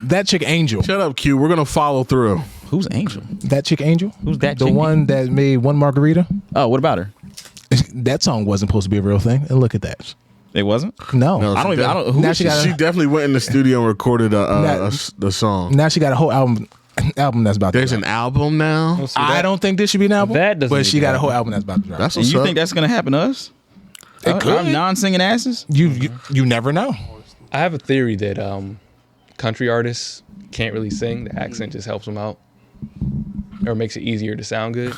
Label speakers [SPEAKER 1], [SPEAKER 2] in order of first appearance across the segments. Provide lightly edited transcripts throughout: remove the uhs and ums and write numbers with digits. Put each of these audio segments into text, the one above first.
[SPEAKER 1] That chick Angel.
[SPEAKER 2] Shut up, Q. We're gonna follow through.
[SPEAKER 3] Who's Angel?
[SPEAKER 1] That chick Angel.
[SPEAKER 3] Who's that?
[SPEAKER 1] The
[SPEAKER 3] chick?
[SPEAKER 1] one that made One Margarita.
[SPEAKER 3] Oh, what about her?
[SPEAKER 1] That song wasn't supposed to be a real thing. And look at that.
[SPEAKER 3] It wasn't.
[SPEAKER 1] No.
[SPEAKER 3] I don't even. I don't. Who
[SPEAKER 1] Now
[SPEAKER 3] is
[SPEAKER 1] she
[SPEAKER 3] she?
[SPEAKER 1] got
[SPEAKER 2] She definitely went in the studio and recorded the song.
[SPEAKER 1] Now she got a whole album that's about to
[SPEAKER 2] There's
[SPEAKER 1] drop.
[SPEAKER 2] an album now.
[SPEAKER 1] I don't think this should be an album.
[SPEAKER 4] That doesn't
[SPEAKER 1] but she
[SPEAKER 4] need
[SPEAKER 1] got
[SPEAKER 4] to
[SPEAKER 1] a whole
[SPEAKER 4] happen.
[SPEAKER 1] album that's about to drop.
[SPEAKER 2] That's
[SPEAKER 3] And
[SPEAKER 2] what's
[SPEAKER 3] you
[SPEAKER 2] up.
[SPEAKER 3] think that's gonna happen to us?
[SPEAKER 1] It could.
[SPEAKER 3] I'm non-singing asses.
[SPEAKER 1] You never know.
[SPEAKER 4] I have a theory that country artists can't really sing. The accent just helps them out, or makes it easier to sound good.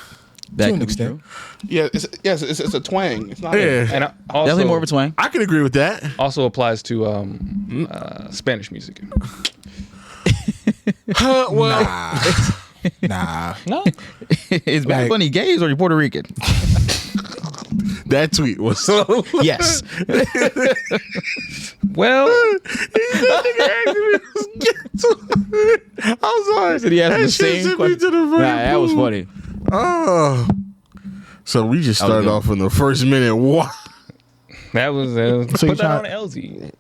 [SPEAKER 3] That
[SPEAKER 1] To an
[SPEAKER 3] could be
[SPEAKER 1] extent.
[SPEAKER 3] true.
[SPEAKER 5] Yeah, it's a twang. It's not.
[SPEAKER 2] Yeah.
[SPEAKER 4] And also,
[SPEAKER 3] Definitely more of a twang.
[SPEAKER 2] I can agree with that.
[SPEAKER 4] also applies to Spanish music.
[SPEAKER 2] Well,
[SPEAKER 1] Nah.
[SPEAKER 4] No,
[SPEAKER 3] Is Bad
[SPEAKER 1] Like-
[SPEAKER 3] Bunny gay or are you Puerto Rican?
[SPEAKER 2] that tweet was so.
[SPEAKER 1] Yes.
[SPEAKER 4] well,
[SPEAKER 2] I'm sorry.
[SPEAKER 3] Did he ask
[SPEAKER 2] That
[SPEAKER 3] the
[SPEAKER 2] shit
[SPEAKER 3] same
[SPEAKER 2] sent me
[SPEAKER 3] question?
[SPEAKER 2] to the
[SPEAKER 3] Nah, that was
[SPEAKER 2] moon.
[SPEAKER 3] funny.
[SPEAKER 2] Oh. So we just started
[SPEAKER 3] good.
[SPEAKER 2] off in the first minute. What?
[SPEAKER 4] that was
[SPEAKER 1] So you
[SPEAKER 4] put that on
[SPEAKER 1] trying-
[SPEAKER 4] LZ.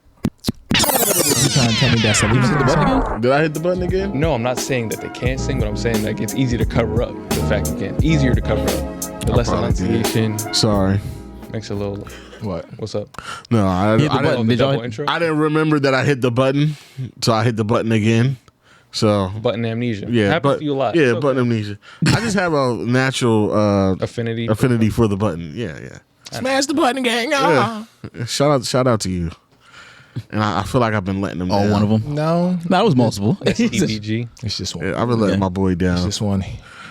[SPEAKER 1] You trying to tell me that's a lead singer song?
[SPEAKER 2] Did I hit the button again?
[SPEAKER 4] No, I'm not saying that they can't sing, but I'm saying like it's easy to cover up the fact you can't. Easier to cover up. The less
[SPEAKER 2] probably did.
[SPEAKER 4] enunciation
[SPEAKER 2] Sorry.
[SPEAKER 4] makes it a little.
[SPEAKER 1] What?
[SPEAKER 4] What's up?
[SPEAKER 2] No, I
[SPEAKER 3] Hit the
[SPEAKER 2] didn't.
[SPEAKER 3] button.
[SPEAKER 4] The
[SPEAKER 3] Did y'all
[SPEAKER 4] double
[SPEAKER 3] hit-
[SPEAKER 4] intro?
[SPEAKER 2] I didn't remember that I hit the button, so I hit the button again. So
[SPEAKER 4] Button amnesia.
[SPEAKER 2] yeah,
[SPEAKER 4] Happens to you a lot.
[SPEAKER 2] Yeah,
[SPEAKER 4] It's okay.
[SPEAKER 2] button amnesia. I just have a natural
[SPEAKER 4] affinity.
[SPEAKER 2] for the button. Yeah.
[SPEAKER 1] Smash the button, gang. Ah.
[SPEAKER 2] Yeah. Shout out to you. And I feel like I've been letting them
[SPEAKER 3] Oh,
[SPEAKER 2] down.
[SPEAKER 3] one of them.
[SPEAKER 1] No.
[SPEAKER 3] No, it was multiple.
[SPEAKER 4] STBG.
[SPEAKER 1] It's just one.
[SPEAKER 2] Yeah, I've been letting
[SPEAKER 3] Yeah.
[SPEAKER 2] my boy down.
[SPEAKER 1] It's just one.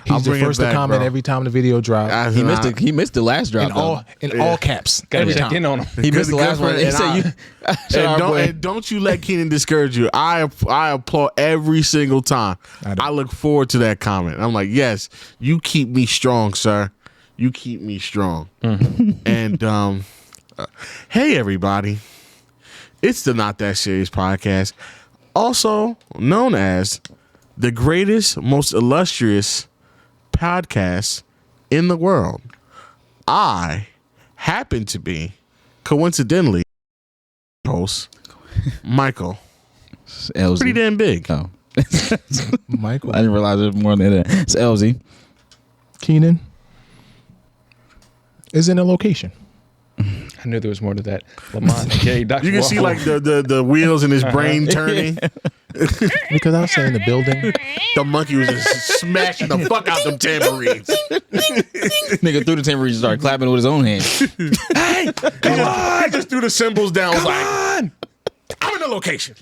[SPEAKER 2] I'll
[SPEAKER 1] He's the
[SPEAKER 2] bring it
[SPEAKER 1] first to
[SPEAKER 2] back,
[SPEAKER 1] comment
[SPEAKER 2] bro.
[SPEAKER 1] every time the video drops.
[SPEAKER 3] He missed it. He missed the last drop.
[SPEAKER 1] In all caps.
[SPEAKER 4] Gotta
[SPEAKER 1] Every
[SPEAKER 4] check
[SPEAKER 1] time.
[SPEAKER 4] in on him.
[SPEAKER 3] He missed the
[SPEAKER 2] Good
[SPEAKER 3] last
[SPEAKER 2] for
[SPEAKER 3] one.
[SPEAKER 2] it.
[SPEAKER 3] He
[SPEAKER 2] And
[SPEAKER 3] said
[SPEAKER 2] And don't you let Keenan discourage you. I applaud every single time.
[SPEAKER 1] I do.
[SPEAKER 2] I look forward to that comment. I'm like, yes, you keep me strong, sir. You keep me strong. And hey, everybody, it's the Not That Serious podcast, also known as the greatest, most illustrious podcast in the world. I happen to be, coincidentally, host Michael.
[SPEAKER 3] LZ.
[SPEAKER 2] Pretty damn big.
[SPEAKER 3] Oh.
[SPEAKER 1] Michael.
[SPEAKER 3] I didn't realize it was more than that. It's LZ.
[SPEAKER 1] Keenan is in a location.
[SPEAKER 4] I knew there was more to that. Lamont, aka Dr.
[SPEAKER 2] You can see like the wheels in his brain turning.
[SPEAKER 1] Because I was saying the building.
[SPEAKER 2] The monkey was just smashing the fuck out them tambourines.
[SPEAKER 3] Nigga threw the tambourine and started clapping with his own hand.
[SPEAKER 2] Hey, come on! He just threw the cymbals down. Was like, I'm in the location.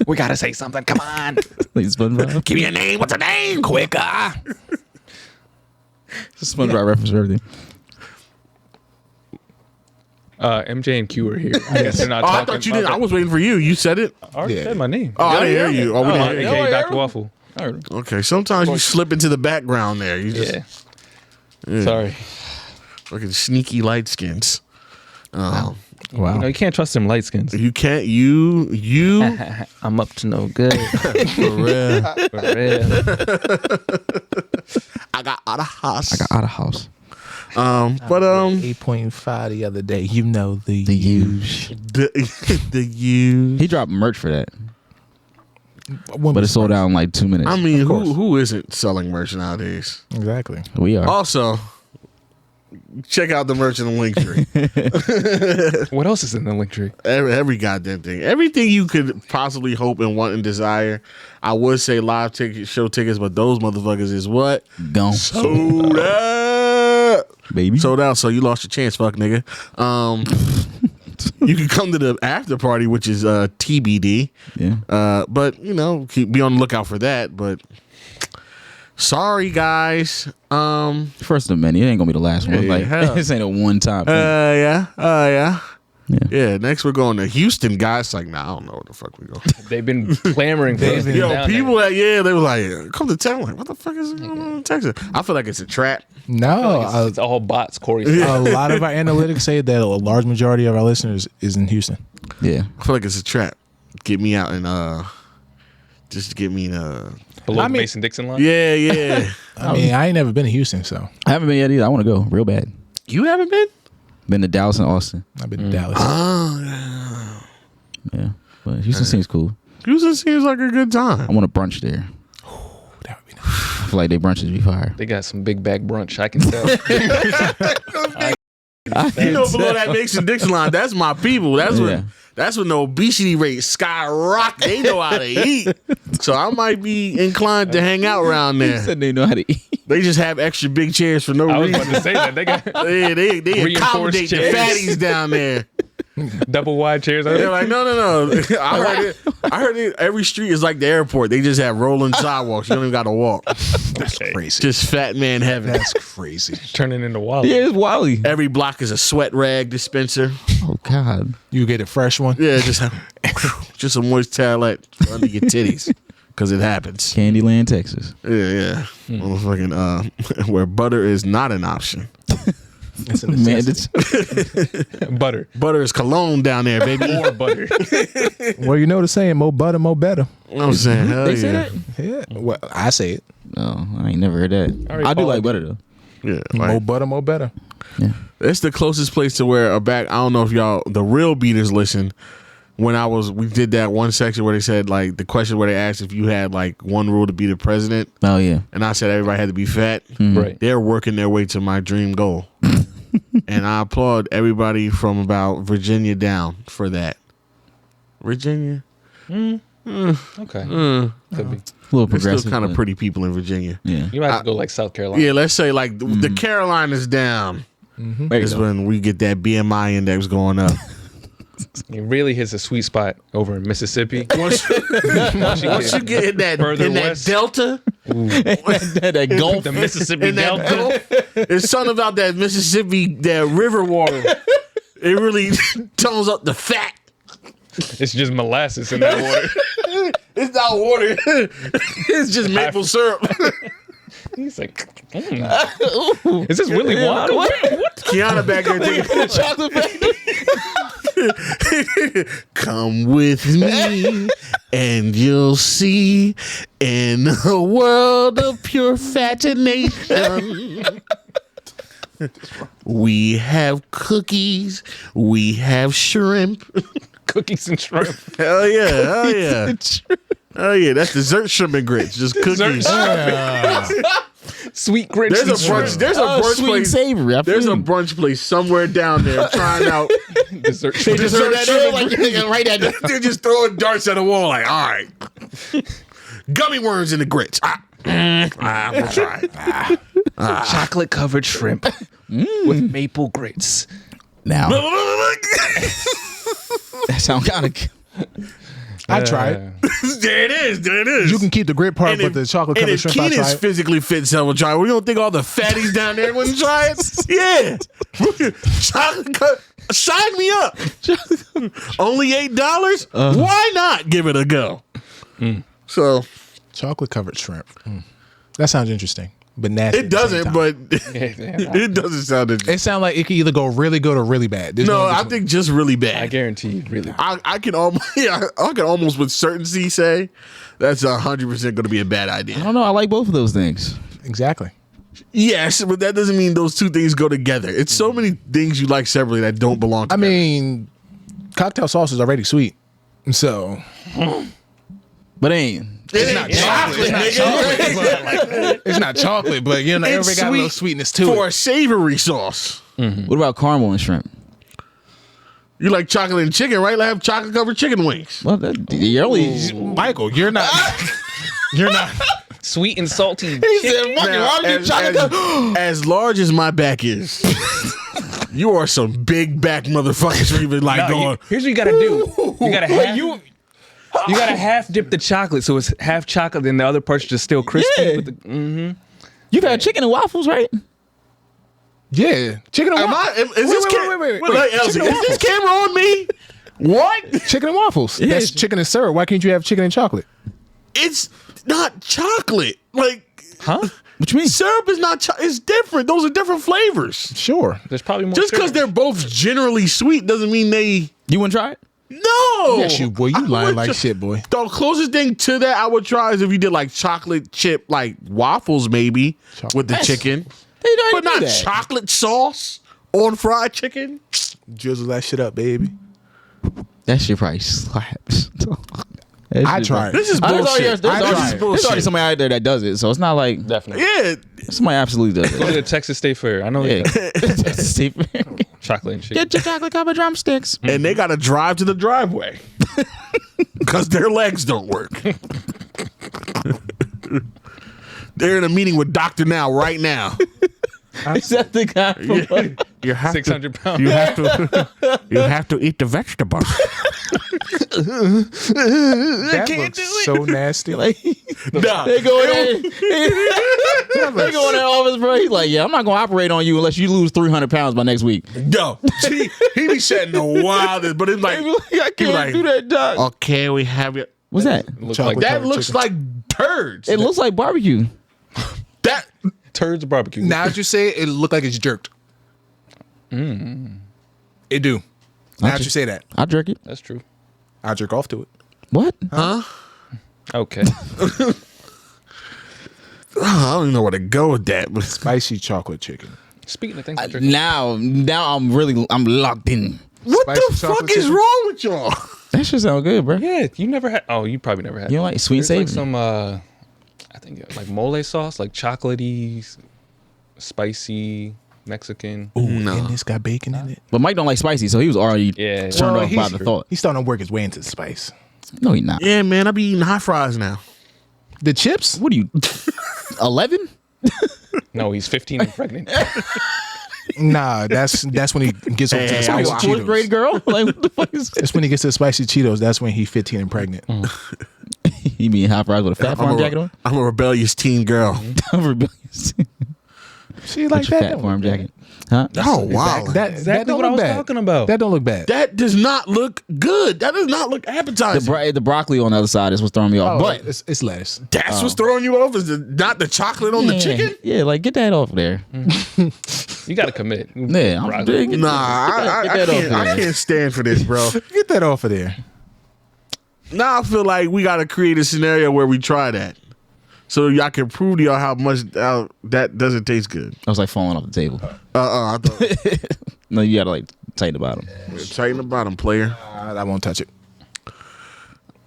[SPEAKER 4] We gotta say something. Come on.
[SPEAKER 3] Like SpongeBob.
[SPEAKER 2] Give me a name. What's a name? Quicker.
[SPEAKER 3] It's a SpongeBob reference for everything.
[SPEAKER 4] MJ and Q are here. I guess they're not
[SPEAKER 2] Oh, I
[SPEAKER 4] talking.
[SPEAKER 2] thought you did.
[SPEAKER 4] Okay.
[SPEAKER 2] I was waiting for you. You said it.
[SPEAKER 4] I already
[SPEAKER 1] Yeah.
[SPEAKER 4] said my name.
[SPEAKER 2] Oh, I didn't hear you. Oh, we didn't hear you.
[SPEAKER 4] AKA Dr. Waffle.
[SPEAKER 3] I heard him.
[SPEAKER 2] Okay, sometimes you slip into the background there. You just
[SPEAKER 4] Yeah. Sorry.
[SPEAKER 2] fucking sneaky light skins.
[SPEAKER 1] Wow.
[SPEAKER 4] You know, you can't trust them light skins.
[SPEAKER 2] You can't. You
[SPEAKER 4] I'm up to no good.
[SPEAKER 2] for real.
[SPEAKER 4] For real.
[SPEAKER 2] I got out of house.
[SPEAKER 3] I got out of house.
[SPEAKER 2] But
[SPEAKER 1] 8.5 the other day. You know the
[SPEAKER 3] huge.
[SPEAKER 2] the you.
[SPEAKER 3] He dropped merch for that,
[SPEAKER 1] When
[SPEAKER 3] but
[SPEAKER 1] we
[SPEAKER 3] it sold out in like 2 minutes.
[SPEAKER 2] I mean,
[SPEAKER 1] course.
[SPEAKER 2] who isn't selling merch nowadays?
[SPEAKER 1] Exactly.
[SPEAKER 3] We are.
[SPEAKER 2] Also, check out the merch in the link tree.
[SPEAKER 4] What else is in the link tree?
[SPEAKER 2] every goddamn thing. Everything you could possibly hope and want and desire. I would say live show tickets, but those motherfuckers is what?
[SPEAKER 3] Gone.
[SPEAKER 2] Sold out.
[SPEAKER 3] Baby.
[SPEAKER 2] Sold out, so you lost your chance, fuck nigga. You can come to the after party, which is TBD.
[SPEAKER 3] Yeah.
[SPEAKER 2] But you know, be on the lookout for that. But sorry, guys.
[SPEAKER 3] First of many. It ain't gonna be the last one.
[SPEAKER 2] Yeah,
[SPEAKER 3] Like
[SPEAKER 2] hell.
[SPEAKER 3] this ain't a one time thing.
[SPEAKER 2] Yeah.
[SPEAKER 3] Yeah.
[SPEAKER 2] Yeah, next we're going to Houston, guys. It's like, nah, I don't know where the fuck we go.
[SPEAKER 4] They've been clamoring for us to be
[SPEAKER 2] Yo,
[SPEAKER 4] down
[SPEAKER 2] people
[SPEAKER 4] there.
[SPEAKER 2] they were like, come to town. Like, what the fuck is going on in Texas? I feel like it's a trap.
[SPEAKER 1] No.
[SPEAKER 4] It's all bots, Corey.
[SPEAKER 1] A lot of our analytics say that a large majority of our listeners is in Houston.
[SPEAKER 3] Yeah.
[SPEAKER 2] I feel like it's a trap. Get me out and just get me
[SPEAKER 4] Below
[SPEAKER 1] I
[SPEAKER 4] the
[SPEAKER 1] mean-
[SPEAKER 4] Mason-Dixon line.
[SPEAKER 2] yeah.
[SPEAKER 1] I mean, I ain't never been to Houston, so
[SPEAKER 3] I haven't been yet either. I want to go real bad.
[SPEAKER 2] You haven't been?
[SPEAKER 3] Been to Dallas and Austin.
[SPEAKER 1] I've been to Dallas.
[SPEAKER 2] Oh,
[SPEAKER 3] Yeah. But Houston seems cool.
[SPEAKER 2] Houston seems like a good
[SPEAKER 3] I
[SPEAKER 2] time.
[SPEAKER 3] want a brunch there.
[SPEAKER 1] That would be nice.
[SPEAKER 3] I feel like they brunches be fire.
[SPEAKER 4] They got some big back brunch. I can tell.
[SPEAKER 2] You know, below that Mason-Dixon line, that's my people. That's when the obesity rate skyrocket. They know how to eat. So I might be inclined to hang out around there.
[SPEAKER 3] Said they know how to eat.
[SPEAKER 2] They just have extra big chairs for no
[SPEAKER 4] I was
[SPEAKER 2] reason.
[SPEAKER 4] about to say that. They got
[SPEAKER 2] They
[SPEAKER 4] Reinforced
[SPEAKER 2] accommodate the
[SPEAKER 4] chairs.
[SPEAKER 2] fatties down there.
[SPEAKER 4] double wide chairs.
[SPEAKER 2] They're like, no. I heard it. Every street is like the airport. They just have rolling sidewalks. You don't even got to walk.
[SPEAKER 1] That's crazy.
[SPEAKER 2] Just fat man heaven.
[SPEAKER 1] That's crazy.
[SPEAKER 4] Turning into wild.
[SPEAKER 3] Yeah, it's Wally.
[SPEAKER 2] Every block is a sweat rag dispenser.
[SPEAKER 3] Oh God.
[SPEAKER 1] You get a fresh one.
[SPEAKER 2] Yeah, just a moist towelette under your titties. Because it happens.
[SPEAKER 3] Candyland, Texas.
[SPEAKER 2] Yeah. Motherfucking, where butter is not an option.
[SPEAKER 1] It's a
[SPEAKER 3] Man,
[SPEAKER 1] necessity.
[SPEAKER 4] Butter.
[SPEAKER 2] Butter is cologne down there, baby.
[SPEAKER 4] More butter.
[SPEAKER 1] Well, you know the saying, more butter, more better.
[SPEAKER 2] You know what I'm saying? Hell
[SPEAKER 3] they
[SPEAKER 2] yeah.
[SPEAKER 3] say that?
[SPEAKER 1] Yeah. Well, I say it.
[SPEAKER 3] No, I ain't never heard that.
[SPEAKER 4] Already
[SPEAKER 3] I do
[SPEAKER 4] followed
[SPEAKER 3] like butter though.
[SPEAKER 2] Yeah.
[SPEAKER 1] More
[SPEAKER 2] Like,
[SPEAKER 1] butter, more better.
[SPEAKER 3] Yeah.
[SPEAKER 2] it's the closest place to where I don't know if y'all, the real beaters listen. When we did that one section where they said, like, the question where they asked if you had, like, one rule to be the president.
[SPEAKER 3] Oh yeah.
[SPEAKER 2] And I said everybody had to be fat.
[SPEAKER 4] Right.
[SPEAKER 2] They're working their way to my dream goal. And I applaud everybody from about Virginia down for that. Virginia?
[SPEAKER 4] Okay. Could be.
[SPEAKER 3] A little
[SPEAKER 2] There's
[SPEAKER 3] progressive.
[SPEAKER 2] still kind of
[SPEAKER 3] but-
[SPEAKER 2] pretty people in Virginia.
[SPEAKER 3] Yeah.
[SPEAKER 4] You might have to go like South Carolina.
[SPEAKER 2] Yeah, let's say, like, the Carolinas down
[SPEAKER 3] There you
[SPEAKER 2] is
[SPEAKER 3] go.
[SPEAKER 2] when we get that BMI index going up.
[SPEAKER 4] It really hits a sweet spot over in Mississippi.
[SPEAKER 2] Once you get in that,
[SPEAKER 4] Further west.
[SPEAKER 2] delta,
[SPEAKER 3] that Gulf.
[SPEAKER 4] The Mississippi
[SPEAKER 2] in that
[SPEAKER 4] Delta.
[SPEAKER 2] Gulf, there's something about that Mississippi, that river water. It really tones up the fat.
[SPEAKER 4] It's just molasses in that water.
[SPEAKER 2] It's not water. It's just maple syrup.
[SPEAKER 4] He's like, is this Willy Wonka? What?
[SPEAKER 2] Kiana back there taking
[SPEAKER 3] Chocolate factory.
[SPEAKER 2] Come with me and you'll see in a world of pure fascination. We have cookies, we have shrimp.
[SPEAKER 4] Cookies and shrimp.
[SPEAKER 2] Hell yeah. Oh yeah, that's dessert shrimp and grits, just cookies.
[SPEAKER 4] Sweet grits.
[SPEAKER 2] There's a brunch. There's a brunch
[SPEAKER 3] Sweet and
[SPEAKER 2] place.
[SPEAKER 3] savory. I
[SPEAKER 2] There's a
[SPEAKER 3] feel
[SPEAKER 2] brunch place somewhere down there trying out
[SPEAKER 4] dessert
[SPEAKER 3] They
[SPEAKER 4] shrimp.
[SPEAKER 3] just
[SPEAKER 2] dessert
[SPEAKER 3] heard that
[SPEAKER 2] shrimp
[SPEAKER 3] there,
[SPEAKER 2] and
[SPEAKER 3] like,
[SPEAKER 2] grits.
[SPEAKER 3] right at the-
[SPEAKER 2] They're just throwing darts at the wall. Like, all right, gummy worms in the grits. I'm gonna try it.
[SPEAKER 4] Chocolate covered shrimp with maple grits.
[SPEAKER 3] Now that sound kind of.
[SPEAKER 1] I tried.
[SPEAKER 2] There it is. There it is.
[SPEAKER 1] You can keep the grit part,
[SPEAKER 2] And
[SPEAKER 1] but
[SPEAKER 2] if-
[SPEAKER 1] the chocolate
[SPEAKER 2] and
[SPEAKER 1] covered
[SPEAKER 2] if
[SPEAKER 1] shrimp, I
[SPEAKER 2] Keenan's
[SPEAKER 1] tried.
[SPEAKER 2] physically fit self will try it. We don't think all the fatties down there wouldn't try it? Yeah. Chocolate sign me up. Only $8? Why not give it a go? So
[SPEAKER 1] Chocolate covered shrimp. That sounds interesting, but nasty.
[SPEAKER 2] it
[SPEAKER 1] at the same
[SPEAKER 2] doesn't,
[SPEAKER 1] time.
[SPEAKER 2] but it doesn't sound interesting.
[SPEAKER 1] It sounds like it could either go really good or really bad. There's
[SPEAKER 2] No,
[SPEAKER 1] in
[SPEAKER 2] I
[SPEAKER 1] between.
[SPEAKER 2] think just really
[SPEAKER 4] I
[SPEAKER 2] bad.
[SPEAKER 4] guarantee you, really.
[SPEAKER 2] I can almost, I can almost with certainty say that's 100% going to be a bad
[SPEAKER 3] I
[SPEAKER 2] idea.
[SPEAKER 3] don't know. I like both of those things.
[SPEAKER 1] Exactly.
[SPEAKER 2] Yes, but that doesn't mean those two things go together. It's so many things you like separately that don't belong
[SPEAKER 1] I
[SPEAKER 2] together.
[SPEAKER 1] mean, cocktail sauce is already sweet, so
[SPEAKER 3] But ain't.
[SPEAKER 2] It's not chocolate, nigga.
[SPEAKER 1] it's not chocolate. But you know,
[SPEAKER 2] It's
[SPEAKER 1] everybody got a little
[SPEAKER 2] sweet
[SPEAKER 1] sweetness to
[SPEAKER 2] For
[SPEAKER 1] it.
[SPEAKER 2] a savory sauce.
[SPEAKER 3] What about caramel and shrimp?
[SPEAKER 2] You like chocolate and chicken, right? Like have chocolate covered chicken wings.
[SPEAKER 3] Well, you're only.
[SPEAKER 1] Michael, you're not. You're not.
[SPEAKER 4] Sweet and salty.
[SPEAKER 2] Now, as large as my back is, you are some big back motherfuckers for even like
[SPEAKER 4] No,
[SPEAKER 2] going.
[SPEAKER 4] here's what you gotta do. You gotta half. You gotta half dip the chocolate so it's half chocolate and the other part's just still crispy.
[SPEAKER 3] Yeah.
[SPEAKER 4] With the,
[SPEAKER 3] You've had chicken and waffles, right?
[SPEAKER 1] Yeah, chicken and
[SPEAKER 2] Am
[SPEAKER 1] waffles.
[SPEAKER 2] I? Is this
[SPEAKER 1] wait.
[SPEAKER 2] Elsie,
[SPEAKER 1] Chicken and
[SPEAKER 2] is this camera on me? What?
[SPEAKER 1] Chicken and waffles. That's chicken and syrup. Why can't you have chicken and chocolate?
[SPEAKER 2] It's not chocolate. Like,
[SPEAKER 4] huh?
[SPEAKER 3] What you mean?
[SPEAKER 2] syrup is not. It's different. Those are different flavors.
[SPEAKER 1] Sure.
[SPEAKER 4] There's probably more.
[SPEAKER 2] Just because
[SPEAKER 4] syrup.
[SPEAKER 2] they're both generally sweet doesn't mean they.
[SPEAKER 3] You wouldn't try it?
[SPEAKER 2] No.
[SPEAKER 1] Yes, you boy. You
[SPEAKER 2] I
[SPEAKER 1] lying
[SPEAKER 2] would
[SPEAKER 1] like
[SPEAKER 2] try-
[SPEAKER 1] shit, boy.
[SPEAKER 2] The closest thing to that I would try is if you did like chocolate chip, like waffles, maybe with the chicken,
[SPEAKER 3] They don't
[SPEAKER 2] but
[SPEAKER 3] do
[SPEAKER 2] not
[SPEAKER 3] that.
[SPEAKER 2] chocolate sauce on fried chicken.
[SPEAKER 1] Drizzle that shit up, baby.
[SPEAKER 3] That shit probably slaps.
[SPEAKER 1] I tried.
[SPEAKER 2] This is bullshit.
[SPEAKER 3] There's already somebody out there that does it, so it's not like
[SPEAKER 4] Definitely.
[SPEAKER 2] Yeah.
[SPEAKER 3] somebody absolutely does
[SPEAKER 4] Go to
[SPEAKER 3] it.
[SPEAKER 4] the Texas State Fair. I know.
[SPEAKER 3] Yeah.
[SPEAKER 4] Chocolate and shit.
[SPEAKER 3] Get your chocolate covered drumsticks.
[SPEAKER 2] And they got to drive to the driveway because their legs don't work. They're in a meeting with Dr. Now right now.
[SPEAKER 3] Is that the guy from
[SPEAKER 2] You have
[SPEAKER 4] 600
[SPEAKER 2] to,
[SPEAKER 4] pounds.
[SPEAKER 2] You have to. You have to eat the vegetables.
[SPEAKER 1] That looks so nasty.
[SPEAKER 3] like,
[SPEAKER 2] Nah.
[SPEAKER 3] they go in there. They go in their office, bro. He's like, yeah, I'm not gonna operate on you unless you lose 300 pounds by next week.
[SPEAKER 2] Yo, he be saying the wildest, but it's like,
[SPEAKER 3] I can't do that, dog.
[SPEAKER 2] okay, we have it.
[SPEAKER 3] What's that?
[SPEAKER 4] Looks
[SPEAKER 1] Chocolate
[SPEAKER 4] like
[SPEAKER 2] That
[SPEAKER 1] covered
[SPEAKER 2] looks
[SPEAKER 1] chicken.
[SPEAKER 2] like turds.
[SPEAKER 3] It looks like barbecue.
[SPEAKER 2] That
[SPEAKER 4] turds barbecue.
[SPEAKER 5] Now that you say it, it look like it's jerked. It do. Now that you say that,
[SPEAKER 3] I jerk it.
[SPEAKER 4] That's true.
[SPEAKER 5] I jerk off to it.
[SPEAKER 3] What?
[SPEAKER 4] Okay.
[SPEAKER 2] I don't even know where to go with that. But
[SPEAKER 1] Spicy chocolate chicken.
[SPEAKER 4] Speaking of things, I jerk-
[SPEAKER 3] Now I'm locked in.
[SPEAKER 2] what
[SPEAKER 1] Spicy
[SPEAKER 2] the fuck
[SPEAKER 1] chocolate
[SPEAKER 2] is
[SPEAKER 1] chicken?
[SPEAKER 2] wrong with y'all?
[SPEAKER 3] That shit sound good, bro.
[SPEAKER 4] yeah, you never had. Oh, you probably never had.
[SPEAKER 3] You don't like sweet and
[SPEAKER 4] There's like
[SPEAKER 3] savory?
[SPEAKER 4] some, I think like mole sauce, like chocolatey, spicy Mexican.
[SPEAKER 1] Ooh, and this got bacon in it.
[SPEAKER 3] But Mike don't like spicy, so he was already
[SPEAKER 4] Yeah.
[SPEAKER 3] turned
[SPEAKER 1] Well,
[SPEAKER 3] off by
[SPEAKER 1] he's-
[SPEAKER 3] the thought.
[SPEAKER 1] He's starting to work his way into spice.
[SPEAKER 3] No, he not.
[SPEAKER 2] Yeah, man, I be eating hot fries now.
[SPEAKER 1] The chips?
[SPEAKER 3] What are you, 11?
[SPEAKER 4] No, he's 15 and pregnant.
[SPEAKER 1] Nah, that's when he gets over to the
[SPEAKER 2] Hey,
[SPEAKER 1] spicy
[SPEAKER 2] I-
[SPEAKER 3] Fourth grade
[SPEAKER 1] Cheetos.
[SPEAKER 3] girl? Like, what the fuck is
[SPEAKER 1] That's when he gets to the spicy Cheetos. That's when he's 15 and pregnant.
[SPEAKER 3] He mean hot fries with a fat farm jacket on?
[SPEAKER 2] I'm a rebellious teen girl.
[SPEAKER 3] I'm rebellious.
[SPEAKER 1] She like
[SPEAKER 3] With your
[SPEAKER 1] that.
[SPEAKER 3] fat farm jacket. Huh?
[SPEAKER 2] Oh wow,
[SPEAKER 1] That
[SPEAKER 4] Exactly
[SPEAKER 1] don't
[SPEAKER 4] what I
[SPEAKER 1] look
[SPEAKER 4] was
[SPEAKER 1] bad.
[SPEAKER 4] talking about.
[SPEAKER 1] That don't look bad.
[SPEAKER 2] that does not look good. That does not look appetizing.
[SPEAKER 3] The broccoli on the other side is what's throwing me off.
[SPEAKER 1] Oh,
[SPEAKER 3] But
[SPEAKER 1] it's lettuce.
[SPEAKER 2] That's what's throwing you off. Is not the chocolate on the
[SPEAKER 3] yeah,
[SPEAKER 2] chicken?
[SPEAKER 3] Yeah, like get that off there.
[SPEAKER 4] You got to commit.
[SPEAKER 3] Yeah, I'm
[SPEAKER 4] Broccoli.
[SPEAKER 3] get
[SPEAKER 2] Nah, I
[SPEAKER 3] that off
[SPEAKER 2] can't. I
[SPEAKER 3] there.
[SPEAKER 2] can't stand for this, bro.
[SPEAKER 1] Get that off of there.
[SPEAKER 2] Now I feel like we got to create a scenario where we try that, so y'all can prove to y'all how much that doesn't taste good.
[SPEAKER 3] I was like falling off the table.
[SPEAKER 2] I thought
[SPEAKER 3] No, you gotta like tighten the bottom.
[SPEAKER 2] tighten the bottom, player.
[SPEAKER 1] I won't touch it.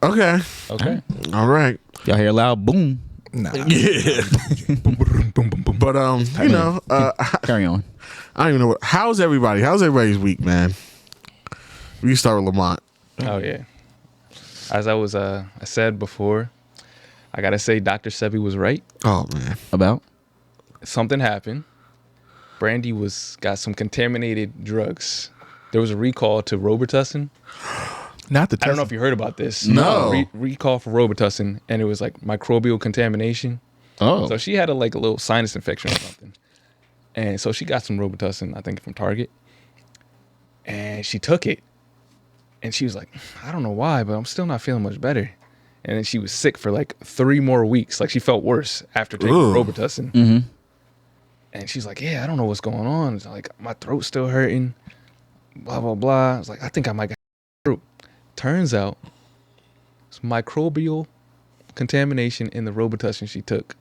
[SPEAKER 2] Okay,
[SPEAKER 4] Okay.
[SPEAKER 2] all right.
[SPEAKER 3] Y'all hear loud boom.
[SPEAKER 1] Nah.
[SPEAKER 2] Yeah, but you know,
[SPEAKER 3] Carry on.
[SPEAKER 2] I don't even know what. How's everybody? How's everybody's week, man? We can start with Lamont.
[SPEAKER 4] Oh yeah. As I said before, I gotta say Dr. Sebi was right.
[SPEAKER 2] Oh man,
[SPEAKER 3] About?
[SPEAKER 4] Something happened. Brandy got some contaminated drugs. There was a recall to Robitussin.
[SPEAKER 1] Not the
[SPEAKER 4] I don't know if you heard about this.
[SPEAKER 2] No.
[SPEAKER 4] Recall for Robitussin, and it was like microbial contamination.
[SPEAKER 3] Oh.
[SPEAKER 4] So she had a little sinus infection or something. And so she got some Robitussin, I think from Target. And she took it. And she was like, I don't know why, but I'm still not feeling much better. And then she was sick for like 3 more weeks. Like she felt worse after taking
[SPEAKER 2] Ugh.
[SPEAKER 4] Robitussin.
[SPEAKER 3] Mm-hmm.
[SPEAKER 4] And she's like, yeah, I don't know what's going on. It's like my throat's still hurting. Blah, blah, blah. I was like, I think I might get throat. Turns out it's microbial contamination in the Robitussin she took.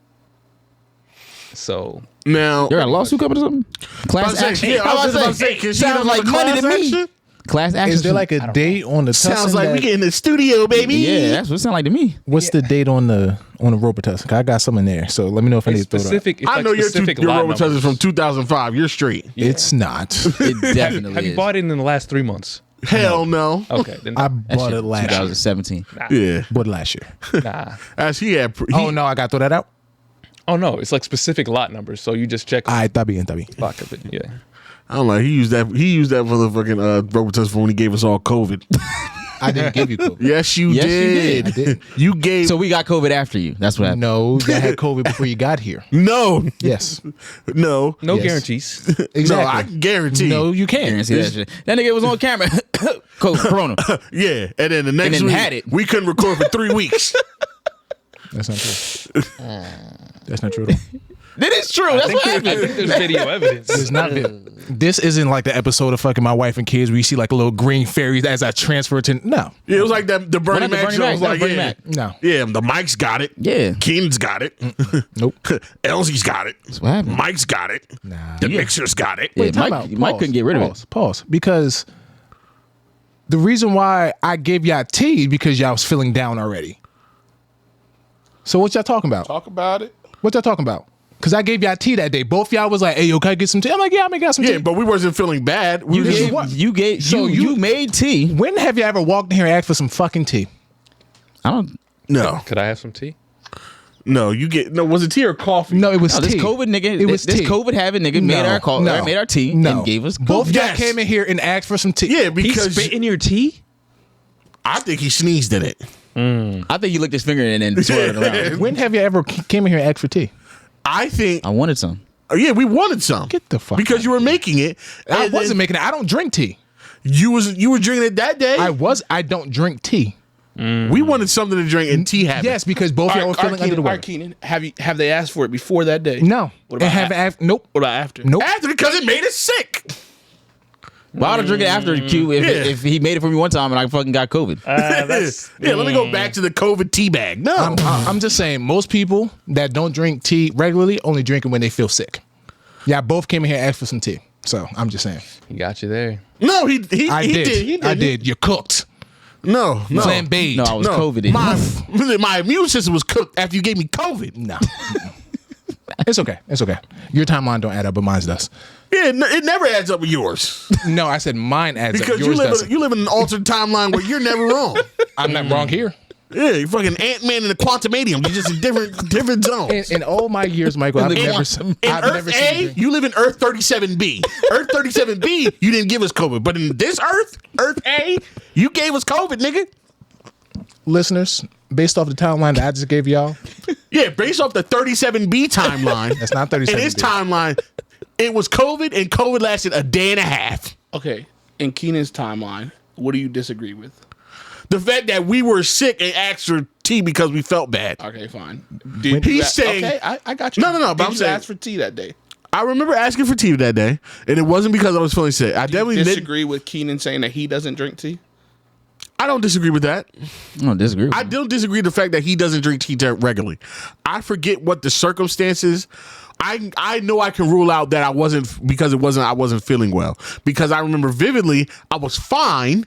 [SPEAKER 4] So
[SPEAKER 2] now
[SPEAKER 3] You got a lawsuit coming or something? Class action.
[SPEAKER 2] Yeah, I was just about to say, can she
[SPEAKER 3] Sounds
[SPEAKER 2] have
[SPEAKER 3] like
[SPEAKER 2] another
[SPEAKER 3] money to
[SPEAKER 2] class
[SPEAKER 3] me.
[SPEAKER 2] action?
[SPEAKER 3] Class action.
[SPEAKER 1] Is there like a date on the
[SPEAKER 2] Sounds
[SPEAKER 1] tussin
[SPEAKER 2] like we
[SPEAKER 1] that-
[SPEAKER 2] get in the studio, baby.
[SPEAKER 3] Yeah, that's what it sounds like to me.
[SPEAKER 1] What's the date on the Robitussin? I got some in there, so let me know if I need
[SPEAKER 4] it's
[SPEAKER 1] to throw it up.
[SPEAKER 4] specific. It's
[SPEAKER 2] I
[SPEAKER 4] like
[SPEAKER 2] know your
[SPEAKER 4] specific
[SPEAKER 2] your
[SPEAKER 4] lot
[SPEAKER 2] Robitussin
[SPEAKER 4] numbers.
[SPEAKER 2] from 2005. You're straight.
[SPEAKER 1] It's not.
[SPEAKER 3] It definitely
[SPEAKER 4] Have you
[SPEAKER 3] is.
[SPEAKER 4] bought it in the last 3 months?
[SPEAKER 2] Hell no.
[SPEAKER 4] Okay, then
[SPEAKER 1] I
[SPEAKER 3] That
[SPEAKER 1] bought
[SPEAKER 3] shit,
[SPEAKER 1] it last year.
[SPEAKER 3] 2017.
[SPEAKER 2] Yeah.
[SPEAKER 1] Bought it last year.
[SPEAKER 4] nah.
[SPEAKER 2] As he had.
[SPEAKER 1] Oh no, I got to throw that out.
[SPEAKER 4] Oh no, it's like specific lot numbers. So you just check
[SPEAKER 1] I está bien.
[SPEAKER 4] block of it. Yeah.
[SPEAKER 2] I don't know. He used that. He used that motherfucking Robitussin for when he gave us all COVID.
[SPEAKER 1] I didn't give you COVID.
[SPEAKER 2] Yes, you
[SPEAKER 3] Yes, you
[SPEAKER 2] did.
[SPEAKER 3] did.
[SPEAKER 1] I did.
[SPEAKER 2] You gave.
[SPEAKER 3] So we got COVID after you. That's what happened.
[SPEAKER 1] No, I had COVID before you got here.
[SPEAKER 2] no,
[SPEAKER 1] Yes,
[SPEAKER 2] no,
[SPEAKER 4] No
[SPEAKER 1] Yes.
[SPEAKER 4] guarantees.
[SPEAKER 1] exactly.
[SPEAKER 2] no. I can guarantee.
[SPEAKER 1] No, you
[SPEAKER 3] I didn't
[SPEAKER 1] can't.
[SPEAKER 3] see that shit. That nigga was on camera. Corona.
[SPEAKER 2] Yeah, and then the next
[SPEAKER 3] then
[SPEAKER 2] week
[SPEAKER 3] had it.
[SPEAKER 2] we couldn't record for 3 weeks.
[SPEAKER 1] That's not true. That's not true at all.
[SPEAKER 3] That is true. That's what
[SPEAKER 4] I
[SPEAKER 3] happened.
[SPEAKER 4] think there's video evidence.
[SPEAKER 1] It's not. This isn't like the episode of fucking My Wife and Kids where you see like a little green fairies as I transfer to. No,
[SPEAKER 2] Yeah, it was like that. The Bernie
[SPEAKER 3] not the
[SPEAKER 2] Mac
[SPEAKER 3] Bernie
[SPEAKER 2] show
[SPEAKER 3] Mac,
[SPEAKER 2] was
[SPEAKER 3] that
[SPEAKER 2] like,
[SPEAKER 3] was Bernie
[SPEAKER 2] yeah,
[SPEAKER 3] Mac.
[SPEAKER 1] no.
[SPEAKER 2] yeah. The Mike's got it.
[SPEAKER 3] Yeah.
[SPEAKER 2] Keenan's got it.
[SPEAKER 1] Nope.
[SPEAKER 2] Elsie's got it.
[SPEAKER 3] That's what happened.
[SPEAKER 2] Mike's got it.
[SPEAKER 1] Nah.
[SPEAKER 2] The Mixer's got it.
[SPEAKER 3] Yeah,
[SPEAKER 1] Time
[SPEAKER 3] Mike,
[SPEAKER 1] out.
[SPEAKER 3] Mike
[SPEAKER 1] Pause.
[SPEAKER 3] couldn't get rid of it.
[SPEAKER 1] Pause. Because The reason why I gave y'all tea because y'all was feeling down already. So what y'all talking about?
[SPEAKER 6] Talk about it.
[SPEAKER 1] What y'all talking about? Because I gave y'all tea that day. Both y'all was like, "Hey, yo, can I get some tea?" I'm like, "Yeah, I may got some tea."
[SPEAKER 2] Yeah, but we wasn't feeling bad. We
[SPEAKER 3] You made tea.
[SPEAKER 1] When have you ever walked in here and asked for some fucking tea?
[SPEAKER 3] I don't.
[SPEAKER 2] no.
[SPEAKER 4] Could I have some tea?
[SPEAKER 2] No, was it tea or coffee?
[SPEAKER 1] No, it was
[SPEAKER 3] No, this
[SPEAKER 1] tea.
[SPEAKER 3] COVID nigga,
[SPEAKER 1] It was
[SPEAKER 3] this
[SPEAKER 1] tea.
[SPEAKER 3] COVID having nigga made our call, made our tea and gave us
[SPEAKER 1] Both
[SPEAKER 3] COVID.
[SPEAKER 1] y'all
[SPEAKER 2] Yes.
[SPEAKER 1] came in here and asked for some tea.
[SPEAKER 2] Yeah, because
[SPEAKER 4] in your tea?
[SPEAKER 2] I think he sneezed in it.
[SPEAKER 3] I think he licked his finger and then twirled it around.
[SPEAKER 1] When have you ever came in here and asked for tea?
[SPEAKER 2] I think.
[SPEAKER 3] I wanted some.
[SPEAKER 2] Yeah, we wanted some.
[SPEAKER 1] Get the fuck
[SPEAKER 2] because
[SPEAKER 1] out
[SPEAKER 2] you were making it.
[SPEAKER 1] I
[SPEAKER 2] and
[SPEAKER 1] wasn't
[SPEAKER 2] then
[SPEAKER 1] making it. I don't drink tea.
[SPEAKER 2] You were drinking it that day.
[SPEAKER 1] I don't drink tea.
[SPEAKER 2] We wanted something to drink, and tea happened.
[SPEAKER 1] Yes, because both y'all were feeling under the weather.
[SPEAKER 6] Keenan, have they asked for it before that day?
[SPEAKER 1] No.
[SPEAKER 6] What about
[SPEAKER 1] Nope.
[SPEAKER 6] What about after?
[SPEAKER 1] Nope.
[SPEAKER 2] After, because it made us sick.
[SPEAKER 3] Why would I drink it after Q if he made it for me one time and I fucking got COVID?
[SPEAKER 2] Yeah, let me go back to the COVID tea bag. No,
[SPEAKER 1] I'm just saying, most people that don't drink tea regularly only drink it when they feel sick. Yeah, both came in here and asked for some tea. So I'm just saying.
[SPEAKER 4] He got you there.
[SPEAKER 2] no, he
[SPEAKER 1] I
[SPEAKER 2] did.
[SPEAKER 1] did.
[SPEAKER 2] He did.
[SPEAKER 1] I did. You cooked.
[SPEAKER 2] No.
[SPEAKER 1] Flambéed.
[SPEAKER 3] No, I was
[SPEAKER 2] No.
[SPEAKER 3] COVID.
[SPEAKER 2] My immune system was cooked after you gave me COVID.
[SPEAKER 1] No. It's okay. It's okay. Your timeline don't add up, but mine does.
[SPEAKER 2] Yeah, it never adds up with yours
[SPEAKER 1] No, I said mine adds up.
[SPEAKER 2] because
[SPEAKER 1] Yours doesn't.
[SPEAKER 2] you live in an altered timeline where you're never wrong.
[SPEAKER 1] I'm not wrong here.
[SPEAKER 2] Yeah, you're fucking Ant-Man in the Quantumanium. You're just in different zones.
[SPEAKER 1] In all my years, Michael, I've never
[SPEAKER 2] In
[SPEAKER 1] seen
[SPEAKER 2] Earth A, you live in Earth 37B. Earth 37B, you didn't give us COVID. But in this Earth A, you gave us COVID, nigga.
[SPEAKER 1] Listeners, based off the timeline that I just gave y'all,
[SPEAKER 2] Yeah, based off the 37B timeline.
[SPEAKER 1] that's not 37.
[SPEAKER 2] In his timeline, it was COVID, and COVID lasted a day and a half.
[SPEAKER 6] Okay. In Keenan's timeline, what do you disagree with?
[SPEAKER 2] The fact that we were sick and asked for tea because we felt bad.
[SPEAKER 6] Okay, fine.
[SPEAKER 2] He's saying-
[SPEAKER 6] Okay, I got you.
[SPEAKER 2] No, but
[SPEAKER 6] Did
[SPEAKER 2] I'm
[SPEAKER 6] you
[SPEAKER 2] saying-
[SPEAKER 6] ask for tea that day?
[SPEAKER 2] I remember asking for tea that day, and it wasn't because I was feeling sick. I definitely didn't.
[SPEAKER 6] Disagree with Keenan saying that he doesn't drink tea?
[SPEAKER 2] I don't disagree with that.
[SPEAKER 3] I don't disagree with
[SPEAKER 2] I
[SPEAKER 3] him.
[SPEAKER 2] don't disagree with the fact that he doesn't drink tea regularly. I forget what the circumstances. I know I can rule out that I wasn't feeling well, because I remember vividly I was fine,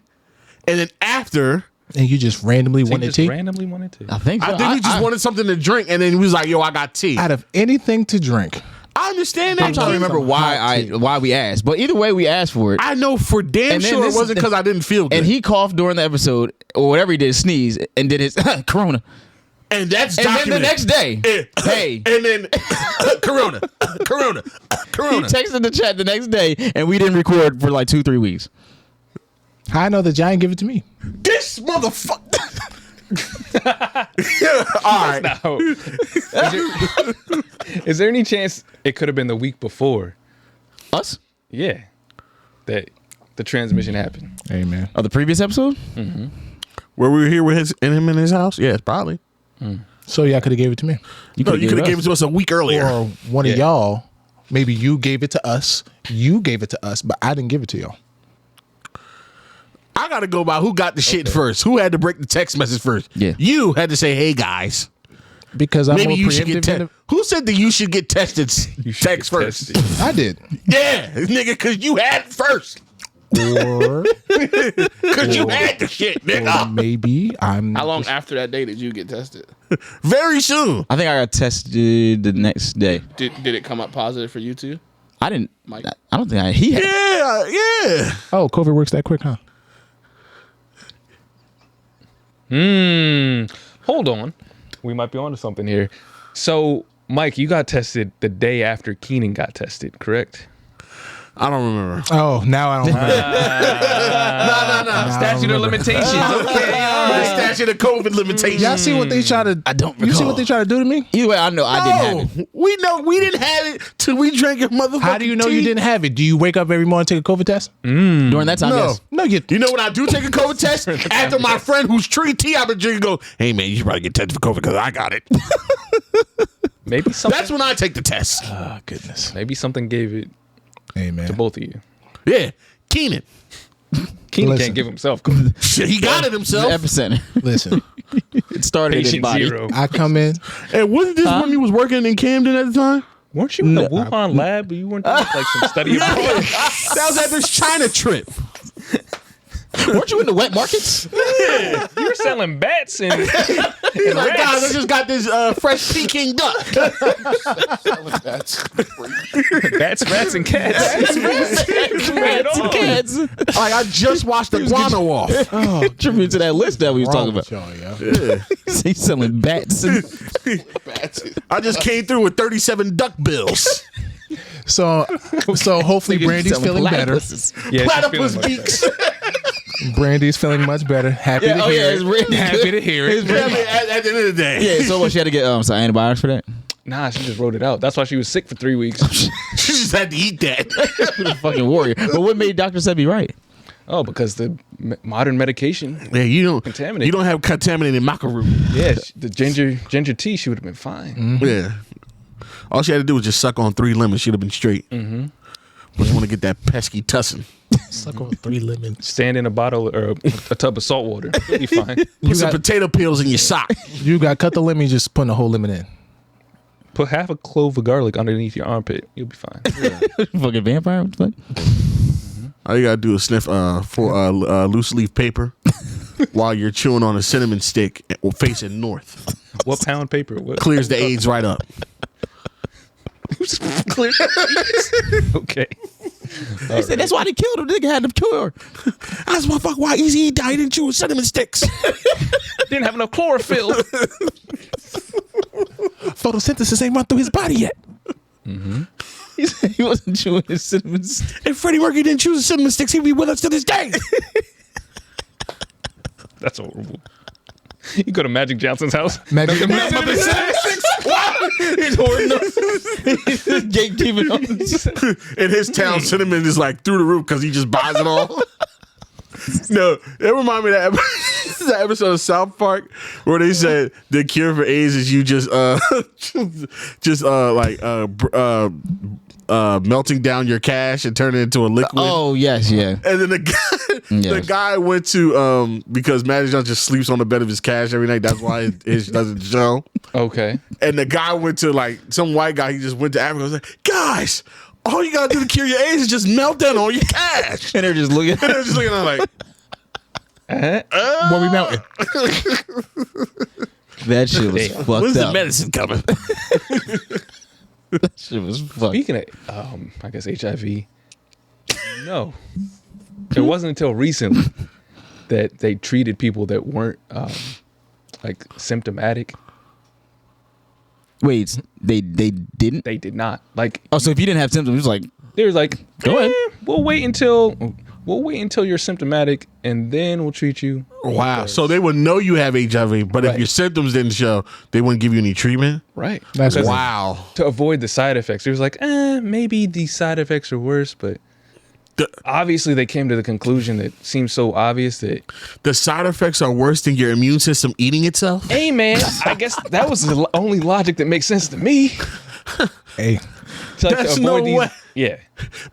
[SPEAKER 2] and then after
[SPEAKER 1] And you just randomly
[SPEAKER 4] He
[SPEAKER 1] wanted
[SPEAKER 4] just
[SPEAKER 1] tea?
[SPEAKER 4] randomly wanted tea.
[SPEAKER 3] I think so.
[SPEAKER 2] I think he just wanted something to drink, and then he was like, "Yo, I got tea."
[SPEAKER 1] Out of anything to drink.
[SPEAKER 2] I understand that.
[SPEAKER 3] I'm trying to remember why we asked, but either way, we asked for it.
[SPEAKER 2] I know for damn
[SPEAKER 3] And then
[SPEAKER 2] sure it
[SPEAKER 3] this-
[SPEAKER 2] wasn't because I didn't feel good.
[SPEAKER 3] And he coughed during the episode or whatever he did, sneeze, and did his Corona.
[SPEAKER 2] And that's
[SPEAKER 3] And then
[SPEAKER 2] documented.
[SPEAKER 3] the next day, hey,
[SPEAKER 2] and then Corona.
[SPEAKER 3] he texted the chat the next day, and we didn't record for like 2-3 weeks.
[SPEAKER 1] How I know the giant give it to me?
[SPEAKER 2] This motherfucker. All right.
[SPEAKER 4] No. Is there any chance it could have been the week before?
[SPEAKER 3] Us?
[SPEAKER 4] Yeah. That the transmission happened.
[SPEAKER 1] Hey, man.
[SPEAKER 3] Of the previous episode?
[SPEAKER 2] Where we were here with him in his house? Yes, probably.
[SPEAKER 1] So y'all could have gave it to me.
[SPEAKER 2] You could have gave it to us a week earlier.
[SPEAKER 1] Or one of y'all, maybe you gave it to us. You gave it to us, but I didn't give it to y'all.
[SPEAKER 2] I got to go by who got the shit first. Who had to break the text message first?
[SPEAKER 3] Yeah.
[SPEAKER 2] You had to say, "Hey guys,
[SPEAKER 1] Because I'm
[SPEAKER 2] maybe
[SPEAKER 1] more
[SPEAKER 2] you should get
[SPEAKER 1] preemptive
[SPEAKER 2] tested." Who said that you should get tested? Text first.
[SPEAKER 1] I did.
[SPEAKER 2] Yeah, nigga, because you had it first.
[SPEAKER 1] Or,
[SPEAKER 2] Because you had the shit,
[SPEAKER 1] or
[SPEAKER 2] nigga.
[SPEAKER 1] maybe I'm.
[SPEAKER 6] How long after that day did you get tested?
[SPEAKER 2] Very soon.
[SPEAKER 3] I think I got tested the next day.
[SPEAKER 6] Did it come up positive for you too?
[SPEAKER 3] I didn't.
[SPEAKER 6] Mike.
[SPEAKER 3] I don't think he had.
[SPEAKER 2] Yeah.
[SPEAKER 1] Oh, COVID works that quick, huh?
[SPEAKER 4] Hold on. We might be onto something here. So, Mike, you got tested the day after Keenan got tested, correct?
[SPEAKER 2] I don't remember.
[SPEAKER 1] Oh, now I don't remember.
[SPEAKER 2] No.
[SPEAKER 4] Statute of limitations. Okay.
[SPEAKER 2] The statute of COVID limitations.
[SPEAKER 1] Y'all see what they try to?
[SPEAKER 3] I don't
[SPEAKER 1] You see
[SPEAKER 3] recall.
[SPEAKER 1] what they try to do to me?
[SPEAKER 3] Either way, I know I didn't have it.
[SPEAKER 2] We know we didn't have it till we drank your motherfucking
[SPEAKER 1] How do you know
[SPEAKER 2] tea.
[SPEAKER 1] you didn't have it? Do you wake up every morning and take a COVID test?
[SPEAKER 3] During that time,
[SPEAKER 2] No.
[SPEAKER 3] yes.
[SPEAKER 1] No, you.
[SPEAKER 2] You know when I do take a COVID test? After my friend who's treating tea I've been drinking go, "Hey man, you should probably get tested for COVID because I got it."
[SPEAKER 4] Maybe something.
[SPEAKER 2] That's when I take the test.
[SPEAKER 1] Oh, goodness.
[SPEAKER 4] Maybe something gave it
[SPEAKER 1] Hey, man.
[SPEAKER 4] to both of you.
[SPEAKER 2] Yeah. Keenan.
[SPEAKER 4] Keenan
[SPEAKER 1] Listen.
[SPEAKER 4] can't give himself COVID.
[SPEAKER 2] Shit, he got it
[SPEAKER 3] The
[SPEAKER 2] himself.
[SPEAKER 3] epicenter.
[SPEAKER 1] Listen,
[SPEAKER 3] It started in his
[SPEAKER 4] Patient
[SPEAKER 3] body.
[SPEAKER 4] zero.
[SPEAKER 1] I come in.
[SPEAKER 2] And wasn't this when you was working in Camden at the time?
[SPEAKER 4] Weren't you in the Wuhan lab? But you weren't doing like some study abroad?
[SPEAKER 2] That was at this China trip.
[SPEAKER 3] Weren't you in the wet markets?
[SPEAKER 4] You were selling bats and
[SPEAKER 2] He's like, guys, I just got this fresh Peking duck.
[SPEAKER 4] bats, rats, and cats.
[SPEAKER 3] Rats and cats.
[SPEAKER 2] Like, I just washed the guano off.
[SPEAKER 3] Tribute to that list that we was talking about.
[SPEAKER 1] Y'all, yo.
[SPEAKER 3] He's selling bats. And
[SPEAKER 2] I just came through with 37 duck bills.
[SPEAKER 1] So hopefully Brandy's
[SPEAKER 3] selling
[SPEAKER 1] feeling better.
[SPEAKER 3] platypuses.
[SPEAKER 4] Yeah,
[SPEAKER 2] Platypus beaks.
[SPEAKER 1] Brandy's feeling much better. Happy to hear
[SPEAKER 3] it's
[SPEAKER 1] it.
[SPEAKER 3] really
[SPEAKER 1] Happy
[SPEAKER 3] good.
[SPEAKER 1] to hear it.
[SPEAKER 2] Yeah, I mean, at the end of the day.
[SPEAKER 3] Yeah, so what, she had to get some antibiotics for that?
[SPEAKER 4] Nah, she just wrote it out. That's why she was sick for 3 weeks.
[SPEAKER 2] She just had to eat that.
[SPEAKER 3] The fucking warrior. But what made Dr. Sebi right?
[SPEAKER 4] Oh, because the modern medication.
[SPEAKER 2] Yeah, you don't have contaminated maca root.
[SPEAKER 4] Yeah, the ginger tea, she would have been fine.
[SPEAKER 2] Yeah. All she had to do was just suck on 3 lemons. She'd have been straight. Mm-hmm. But you want to get that pesky tussin.
[SPEAKER 1] Suck on 3 lemons.
[SPEAKER 4] Stand in a bottle or a tub of salt water. You'll be fine.
[SPEAKER 2] Put some potato peels in your sock.
[SPEAKER 1] You got cut the lemon, just putting a whole lemon in.
[SPEAKER 4] Put half a clove of garlic underneath your armpit. You'll be fine.
[SPEAKER 3] Fucking vampire? What the fuck?
[SPEAKER 2] All you got to do is sniff loose leaf paper while you're chewing on a cinnamon stick facing north.
[SPEAKER 4] What pound paper? What?
[SPEAKER 2] Clears the AIDS right up.
[SPEAKER 4] Clear. Okay.
[SPEAKER 3] They said that's why they killed him. Nigga had the cure.
[SPEAKER 2] That's why Easy died and chewing cinnamon sticks.
[SPEAKER 4] Didn't have enough chlorophyll.
[SPEAKER 1] Photosynthesis ain't run through his body yet.
[SPEAKER 3] He said he wasn't chewing his cinnamon.
[SPEAKER 2] If Freddie Mercury didn't choose the cinnamon sticks, he'd be with us to this day.
[SPEAKER 4] That's horrible. You go to Magic Johnson's house.
[SPEAKER 1] Magic
[SPEAKER 4] He's hoarding them.
[SPEAKER 3] He's gatekeeping them.
[SPEAKER 2] In his town, cinnamon is like through the roof because he just buys it all. No, it reminded me of that episode of South Park where they said the cure for AIDS is you just melting down your cash and turn it into a liquid.
[SPEAKER 3] Oh, yes, yeah.
[SPEAKER 2] And then the guy went to because Magic Johnson just sleeps on the bed of his cash every night. That's why it doesn't show.
[SPEAKER 4] Okay.
[SPEAKER 2] And the guy went to like some white guy. He just went to Africa. I was like, guys, all you gotta do to cure your AIDS is just melt down all your cash.
[SPEAKER 3] And they're just looking.
[SPEAKER 2] And they're just looking at like,
[SPEAKER 1] What we melting?
[SPEAKER 3] That shit was fucked
[SPEAKER 2] when's
[SPEAKER 3] up.
[SPEAKER 2] the medicine coming?
[SPEAKER 3] That shit was fucked.
[SPEAKER 4] Speaking of, I guess HIV. No, it wasn't until recently that they treated people that weren't like symptomatic.
[SPEAKER 3] Wait, they didn't?
[SPEAKER 4] They did not like.
[SPEAKER 3] Oh, so if you didn't have symptoms, it was like,
[SPEAKER 4] They were like,
[SPEAKER 3] Go ahead.
[SPEAKER 4] We'll wait until you're symptomatic, and then we'll treat you.
[SPEAKER 2] Wow. So they would know you have HIV, but if
[SPEAKER 4] Right.
[SPEAKER 2] your symptoms didn't show, they wouldn't give you any treatment?
[SPEAKER 4] Right.
[SPEAKER 1] That's
[SPEAKER 4] Because
[SPEAKER 2] Wow.
[SPEAKER 4] to avoid the side effects. It was like, maybe the side effects are worse, but obviously they came to the conclusion that seems so obvious that,
[SPEAKER 2] The side effects are worse than your immune system eating itself?
[SPEAKER 4] hey man, I guess that was the only logic that makes sense to me.
[SPEAKER 1] Hey,
[SPEAKER 4] To, like,
[SPEAKER 2] That's
[SPEAKER 4] to
[SPEAKER 2] no
[SPEAKER 4] avoid these,
[SPEAKER 2] way.
[SPEAKER 4] yeah.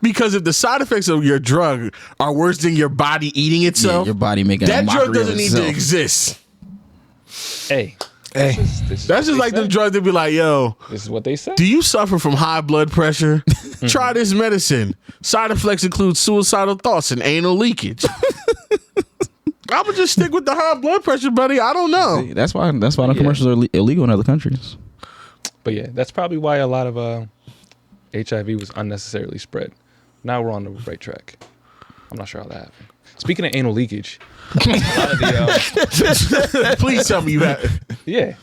[SPEAKER 2] Because if the side effects of your drug are worse than your body eating
[SPEAKER 3] yeah,
[SPEAKER 2] itself,
[SPEAKER 3] your body making
[SPEAKER 2] that
[SPEAKER 3] a
[SPEAKER 2] drug
[SPEAKER 3] mockery
[SPEAKER 2] doesn't
[SPEAKER 3] of
[SPEAKER 2] need
[SPEAKER 3] itself.
[SPEAKER 2] to exist.
[SPEAKER 4] Hey,
[SPEAKER 1] hey.
[SPEAKER 4] this is
[SPEAKER 2] That's just
[SPEAKER 4] what
[SPEAKER 2] like
[SPEAKER 4] they
[SPEAKER 2] them
[SPEAKER 4] say.
[SPEAKER 2] drugs that be like, yo,
[SPEAKER 4] This is what they say.
[SPEAKER 2] do you suffer from high blood pressure? Try this medicine. Side effects include suicidal thoughts and anal leakage. I would just stick with the high blood pressure, buddy. I don't know.
[SPEAKER 3] That's why the commercials are illegal in other countries.
[SPEAKER 4] But yeah, that's probably why a lot of HIV was unnecessarily spread. Now we're on the right track. I'm not sure how that happened. Speaking of anal leakage, a lot of the
[SPEAKER 2] Please tell me you have.
[SPEAKER 4] yeah,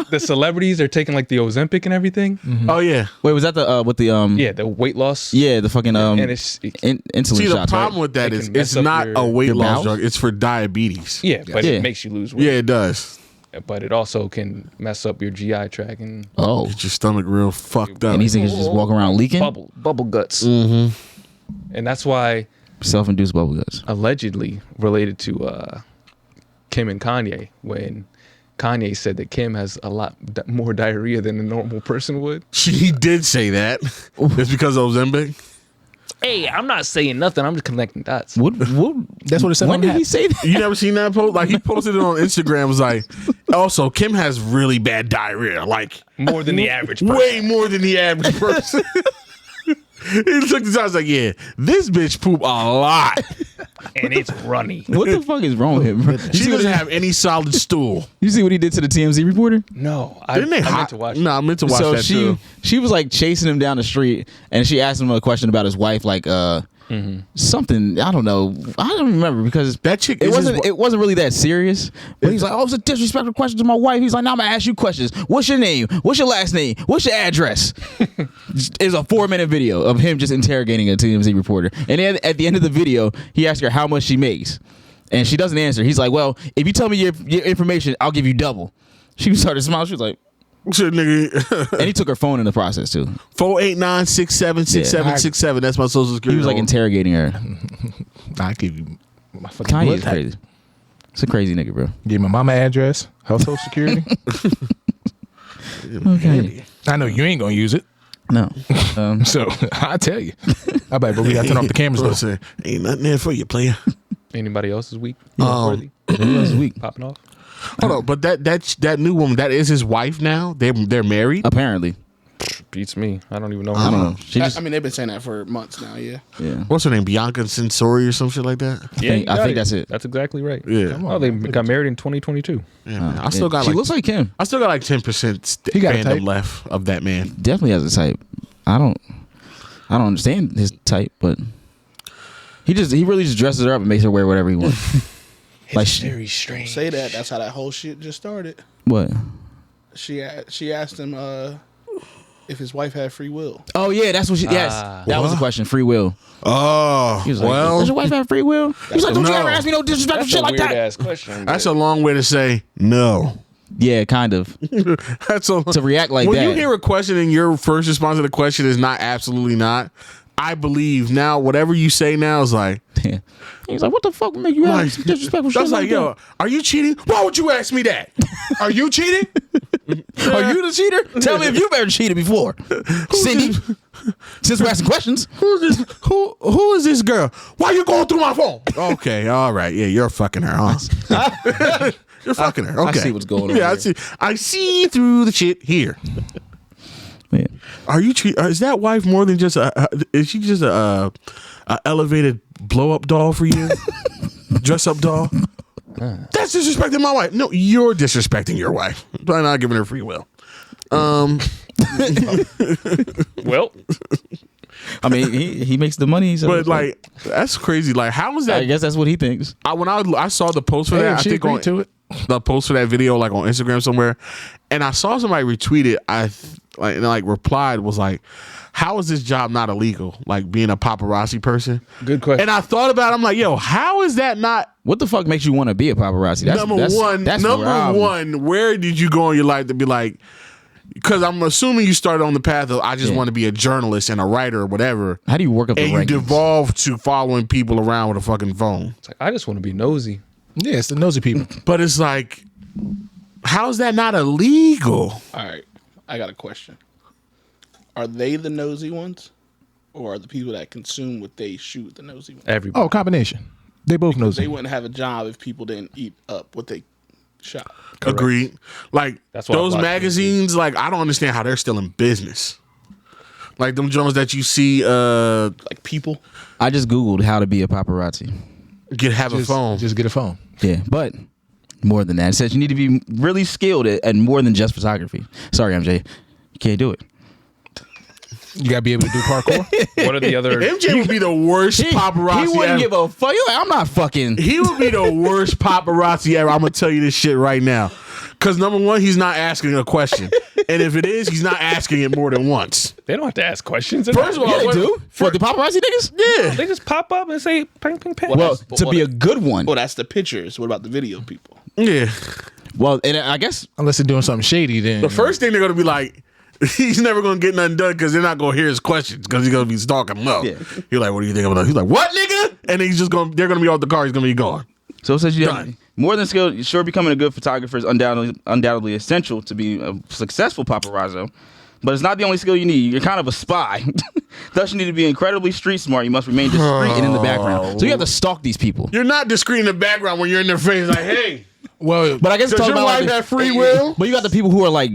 [SPEAKER 4] the celebrities are taking like the Ozempic and everything.
[SPEAKER 2] Oh yeah.
[SPEAKER 3] Wait, was that the with the
[SPEAKER 4] Yeah, the weight loss.
[SPEAKER 3] yeah, the fucking
[SPEAKER 4] and it's
[SPEAKER 3] insulin
[SPEAKER 2] See, the
[SPEAKER 3] shots,
[SPEAKER 2] problem
[SPEAKER 3] right?
[SPEAKER 2] with that
[SPEAKER 4] It
[SPEAKER 2] is
[SPEAKER 4] can mess
[SPEAKER 2] it's
[SPEAKER 4] up
[SPEAKER 2] not
[SPEAKER 4] your-
[SPEAKER 2] a weight
[SPEAKER 3] your
[SPEAKER 2] loss
[SPEAKER 3] bowels?
[SPEAKER 2] drug. It's for diabetes.
[SPEAKER 4] yeah, but
[SPEAKER 3] Yeah.
[SPEAKER 4] it makes you lose weight.
[SPEAKER 2] Yeah, it does.
[SPEAKER 4] But it also can mess up your GI tract and
[SPEAKER 3] Oh,
[SPEAKER 2] Get your stomach real fucked up.
[SPEAKER 3] and these niggas just walk around leaking.
[SPEAKER 4] bubble guts. Mm-hmm. And that's why
[SPEAKER 3] Self-induced bubble guts.
[SPEAKER 4] allegedly related to Kim and Kanye when Kanye said that Kim has a lot more diarrhea than a normal person would.
[SPEAKER 2] He did say that. It's because of Ozempic.
[SPEAKER 4] Hey, I'm not saying nothing. I'm just connecting dots.
[SPEAKER 3] What?
[SPEAKER 1] That's what it said
[SPEAKER 3] When
[SPEAKER 1] on
[SPEAKER 3] did
[SPEAKER 1] that.
[SPEAKER 3] he say that?
[SPEAKER 2] You never seen that post? Like he posted it on Instagram. It was like, also Kim has really bad diarrhea, like
[SPEAKER 4] More than the average person.
[SPEAKER 2] way more than the average person. He looked at us like, yeah, this bitch poop a lot.
[SPEAKER 4] and it's runny.
[SPEAKER 3] What the fuck is wrong with him, bro?
[SPEAKER 2] She doesn't have any solid stool.
[SPEAKER 3] You see what he did to the TMZ reporter?
[SPEAKER 4] No,
[SPEAKER 2] Didn't they
[SPEAKER 4] I meant to watch.
[SPEAKER 2] No, I meant to watch
[SPEAKER 3] So
[SPEAKER 2] that too.
[SPEAKER 3] she was like chasing him down the street, and she asked him a question about his wife, like something, I don't know, I don't remember, because
[SPEAKER 2] That chick
[SPEAKER 3] it
[SPEAKER 2] is his
[SPEAKER 3] wasn't really that serious. But he's like, oh, it's a disrespectful question to my wife. He's like, now I'm gonna ask you questions. What's your name? What's your last name? What's your address? It's a 4-minute video of him just interrogating a TMZ reporter, and then at the end of the video, he asks her how much she makes, and she doesn't answer. He's like, well, if you tell me your information, I'll give you double. She started smiling. She was like,
[SPEAKER 2] Shit, nigga.
[SPEAKER 3] and he took her phone in the process too.
[SPEAKER 2] 489-6767. That's my social security.
[SPEAKER 3] He was like
[SPEAKER 2] number.
[SPEAKER 3] interrogating her.
[SPEAKER 1] I give you my fucking
[SPEAKER 3] Kanye
[SPEAKER 1] blood
[SPEAKER 3] is
[SPEAKER 1] type.
[SPEAKER 3] crazy. It's a crazy nigga, bro.
[SPEAKER 1] Give my mama address, her social security.
[SPEAKER 3] Okay.
[SPEAKER 1] I know you ain't gonna use it,
[SPEAKER 3] No.
[SPEAKER 1] so I tell you. I bet, but we gotta turn off the cameras though.
[SPEAKER 2] Listen, ain't nothing there for you, player.
[SPEAKER 4] Anybody else's week?
[SPEAKER 2] Um,
[SPEAKER 3] Last week,
[SPEAKER 4] Popping off.
[SPEAKER 2] Hold on, but that new woman, that is his wife now. They're married.
[SPEAKER 3] apparently.
[SPEAKER 4] Beats me. I don't even know.
[SPEAKER 3] I don't know. She just,
[SPEAKER 6] I mean, they've been saying that for months now. Yeah.
[SPEAKER 3] yeah.
[SPEAKER 2] What's her name? Bianca Sensori or some shit like that.
[SPEAKER 4] Yeah,
[SPEAKER 3] I
[SPEAKER 4] you got
[SPEAKER 3] think that's it.
[SPEAKER 4] That's exactly right.
[SPEAKER 2] Yeah,
[SPEAKER 4] Oh, they got married in 2022.
[SPEAKER 2] yeah man. I still got
[SPEAKER 3] She
[SPEAKER 2] like
[SPEAKER 3] looks like him.
[SPEAKER 2] I still got like 10%
[SPEAKER 1] He got a type.
[SPEAKER 2] fandom left of that man.
[SPEAKER 3] Definitely has a type. I don't understand his type, but he really just dresses her up and makes her wear whatever he wants. Like
[SPEAKER 4] Very strange.
[SPEAKER 6] Say that. That's how that whole shit just started.
[SPEAKER 3] what?
[SPEAKER 6] She asked him if his wife had free will.
[SPEAKER 3] Oh yeah, that's what she. Yes, that was the question. Free will.
[SPEAKER 2] Oh,
[SPEAKER 3] He was like,
[SPEAKER 2] well,
[SPEAKER 3] does your wife have free will? He was like, don't you
[SPEAKER 2] No.
[SPEAKER 3] ever ask me no disrespectful
[SPEAKER 4] That's
[SPEAKER 3] shit
[SPEAKER 4] a
[SPEAKER 3] like
[SPEAKER 4] weird
[SPEAKER 3] that.
[SPEAKER 4] ass question.
[SPEAKER 2] that's a long way to say no.
[SPEAKER 3] Yeah, kind of.
[SPEAKER 2] That's a
[SPEAKER 3] To react like
[SPEAKER 2] when
[SPEAKER 3] that.
[SPEAKER 2] you hear a question and your first response to the question is not absolutely not. I believe now whatever you say now is like.
[SPEAKER 3] Yeah. He's like, what the fuck make you ask disrespectful shit
[SPEAKER 2] That's like, yo, are you cheating? Why would you ask me that? Are you cheating?
[SPEAKER 3] that? Are you the cheater? Tell me if you've ever cheated before, Cindy. Since we're asking questions.
[SPEAKER 2] Who's this? Who is this girl? Why you going through my phone? Okay, all right, yeah, you're fucking her, huh? You're fucking her. Okay,
[SPEAKER 3] see what's going on
[SPEAKER 2] Yeah,
[SPEAKER 3] here.
[SPEAKER 2] I see through the shit here.
[SPEAKER 3] Yeah.
[SPEAKER 2] Are you? Is that wife more than just a? Is she just a elevated blow up doll for you? Dress up doll. That's disrespecting my wife. No, you're disrespecting your wife by not giving her free will.
[SPEAKER 4] Well,
[SPEAKER 3] I mean, he makes the money. So
[SPEAKER 2] But like, that's crazy. Like, how was that?
[SPEAKER 3] I guess that's what he thinks.
[SPEAKER 2] When I saw the post for
[SPEAKER 1] Hey,
[SPEAKER 2] that, I
[SPEAKER 1] she
[SPEAKER 2] think
[SPEAKER 1] agreed
[SPEAKER 2] on
[SPEAKER 1] to it.
[SPEAKER 2] the post for that video, like on Instagram somewhere, and I saw somebody retweet it. Replied was like, "How is this job not illegal? Like being a paparazzi person."
[SPEAKER 4] good question.
[SPEAKER 2] And I thought about it. I'm like, yo, how is that not
[SPEAKER 3] What the fuck makes you want to be a paparazzi?
[SPEAKER 2] number one? Where did you go in your life to be like? Because I'm assuming you started on the path of I just want to be a journalist and a writer or whatever.
[SPEAKER 3] How do you work up the
[SPEAKER 2] And you
[SPEAKER 3] rankings?
[SPEAKER 2] devolved to following people around with a fucking phone.
[SPEAKER 4] It's like, I just want to be nosy.
[SPEAKER 1] Yeah, it's the nosy people.
[SPEAKER 2] But it's like, how is that not illegal?
[SPEAKER 6] All right, I got a question. Are they the nosy ones, or are the people that consume what they shoot the nosy ones?
[SPEAKER 4] Everybody.
[SPEAKER 1] Oh, combination. They both
[SPEAKER 6] They
[SPEAKER 1] nosy.
[SPEAKER 6] wouldn't have a job if people didn't eat up what they shot.
[SPEAKER 2] Agreed. Like
[SPEAKER 4] That's why I
[SPEAKER 2] those
[SPEAKER 4] watch
[SPEAKER 2] magazines, like I don't understand how they're still in business. Like them journals that you see
[SPEAKER 6] Like people.
[SPEAKER 3] I just Googled how to be a paparazzi.
[SPEAKER 2] have a phone.
[SPEAKER 1] Just get a phone.
[SPEAKER 3] Yeah, but more than that. It says you need to be really skilled at more than just photography. Sorry, MJ. You can't do it.
[SPEAKER 1] You gotta be able to do parkour.
[SPEAKER 4] What are the other?
[SPEAKER 2] MJ would be the worst paparazzi
[SPEAKER 3] He wouldn't
[SPEAKER 2] ever.
[SPEAKER 3] give a fuck. You're like, I'm not fucking.
[SPEAKER 2] He would be the worst paparazzi ever. I'm gonna tell you this shit right now. Cause number one, he's not asking a question. And if it is, he's not asking it more than once.
[SPEAKER 4] They don't have to ask questions.
[SPEAKER 2] First of all,
[SPEAKER 3] Yeah, they
[SPEAKER 2] what-
[SPEAKER 3] do. What, the paparazzi niggas?
[SPEAKER 2] Yeah.
[SPEAKER 4] They just pop up and say ping, ping, ping.
[SPEAKER 3] Well, to be a good one.
[SPEAKER 6] Well, that's the pictures. What about the video people?
[SPEAKER 2] Yeah.
[SPEAKER 3] Well, and I guess
[SPEAKER 1] Unless they're doing something shady, then
[SPEAKER 2] The first thing they're gonna be like, he's never gonna get nothing done because they're not gonna hear his questions because he's gonna be stalking them up.
[SPEAKER 3] Yeah.
[SPEAKER 2] You're like, what do you think about that? He's like, what, nigga? And they're gonna be off the car. He's gonna be gone.
[SPEAKER 3] so. It says you have
[SPEAKER 2] Done.
[SPEAKER 3] more than skill. Sure, becoming a good photographer is undoubtedly essential to be a successful paparazzo. But it's not the only skill you need. You're kind of a spy. Thus, you need to be incredibly street smart. You must remain discreet and in the background. So you have to stalk these people.
[SPEAKER 2] You're not discreet in the background when you're in their face. Like, hey,
[SPEAKER 1] well,
[SPEAKER 3] But I guess it's
[SPEAKER 2] does
[SPEAKER 3] talking
[SPEAKER 2] your
[SPEAKER 3] about
[SPEAKER 2] wife
[SPEAKER 3] like
[SPEAKER 2] have free will?
[SPEAKER 3] But you got the people who are like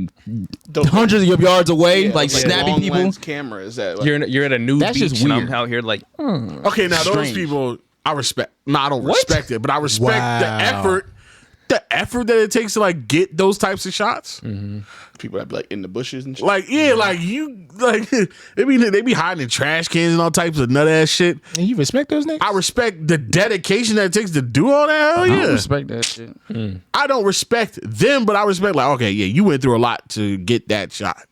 [SPEAKER 3] hundreds of yards away,
[SPEAKER 6] Yeah,
[SPEAKER 3] like snapping
[SPEAKER 6] long
[SPEAKER 3] people.
[SPEAKER 6] lens cameras that like,
[SPEAKER 4] You're at a nude
[SPEAKER 3] That's
[SPEAKER 4] beach
[SPEAKER 3] just
[SPEAKER 4] and
[SPEAKER 3] weird.
[SPEAKER 4] I'm out here like
[SPEAKER 2] Okay, now
[SPEAKER 3] Strange.
[SPEAKER 2] those people, I respect. No, I don't respect it, but I respect the effort that it takes to like get those types of shots.
[SPEAKER 6] People that be like in the bushes and shit.
[SPEAKER 2] Like, yeah, like you, like they be hiding in trash cans and all types of nut ass shit.
[SPEAKER 1] And you respect those niggas?
[SPEAKER 2] I respect the dedication that it takes to do all that. Hell
[SPEAKER 3] I
[SPEAKER 2] yeah,
[SPEAKER 3] don't respect that shit.
[SPEAKER 2] I don't respect them, but I respect like, okay, yeah, you went through a lot to get that shot.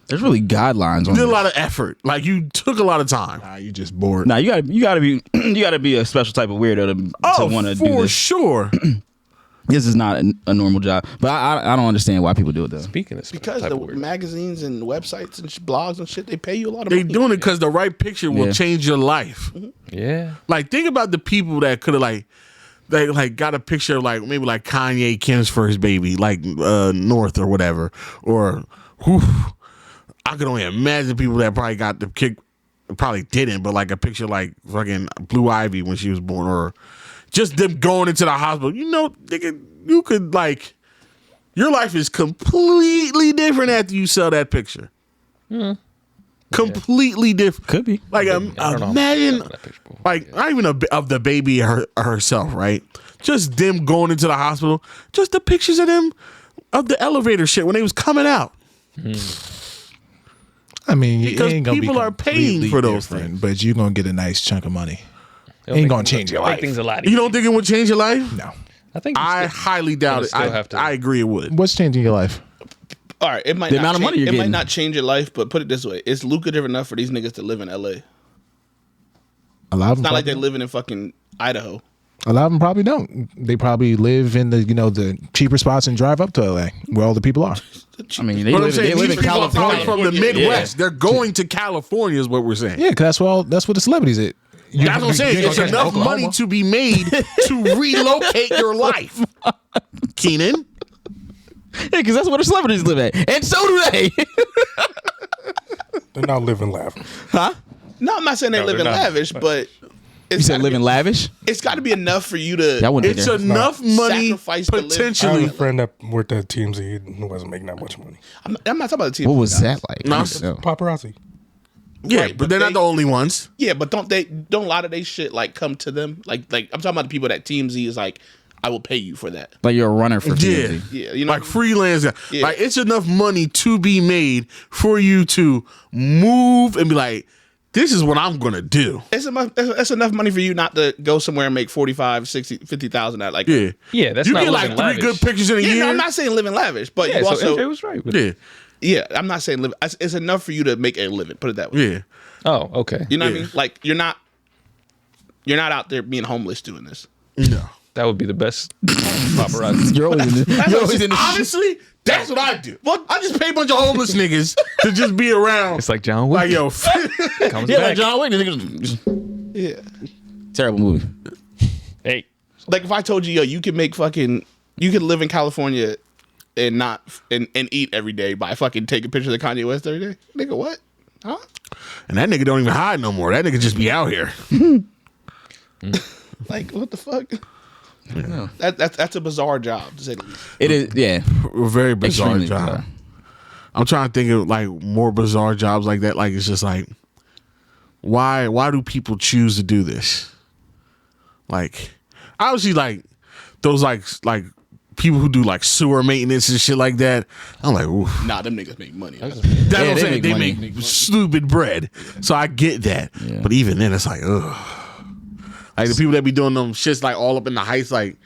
[SPEAKER 3] There's really guidelines on
[SPEAKER 2] You did a
[SPEAKER 3] this.
[SPEAKER 2] lot of effort. Like you took a lot of time.
[SPEAKER 1] Nah, you just bored.
[SPEAKER 3] Nah, you gotta be you gotta be a special type of weirdo to want to do
[SPEAKER 2] for
[SPEAKER 3] this.
[SPEAKER 2] sure.
[SPEAKER 3] This is not a normal job, but I don't understand why people do it though.
[SPEAKER 4] Speaking of
[SPEAKER 6] Because
[SPEAKER 4] type
[SPEAKER 6] the
[SPEAKER 4] of weird.
[SPEAKER 6] magazines and websites and blogs and shit, they pay you a lot of
[SPEAKER 2] They
[SPEAKER 6] money.
[SPEAKER 2] doing it because the right picture will
[SPEAKER 3] Yeah.
[SPEAKER 2] change your life.
[SPEAKER 4] Yeah.
[SPEAKER 2] Like think about the people that could have like they like got a picture of like maybe like Kanye Kim's first baby, like North or whatever, or whew, I could only imagine people that probably got the kick, probably didn't, but like a picture like fucking Blue Ivy when she was born, or just them going into the hospital. You know, you could like your life is completely different after you sell that picture. Completely different.
[SPEAKER 3] Could be.
[SPEAKER 2] Like
[SPEAKER 4] I don't know.
[SPEAKER 2] imagine,
[SPEAKER 4] That picture before.
[SPEAKER 2] like not even of the baby herself, right? Just them going into the hospital. Just the pictures of them of the elevator shit when they was coming out.
[SPEAKER 1] I mean, it
[SPEAKER 2] Because
[SPEAKER 1] ain't gonna
[SPEAKER 2] people
[SPEAKER 1] be
[SPEAKER 2] are paying
[SPEAKER 1] completely
[SPEAKER 2] for those
[SPEAKER 1] different,
[SPEAKER 2] things.
[SPEAKER 1] but you're gonna get a nice chunk of money.
[SPEAKER 4] It'll
[SPEAKER 1] Ain't
[SPEAKER 4] make
[SPEAKER 1] gonna
[SPEAKER 4] things-
[SPEAKER 1] change your
[SPEAKER 4] make
[SPEAKER 1] life.
[SPEAKER 4] things a lot
[SPEAKER 2] You
[SPEAKER 4] easier.
[SPEAKER 2] don't think it would change your life?
[SPEAKER 1] No.
[SPEAKER 4] I think you
[SPEAKER 2] I
[SPEAKER 4] still-
[SPEAKER 2] highly doubt it.
[SPEAKER 4] still have to-
[SPEAKER 2] I agree it would.
[SPEAKER 1] What's changing your life?
[SPEAKER 6] All right, it might
[SPEAKER 3] The
[SPEAKER 6] not
[SPEAKER 3] amount of money
[SPEAKER 6] change,
[SPEAKER 3] you're
[SPEAKER 6] it might
[SPEAKER 3] getting.
[SPEAKER 6] not change your life, but put it this way: it's lucrative enough for these niggas to live in LA.
[SPEAKER 1] A lot of them.
[SPEAKER 6] It's not like
[SPEAKER 1] probably-
[SPEAKER 6] they're living in fucking Idaho.
[SPEAKER 1] A lot of them probably don't. They probably live in the cheaper spots and drive up to LA where all the people are.
[SPEAKER 3] I mean, they
[SPEAKER 2] But I'm
[SPEAKER 3] live,
[SPEAKER 2] saying
[SPEAKER 3] they live
[SPEAKER 2] these
[SPEAKER 3] in
[SPEAKER 2] people are probably
[SPEAKER 3] California.
[SPEAKER 2] from the Midwest. They're going to California, is what we're saying.
[SPEAKER 1] Yeah, because that's what the celebrities at.
[SPEAKER 2] That's what I'm saying.
[SPEAKER 1] You ain't
[SPEAKER 2] It's
[SPEAKER 1] gonna catch
[SPEAKER 2] enough
[SPEAKER 1] Oklahoma.
[SPEAKER 2] money to be made to relocate your life. Keenan.
[SPEAKER 3] Yeah, because that's where the celebrities live at, and so do they.
[SPEAKER 7] They're not living laughing.
[SPEAKER 6] No, I'm not saying they live in
[SPEAKER 4] they're not.
[SPEAKER 6] lavish, but
[SPEAKER 3] You
[SPEAKER 6] it's
[SPEAKER 3] said
[SPEAKER 6] gotta
[SPEAKER 3] live
[SPEAKER 6] be-
[SPEAKER 3] in lavish.
[SPEAKER 6] It's got to be enough for you to.
[SPEAKER 3] I wouldn't
[SPEAKER 2] It's
[SPEAKER 3] be there.
[SPEAKER 2] enough money
[SPEAKER 6] Sacrifice to live.
[SPEAKER 7] I
[SPEAKER 2] potentially.
[SPEAKER 7] have a friend that worked at TMZ who wasn't making that much money.
[SPEAKER 6] I'm not talking about the team.
[SPEAKER 3] What was that like?
[SPEAKER 2] No,
[SPEAKER 3] I don't know.
[SPEAKER 7] Paparazzi.
[SPEAKER 2] Yeah,
[SPEAKER 6] Right,
[SPEAKER 2] but they're
[SPEAKER 6] but
[SPEAKER 2] not the only ones.
[SPEAKER 6] Yeah, but don't a lot of they shit like come to them? Like I'm talking about the people that TMZ is like, I will pay you for that.
[SPEAKER 3] Like you're a runner for
[SPEAKER 2] Yeah.
[SPEAKER 3] TMZ.
[SPEAKER 6] Yeah, you know,
[SPEAKER 2] Like freelance.
[SPEAKER 6] Yeah.
[SPEAKER 2] Like it's enough money to be made for you to move and be like, this is what I'm going to do.
[SPEAKER 6] that's enough money for you not to go somewhere and make 45, 60, 50,000 out. Like,
[SPEAKER 2] Yeah.
[SPEAKER 4] Yeah, that's
[SPEAKER 2] you
[SPEAKER 4] not
[SPEAKER 2] get like
[SPEAKER 4] living
[SPEAKER 2] 3
[SPEAKER 4] lavish.
[SPEAKER 2] good pictures in a
[SPEAKER 6] yeah,
[SPEAKER 2] year.
[SPEAKER 6] no, I'm not saying living lavish, but
[SPEAKER 4] Yeah,
[SPEAKER 6] you
[SPEAKER 4] so
[SPEAKER 6] also,
[SPEAKER 4] MJ was right. With
[SPEAKER 2] yeah.
[SPEAKER 6] yeah, I'm not saying live. It's enough for you to make a living. Put it that way.
[SPEAKER 2] Yeah.
[SPEAKER 4] Oh, okay.
[SPEAKER 6] You know what I
[SPEAKER 2] Yeah.
[SPEAKER 6] mean? Like you're not out there being homeless doing this.
[SPEAKER 2] No.
[SPEAKER 4] That would be the best paparazzi.
[SPEAKER 3] You're always in the, you're always in the
[SPEAKER 2] Honestly, that's what I do. Well, I just pay a bunch of homeless niggas to just be around.
[SPEAKER 4] It's like John Wick.
[SPEAKER 2] Like, yo,
[SPEAKER 4] comes
[SPEAKER 3] yeah,
[SPEAKER 4] back.
[SPEAKER 3] like John Wick. Niggas-
[SPEAKER 6] Yeah.
[SPEAKER 3] Terrible movie.
[SPEAKER 4] Hey,
[SPEAKER 6] Like if I told you, yo, you could live in California and not and eat every day by fucking taking pictures of Kanye West every day. Nigga, what? Huh?
[SPEAKER 2] and that nigga don't even hide no more. That nigga just be out here.
[SPEAKER 6] Like what the fuck? That's a bizarre job to say the least.
[SPEAKER 3] It is. Yeah.
[SPEAKER 2] A very bizarre
[SPEAKER 3] Extremely
[SPEAKER 2] job.
[SPEAKER 3] bizarre.
[SPEAKER 2] I'm trying to think of like more bizarre jobs like that. Like it's just like, why do people choose to do this? Like, obviously, like those like people who do like sewer maintenance and shit like that. I'm like, oof.
[SPEAKER 6] Nah, them niggas make money.
[SPEAKER 2] That's what I'm
[SPEAKER 3] they
[SPEAKER 2] saying.
[SPEAKER 3] make
[SPEAKER 2] They
[SPEAKER 3] money.
[SPEAKER 2] make stupid bread. So I get that.
[SPEAKER 3] Yeah.
[SPEAKER 2] But even then, it's like, ugh. Like the people that be doing them shits like all up in the heights. Like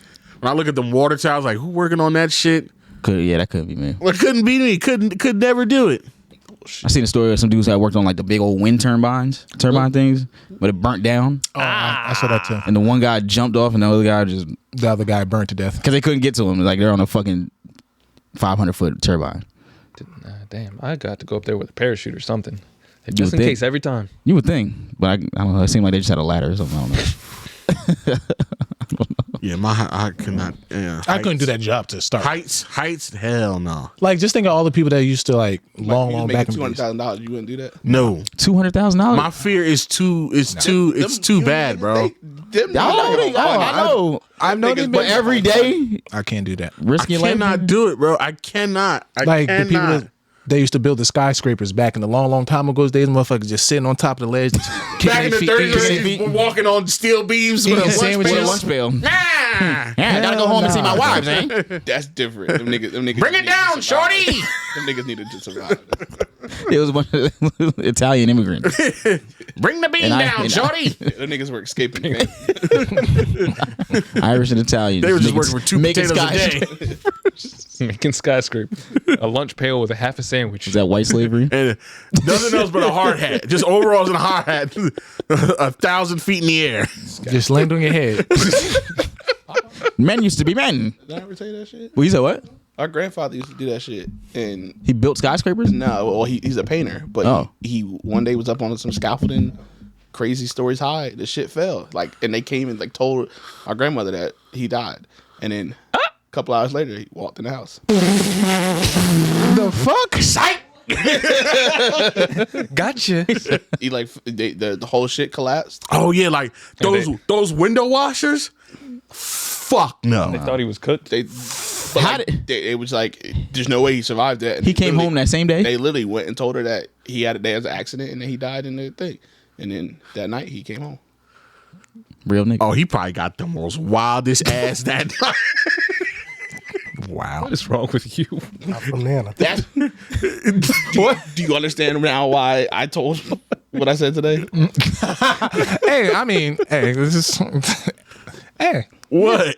[SPEAKER 2] when I look at them water towers, like who working on that shit?
[SPEAKER 3] That could be me.
[SPEAKER 2] Well, it couldn't be me. Could never do it.
[SPEAKER 3] I seen a story of some dudes that worked on like the big old wind turbine things, but it burnt down,
[SPEAKER 1] Oh, I saw that too.
[SPEAKER 3] and the one guy jumped off, and the other guy just
[SPEAKER 1] The other guy burned to death.
[SPEAKER 3] because they couldn't get to him. Like they're on a fucking 500-foot turbine.
[SPEAKER 4] damn, I got to go up there with a parachute or something.
[SPEAKER 3] would
[SPEAKER 4] Just in
[SPEAKER 3] think.
[SPEAKER 4] case every time.
[SPEAKER 3] You would think, but I don't know. It seemed like they just had a ladder or something. I don't know.
[SPEAKER 2] Yeah, I could not. Yeah,
[SPEAKER 1] I couldn't do that job to start.
[SPEAKER 2] Heights, hell no.
[SPEAKER 1] Like, just think of all the people that used to like long
[SPEAKER 6] you
[SPEAKER 1] back in the days.
[SPEAKER 6] $200,000. You wouldn't do that.
[SPEAKER 2] No.
[SPEAKER 3] $200,000.
[SPEAKER 2] My fear is too bad, bro.
[SPEAKER 6] Them,
[SPEAKER 1] I know these
[SPEAKER 3] but every day
[SPEAKER 1] I can't do that.
[SPEAKER 2] I
[SPEAKER 3] risking life.
[SPEAKER 2] cannot do it, bro. I cannot.
[SPEAKER 1] Like the people that they used to build the skyscrapers back in the long, long time ago. Those days, motherfuckers just sitting on top of the ledge.
[SPEAKER 2] Back in the 30s, walking on steel beams with a lunch pail.
[SPEAKER 3] Yeah, I gotta go home and see my wives, eh?
[SPEAKER 6] That's different. Them niggas
[SPEAKER 2] Bring it down, shorty.
[SPEAKER 6] Them niggas needed to survive.
[SPEAKER 3] It was a bunch of Italian immigrants.
[SPEAKER 2] Bring the beam down, shorty.
[SPEAKER 6] Them niggas were escaping.
[SPEAKER 3] Irish and Italian.
[SPEAKER 2] They were just working for 2 potatoes a day.
[SPEAKER 4] Making skyscraper. A lunch pail with a half a sandwich.
[SPEAKER 3] Is that white slavery?
[SPEAKER 2] And nothing else but a hard hat. Just overalls and a hard hat. 1,000 feet in the air.
[SPEAKER 1] Just land on your head.
[SPEAKER 3] Men used to be men.
[SPEAKER 6] Did I ever tell you that shit?
[SPEAKER 3] Well, you said what?
[SPEAKER 6] Our grandfather used to do that shit, and
[SPEAKER 3] He built skyscrapers?
[SPEAKER 6] no, well, he's a painter, but he one day was up on some scaffolding, crazy stories high. The shit fell, and they came and told our grandmother that he died, and then a couple hours later he walked in the house.
[SPEAKER 1] The fuck?
[SPEAKER 2] Psych!
[SPEAKER 4] Gotcha.
[SPEAKER 6] He the whole shit collapsed.
[SPEAKER 2] Oh yeah, those window washers. Fuck no.
[SPEAKER 4] They thought he was cooked.
[SPEAKER 6] It was there's no way he survived that. And
[SPEAKER 3] He came home that same day?
[SPEAKER 6] They literally went and told her that he had a day as an accident and then he died in the thing. And then that night he came home.
[SPEAKER 3] Real nigga.
[SPEAKER 2] Oh, he probably got the most wildest ass that night.
[SPEAKER 1] Wow.
[SPEAKER 4] What is wrong with you?
[SPEAKER 7] Not from Nana.
[SPEAKER 6] What? Do you understand now why I told what I said today?
[SPEAKER 1] This is. Hey.
[SPEAKER 2] What?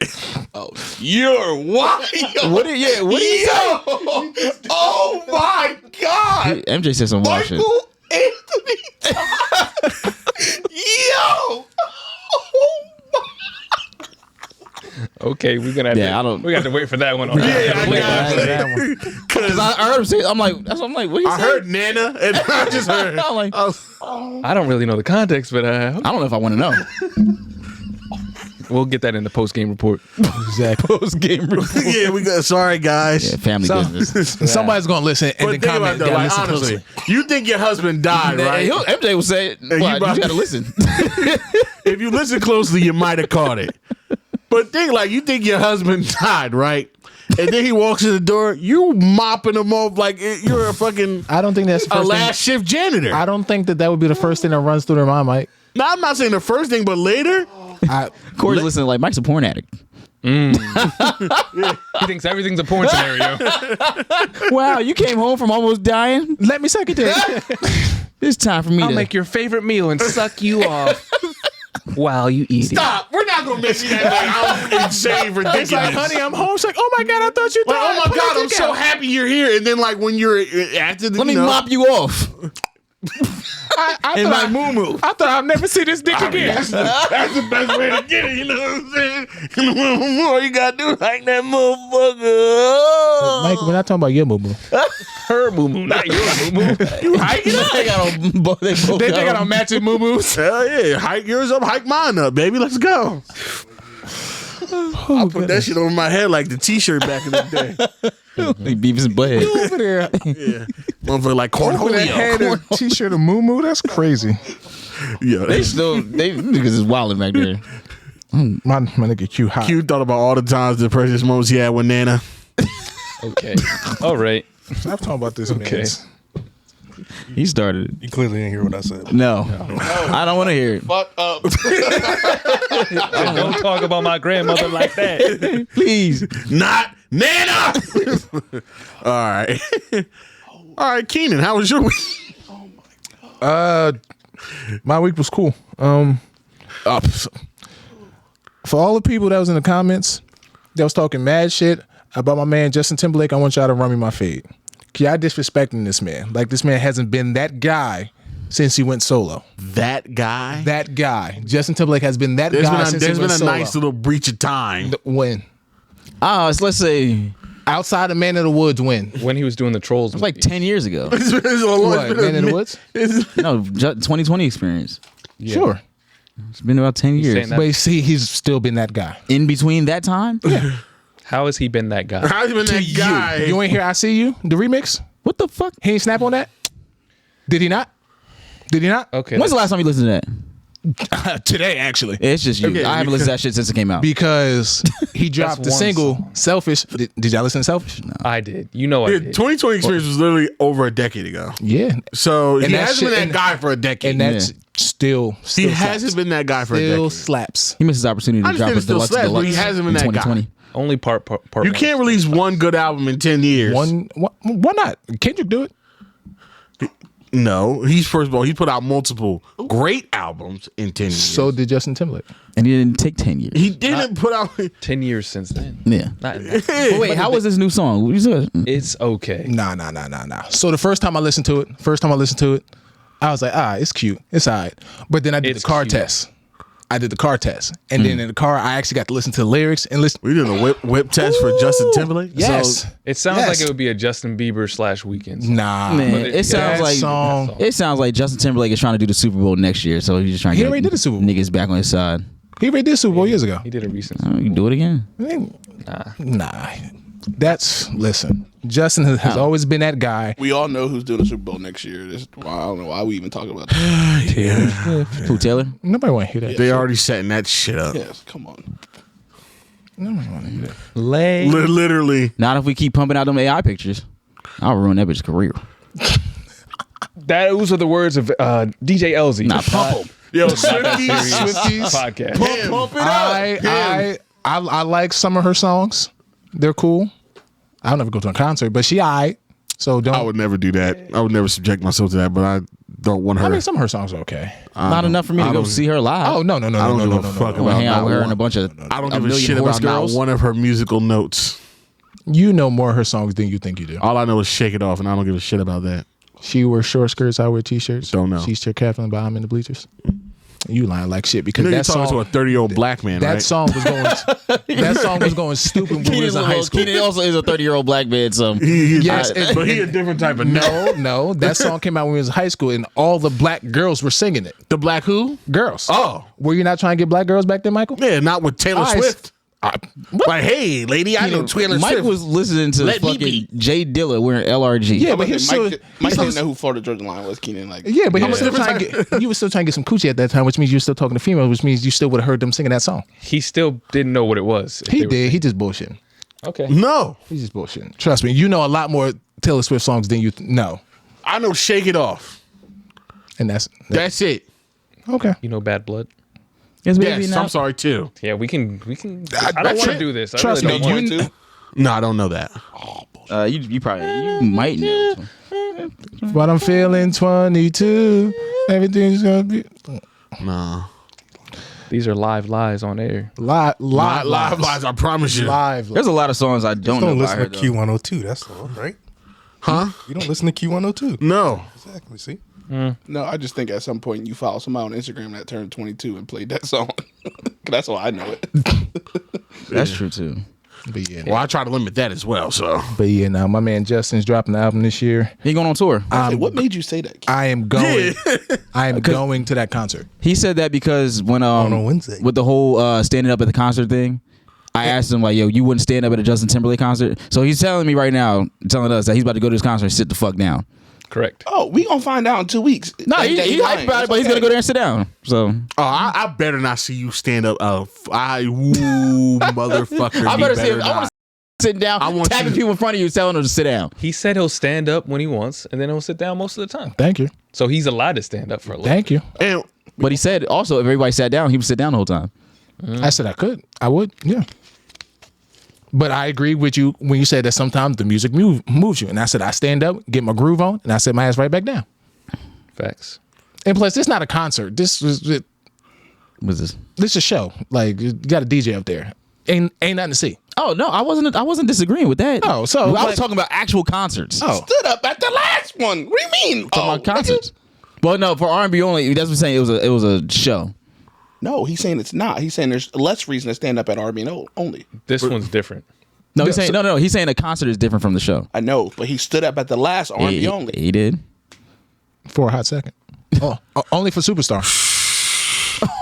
[SPEAKER 6] Oh, you're wild.
[SPEAKER 3] What did he say?
[SPEAKER 6] Oh my God.
[SPEAKER 3] MJ said some wild shit.
[SPEAKER 6] Michael Anthony. Yo.
[SPEAKER 4] Okay, we're gonna have
[SPEAKER 3] Yeah,
[SPEAKER 4] to, we got to wait for that one.
[SPEAKER 2] Because
[SPEAKER 3] I heard him say, I'm like, what he
[SPEAKER 2] I
[SPEAKER 3] said?
[SPEAKER 2] heard Nana, and I just heard.
[SPEAKER 3] I'm like,
[SPEAKER 4] I don't really know the context, but
[SPEAKER 3] I don't know if I want to know.
[SPEAKER 4] we'll get that in the post game report.
[SPEAKER 1] Exactly.
[SPEAKER 3] Post game report.
[SPEAKER 2] Yeah, we got. Sorry, guys.
[SPEAKER 3] Yeah, family business.
[SPEAKER 1] Somebody's gonna listen and
[SPEAKER 2] But
[SPEAKER 1] then
[SPEAKER 2] think about
[SPEAKER 1] comment.
[SPEAKER 2] that.
[SPEAKER 1] "Yeah,
[SPEAKER 2] Like,
[SPEAKER 1] listen
[SPEAKER 2] honestly,
[SPEAKER 1] closely."
[SPEAKER 2] you think your husband died, right?
[SPEAKER 3] MJ will say it, but you
[SPEAKER 2] about-
[SPEAKER 3] gotta listen.
[SPEAKER 2] If you listen closely, you might have caught it. But you think your husband died, right? And then he walks in the door, you mopping him off like you're a fucking
[SPEAKER 1] I don't think that's the
[SPEAKER 2] a
[SPEAKER 1] first
[SPEAKER 2] last shift janitor.
[SPEAKER 1] I don't think that would be the first thing that runs through their mind, Mike.
[SPEAKER 2] Now, I'm not saying the first thing, but later.
[SPEAKER 3] Corey's listening like Mike's a porn addict.
[SPEAKER 4] He thinks everything's a porn scenario.
[SPEAKER 3] Wow, you came home from almost dying?
[SPEAKER 1] Let me suck it that.
[SPEAKER 3] It's time for me
[SPEAKER 4] I'll
[SPEAKER 3] to
[SPEAKER 4] make your favorite meal and suck you off while you eat it.
[SPEAKER 2] Stop. We're not going to make that like insane ridiculous.
[SPEAKER 1] It's like, honey, I'm home. She's like, oh my God, I thought you died.
[SPEAKER 2] Like, oh my
[SPEAKER 1] Put
[SPEAKER 2] God,
[SPEAKER 1] that
[SPEAKER 2] I'm
[SPEAKER 1] dick
[SPEAKER 2] so
[SPEAKER 1] out.
[SPEAKER 2] happy you're here. And then like when you're after the
[SPEAKER 3] Let me mop you off.
[SPEAKER 1] I
[SPEAKER 3] In
[SPEAKER 1] thought
[SPEAKER 3] my muumuus.
[SPEAKER 1] I thought I'd never see this dick again.
[SPEAKER 2] That's the best way to get it, you know what I'm saying? More you gotta do like that motherfucker.
[SPEAKER 1] Mike, we're not talking about your boo boo.
[SPEAKER 4] Her moo not your moo.
[SPEAKER 2] You hike it up.
[SPEAKER 3] They both
[SPEAKER 1] They got on matching moo moos.
[SPEAKER 2] Hell yeah. Hike yours up, hike mine up, baby. Let's go. I put that shit over my head like the t-shirt back in the day.
[SPEAKER 3] Like Beavis and Butthead.
[SPEAKER 1] Over there.
[SPEAKER 2] Yeah. Motherfucker like
[SPEAKER 1] Over that head
[SPEAKER 2] cornholio.
[SPEAKER 1] a t-shirt of moo moo. That's crazy.
[SPEAKER 2] Yeah.
[SPEAKER 3] They niggas is wilding back there.
[SPEAKER 1] My nigga Q hot.
[SPEAKER 2] Q thought about all the times the precious moments he had with Nana.
[SPEAKER 4] Okay. All right.
[SPEAKER 1] Stop talking about this,
[SPEAKER 4] Okay.
[SPEAKER 1] man.
[SPEAKER 3] He started it.
[SPEAKER 7] You clearly didn't hear what I said.
[SPEAKER 3] No. I don't want to hear it.
[SPEAKER 6] Fuck up.
[SPEAKER 4] Don't talk about my grandmother like that.
[SPEAKER 3] Please.
[SPEAKER 2] Not Nana. All right. All right, Keenan, how was your week?
[SPEAKER 1] My week was cool. For all the people that was in the comments that was talking mad shit about my man Justin Timberlake, I want y'all to run me my fade. Y'all disrespecting this man. Like, this man hasn't been that guy since he went solo.
[SPEAKER 2] That guy?
[SPEAKER 1] That guy. Justin Timberlake has been that guy since he
[SPEAKER 2] There's
[SPEAKER 1] went
[SPEAKER 2] been a
[SPEAKER 1] solo.
[SPEAKER 2] nice little breach of time.
[SPEAKER 1] When?
[SPEAKER 3] So let's say
[SPEAKER 1] Outside of Man in the Woods, when?
[SPEAKER 4] When he was doing the Trolls,
[SPEAKER 3] it was like 10 years ago.
[SPEAKER 2] It's
[SPEAKER 1] What, Man in the Woods?
[SPEAKER 3] No, 2020 experience.
[SPEAKER 1] Sure.
[SPEAKER 3] It's been about 10 years.
[SPEAKER 4] saying that-
[SPEAKER 1] But see, he's still been that guy.
[SPEAKER 3] In between that time?
[SPEAKER 4] How has he been that guy?
[SPEAKER 2] How's he been that guy?
[SPEAKER 1] You ain't hear I See You, the remix?
[SPEAKER 3] What the fuck?
[SPEAKER 1] He ain't snap on that? Did he not? Did he not?
[SPEAKER 4] Okay.
[SPEAKER 3] When's the last time you listened to that?
[SPEAKER 1] Today, actually.
[SPEAKER 3] It's just you.
[SPEAKER 2] Okay,
[SPEAKER 3] I haven't listened to that shit since it came out.
[SPEAKER 1] Because he dropped the
[SPEAKER 4] one
[SPEAKER 1] single
[SPEAKER 4] song.
[SPEAKER 1] Selfish. Did y'all listen to Selfish? No.
[SPEAKER 4] I did. You know I
[SPEAKER 2] Yeah,
[SPEAKER 4] did.
[SPEAKER 2] 2020 experience was literally over a decade ago.
[SPEAKER 1] Yeah.
[SPEAKER 2] So he
[SPEAKER 1] And that
[SPEAKER 2] hasn't
[SPEAKER 1] shit-
[SPEAKER 2] been that
[SPEAKER 1] and-
[SPEAKER 2] guy for a decade.
[SPEAKER 1] And that's still
[SPEAKER 2] he hasn't been that guy for a
[SPEAKER 1] still
[SPEAKER 2] decade.
[SPEAKER 1] slaps.
[SPEAKER 3] He missed his opportunity
[SPEAKER 2] I
[SPEAKER 3] to drop
[SPEAKER 2] understand
[SPEAKER 3] a
[SPEAKER 2] it still
[SPEAKER 3] deluxe
[SPEAKER 2] slaps, but he hasn't been
[SPEAKER 3] in
[SPEAKER 2] that guy.
[SPEAKER 3] 2020.
[SPEAKER 4] Only part
[SPEAKER 2] You
[SPEAKER 4] one.
[SPEAKER 2] can't release one good album in 10 years.
[SPEAKER 1] Why not? Kendrick do it.
[SPEAKER 2] No, first of all, he put out multiple great albums in 10 years.
[SPEAKER 1] So did Justin Timberlake.
[SPEAKER 3] And it didn't take 10 years.
[SPEAKER 2] he didn't put out.
[SPEAKER 4] 10 years since then.
[SPEAKER 3] Yeah.
[SPEAKER 4] Not in that.
[SPEAKER 3] But wait, how was this new song? What you said?
[SPEAKER 4] It's okay.
[SPEAKER 1] Nah. So the first time I listened to it, I was like, it's cute. It's all right. But then I did
[SPEAKER 4] It's
[SPEAKER 1] the car
[SPEAKER 4] cute.
[SPEAKER 1] test. And then in the car, I actually got to listen to the lyrics and listen.
[SPEAKER 2] We did a whip test for Justin Timberlake.
[SPEAKER 1] Yes.
[SPEAKER 2] So,
[SPEAKER 4] It sounds
[SPEAKER 1] Yes.
[SPEAKER 4] like it would be a Justin Bieber / Weeknd song.
[SPEAKER 1] Nah.
[SPEAKER 3] Man,
[SPEAKER 4] but
[SPEAKER 3] it sounds
[SPEAKER 1] that
[SPEAKER 3] like
[SPEAKER 1] song.
[SPEAKER 3] it sounds like Justin Timberlake is trying to do the Super Bowl next year, so he's just trying to
[SPEAKER 1] He
[SPEAKER 3] get
[SPEAKER 1] already did the Super Bowl.
[SPEAKER 3] niggas back on his side.
[SPEAKER 1] He already did Super Bowl years ago.
[SPEAKER 4] He did a recent
[SPEAKER 3] Oh, you can do it again.
[SPEAKER 1] Nah. Listen, Justin has always been that guy.
[SPEAKER 6] We all know who's doing the Super Bowl next year. I don't know why we even talk about that.
[SPEAKER 3] Who, Taylor?
[SPEAKER 1] Nobody want to hear that.
[SPEAKER 2] they already setting that shit up.
[SPEAKER 6] Yes, come on.
[SPEAKER 1] Nobody want to hear that.
[SPEAKER 4] Lay.
[SPEAKER 2] Literally.
[SPEAKER 3] Not if we keep pumping out them AI pictures. I'll ruin that bitch's career.
[SPEAKER 4] Those are the words of DJ LZ.
[SPEAKER 3] Nah, pump 'em.
[SPEAKER 2] Yo,
[SPEAKER 4] Swifties
[SPEAKER 1] Swifties.
[SPEAKER 4] podcast.
[SPEAKER 2] Pump it up.
[SPEAKER 1] I like some of her songs. They're cool. I'll never go to a concert, but she aight. So don't.
[SPEAKER 2] I would never do that. I would never subject myself to that, but I don't want her.
[SPEAKER 1] I mean, some of her songs are okay.
[SPEAKER 3] Not enough for me to go see her live.
[SPEAKER 1] Oh no.
[SPEAKER 2] I don't give a fuck
[SPEAKER 3] I want to hang out
[SPEAKER 2] about
[SPEAKER 3] with her
[SPEAKER 2] not
[SPEAKER 3] and a bunch of
[SPEAKER 2] I don't
[SPEAKER 3] a
[SPEAKER 2] give a
[SPEAKER 3] million
[SPEAKER 2] shit
[SPEAKER 3] horse
[SPEAKER 2] about not
[SPEAKER 3] girls.
[SPEAKER 2] one of her musical notes.
[SPEAKER 1] You know more of her songs than you think you do.
[SPEAKER 2] All I know is Shake It Off, and I don't give a shit about that.
[SPEAKER 1] She wears short skirts. I wear t-shirts.
[SPEAKER 2] Don't know.
[SPEAKER 1] She's cheer captain, but I'm in the bleachers. You lying like shit because
[SPEAKER 2] You know you're
[SPEAKER 1] that
[SPEAKER 2] talking
[SPEAKER 1] song.
[SPEAKER 2] to a 30-year-old black man,
[SPEAKER 1] That
[SPEAKER 2] right?
[SPEAKER 1] song was going. That song was going stupid when we was in high school.
[SPEAKER 3] Keenan also is a 30-year-old black man, so
[SPEAKER 1] Yes,
[SPEAKER 2] but he a different type of
[SPEAKER 1] No, that song came out when we was in high school, and all the black girls were singing it.
[SPEAKER 2] The black who?
[SPEAKER 1] Girls.
[SPEAKER 2] Oh.
[SPEAKER 1] Were you not trying to get black girls back then, Michael?
[SPEAKER 2] Yeah, not with Taylor
[SPEAKER 1] Ice.
[SPEAKER 2] Swift. Like, hey, lady, I know Taylor
[SPEAKER 3] Mike
[SPEAKER 2] Swift.
[SPEAKER 3] was listening to
[SPEAKER 2] Let me
[SPEAKER 3] fucking
[SPEAKER 2] be.
[SPEAKER 3] Jay Dilla wearing LRG.
[SPEAKER 1] Yeah, but he was still.
[SPEAKER 6] Mike didn't know who Florida Georgia Line was. Keenan, like,
[SPEAKER 1] Yeah, but he was still trying to get. You were still trying to get some coochie at that time, which means you were still talking to females, which means you still would have heard them singing that song.
[SPEAKER 4] He still didn't know what it was. if
[SPEAKER 1] He
[SPEAKER 4] they were
[SPEAKER 1] did. He just bullshitting.
[SPEAKER 4] singing. Okay.
[SPEAKER 2] No.
[SPEAKER 1] He's just bullshitting. Trust me, you know a lot more Taylor Swift songs than you know,
[SPEAKER 2] I know Shake It Off.
[SPEAKER 1] and that's
[SPEAKER 2] That's it.
[SPEAKER 1] okay.
[SPEAKER 4] You know Bad Blood?
[SPEAKER 3] Yes, baby,
[SPEAKER 2] Yes,
[SPEAKER 3] now.
[SPEAKER 2] I'm sorry, too.
[SPEAKER 4] Yeah, we can. I don't
[SPEAKER 2] that's
[SPEAKER 4] want
[SPEAKER 2] it.
[SPEAKER 4] to do this. I
[SPEAKER 1] Trust
[SPEAKER 4] really
[SPEAKER 1] me,
[SPEAKER 4] don't want
[SPEAKER 1] you-
[SPEAKER 4] to.
[SPEAKER 2] No, I don't know that.
[SPEAKER 3] You might know.
[SPEAKER 1] But I'm feeling 22. Everything's gonna be
[SPEAKER 2] No.
[SPEAKER 4] These are live lies on air.
[SPEAKER 1] live
[SPEAKER 2] Lies, I promise you.
[SPEAKER 1] live.
[SPEAKER 3] There's a lot of songs I don't know
[SPEAKER 7] Don't
[SPEAKER 3] about her,
[SPEAKER 7] listen to
[SPEAKER 3] though.
[SPEAKER 7] Q102. That's all, right?
[SPEAKER 2] Huh?
[SPEAKER 7] You don't listen to Q102.
[SPEAKER 2] No.
[SPEAKER 7] Exactly. See,
[SPEAKER 6] no, I just think at some point you follow somebody on Instagram that turned 22 and played that song. That's why I know it.
[SPEAKER 3] That's true, too.
[SPEAKER 1] But yeah,
[SPEAKER 2] Well, I try to limit that as well, so.
[SPEAKER 1] now my man Justin's dropping the album this year.
[SPEAKER 3] He going on tour.
[SPEAKER 6] Hey, what made you say that?
[SPEAKER 1] I am going. I am going to that concert.
[SPEAKER 3] He said that because when
[SPEAKER 7] on Wednesday.
[SPEAKER 3] with the whole standing up at the concert thing, I asked him like, "Yo, you wouldn't stand up at a Justin Timberlake concert?" So he's telling me right now, telling us that he's about to go to this concert and sit the fuck down.
[SPEAKER 4] Correct.
[SPEAKER 6] Oh, we gonna find out in 2 weeks.
[SPEAKER 3] No,
[SPEAKER 6] That-
[SPEAKER 3] he
[SPEAKER 6] that
[SPEAKER 3] hyped
[SPEAKER 6] lying.
[SPEAKER 3] about it, but he's
[SPEAKER 6] That's
[SPEAKER 3] gonna go there and sit down. So
[SPEAKER 2] Oh, I better not see you stand up. Motherfucker.
[SPEAKER 3] I
[SPEAKER 2] you
[SPEAKER 3] better see him. I
[SPEAKER 2] not.
[SPEAKER 3] want to sit down,
[SPEAKER 2] I want
[SPEAKER 3] tapping
[SPEAKER 2] you-
[SPEAKER 3] people in front of you, telling them to sit down.
[SPEAKER 4] He said he'll stand up when he wants, and then he'll sit down most of the time.
[SPEAKER 1] Thank you.
[SPEAKER 4] So he's allowed to stand up for a little.
[SPEAKER 1] Thank you.
[SPEAKER 2] And
[SPEAKER 3] But he said also, if everybody sat down, he would sit down the whole time.
[SPEAKER 1] I said I could. I would. Yeah. But I agree with you when you said that sometimes the music moves you. And I said I stand up, get my groove on, and I set my ass right back down.
[SPEAKER 4] Facts.
[SPEAKER 1] And plus, this not a concert. This is
[SPEAKER 3] What's this?
[SPEAKER 1] a show. Like you got a DJ up there. Ain't nothing to see.
[SPEAKER 3] Oh no, I wasn't disagreeing with that.
[SPEAKER 1] Oh, so,
[SPEAKER 3] I
[SPEAKER 1] like-
[SPEAKER 3] was talking about actual concerts.
[SPEAKER 1] Oh.
[SPEAKER 6] Stood up at the last one. What do you mean?
[SPEAKER 3] Talking about concerts. Well, no, for R&B only. That's what I'm saying. It was a show.
[SPEAKER 6] No, he's saying it's not. He's saying there's less reason to stand up at R&B only.
[SPEAKER 4] This one's different.
[SPEAKER 3] No, he's saying no. He's saying a concert is different from the show.
[SPEAKER 6] I know, but he stood up at the last R&B only.
[SPEAKER 3] He did.
[SPEAKER 1] For a hot second. Oh, only for Superstar.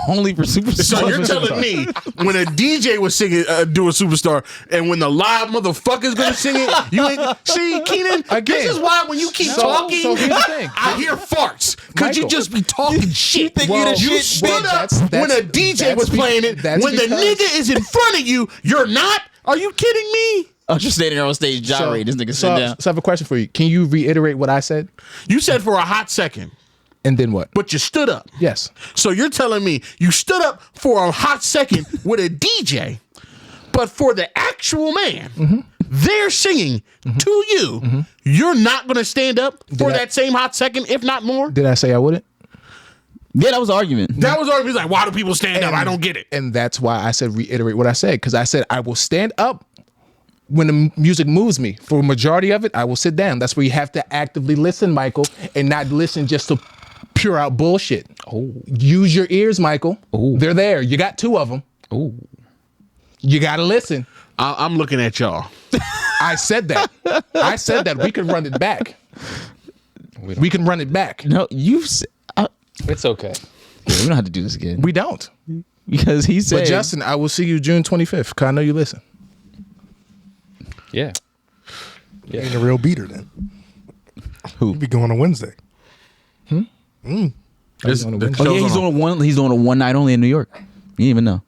[SPEAKER 3] Only for superstars.
[SPEAKER 2] So you're telling me when a DJ was singing, do a superstar, and when the live motherfucker's gonna sing it, you ain't see Keenan. This is why when you keep talking,
[SPEAKER 1] so here's the thing.
[SPEAKER 2] I hear farts because you
[SPEAKER 1] Michael.
[SPEAKER 2] just be talking shit.
[SPEAKER 3] think you the
[SPEAKER 2] you
[SPEAKER 3] shit
[SPEAKER 2] stood up
[SPEAKER 1] that's-
[SPEAKER 2] when a DJ
[SPEAKER 1] that's
[SPEAKER 2] was playing it.
[SPEAKER 1] that's
[SPEAKER 2] When the
[SPEAKER 1] because-
[SPEAKER 2] nigga is in front of you, you're not. Are you kidding me?
[SPEAKER 3] Usher standing there on stage, gyrate. This nigga
[SPEAKER 1] so,
[SPEAKER 3] sitting down.
[SPEAKER 1] so I have a question for you. Can you reiterate what I said?
[SPEAKER 2] You said for a hot second,
[SPEAKER 1] And then what?
[SPEAKER 2] but you stood up.
[SPEAKER 1] Yes.
[SPEAKER 2] So you're telling me you stood up for a hot second with a DJ, but for the actual man, they're singing to you. You're not going to stand up for that same hot second, if not more?
[SPEAKER 1] Did I say I wouldn't?
[SPEAKER 3] Yeah, that was the argument.
[SPEAKER 2] That was always like, why do people stand up? I don't get it.
[SPEAKER 1] And that's why I said reiterate what I said, because I said I will stand up when the music moves me. For a majority of it, I will sit down. That's where you have to actively listen, Michael, and not listen just to pure out bullshit. Oh, use your ears, Michael. Oh, they're there. You got 2 of them. Oh, you got to listen.
[SPEAKER 2] I'm looking at y'all.
[SPEAKER 1] I said that. I said that we could run it back. We can run it back.
[SPEAKER 3] No,
[SPEAKER 4] It's okay.
[SPEAKER 3] Yeah, we don't have to do this again.
[SPEAKER 1] We don't.
[SPEAKER 3] Because he said.
[SPEAKER 1] But Justin, I will see you June 25th, because I know you listen.
[SPEAKER 4] Yeah.
[SPEAKER 7] You ain't a real beater then.
[SPEAKER 3] Who?
[SPEAKER 7] You be going on Wednesday.
[SPEAKER 2] The
[SPEAKER 3] Oh yeah,
[SPEAKER 2] show's
[SPEAKER 3] he's
[SPEAKER 2] on.
[SPEAKER 3] on one. He's on a one night only in New York. You didn't even know.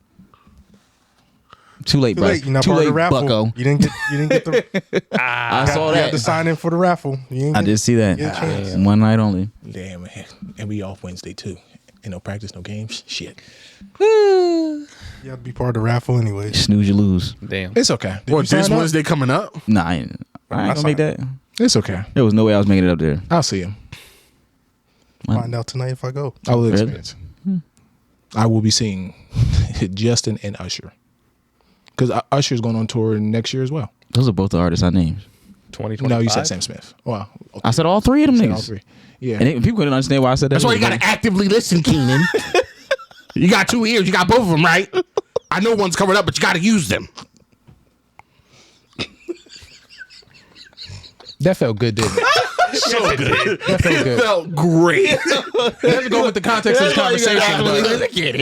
[SPEAKER 3] Too late,
[SPEAKER 7] Too
[SPEAKER 3] bro.
[SPEAKER 7] late. You're not
[SPEAKER 3] Too
[SPEAKER 7] part of
[SPEAKER 3] late,
[SPEAKER 7] the raffle.
[SPEAKER 3] Bucko.
[SPEAKER 7] You didn't get the.
[SPEAKER 3] I saw
[SPEAKER 7] You had to
[SPEAKER 3] that.
[SPEAKER 7] sign in for the raffle. You ain't
[SPEAKER 3] I
[SPEAKER 7] get-
[SPEAKER 3] did see that.
[SPEAKER 7] Yeah, chance.
[SPEAKER 3] One night only.
[SPEAKER 1] Damn, man. And we off Wednesday, too. Ain't no practice, no games. Shit.
[SPEAKER 7] You have to be part of the raffle anyway.
[SPEAKER 3] Snooze, you lose.
[SPEAKER 4] Damn.
[SPEAKER 1] It's okay. Did
[SPEAKER 2] What,
[SPEAKER 1] you sign
[SPEAKER 2] this
[SPEAKER 1] up?
[SPEAKER 2] Wednesday coming up?
[SPEAKER 3] Nah, I ain't gonna make that.
[SPEAKER 1] It's okay.
[SPEAKER 3] There was no way I was making it up there.
[SPEAKER 1] I'll see him.
[SPEAKER 7] Find out tonight if I go.
[SPEAKER 1] I will
[SPEAKER 3] Really?
[SPEAKER 1] experience. I will be seeing Justin and Usher. Because Usher's going on tour next year as well.
[SPEAKER 3] Those are both the artists I named.
[SPEAKER 4] 2025.
[SPEAKER 1] No, you said Sam Smith. Well,
[SPEAKER 3] I said all 3 of them
[SPEAKER 1] said
[SPEAKER 3] niggas.
[SPEAKER 1] all 3. Yeah.
[SPEAKER 3] And people couldn't understand why I said that.
[SPEAKER 2] That's why you got to actively listen, Keenan. You got 2 ears. You got both of them, right? I know one's covered up, but you got to use them.
[SPEAKER 1] That felt good, didn't it?
[SPEAKER 2] So good.
[SPEAKER 1] That felt good.
[SPEAKER 2] Felt great.
[SPEAKER 1] Doesn't go with the context of this conversation.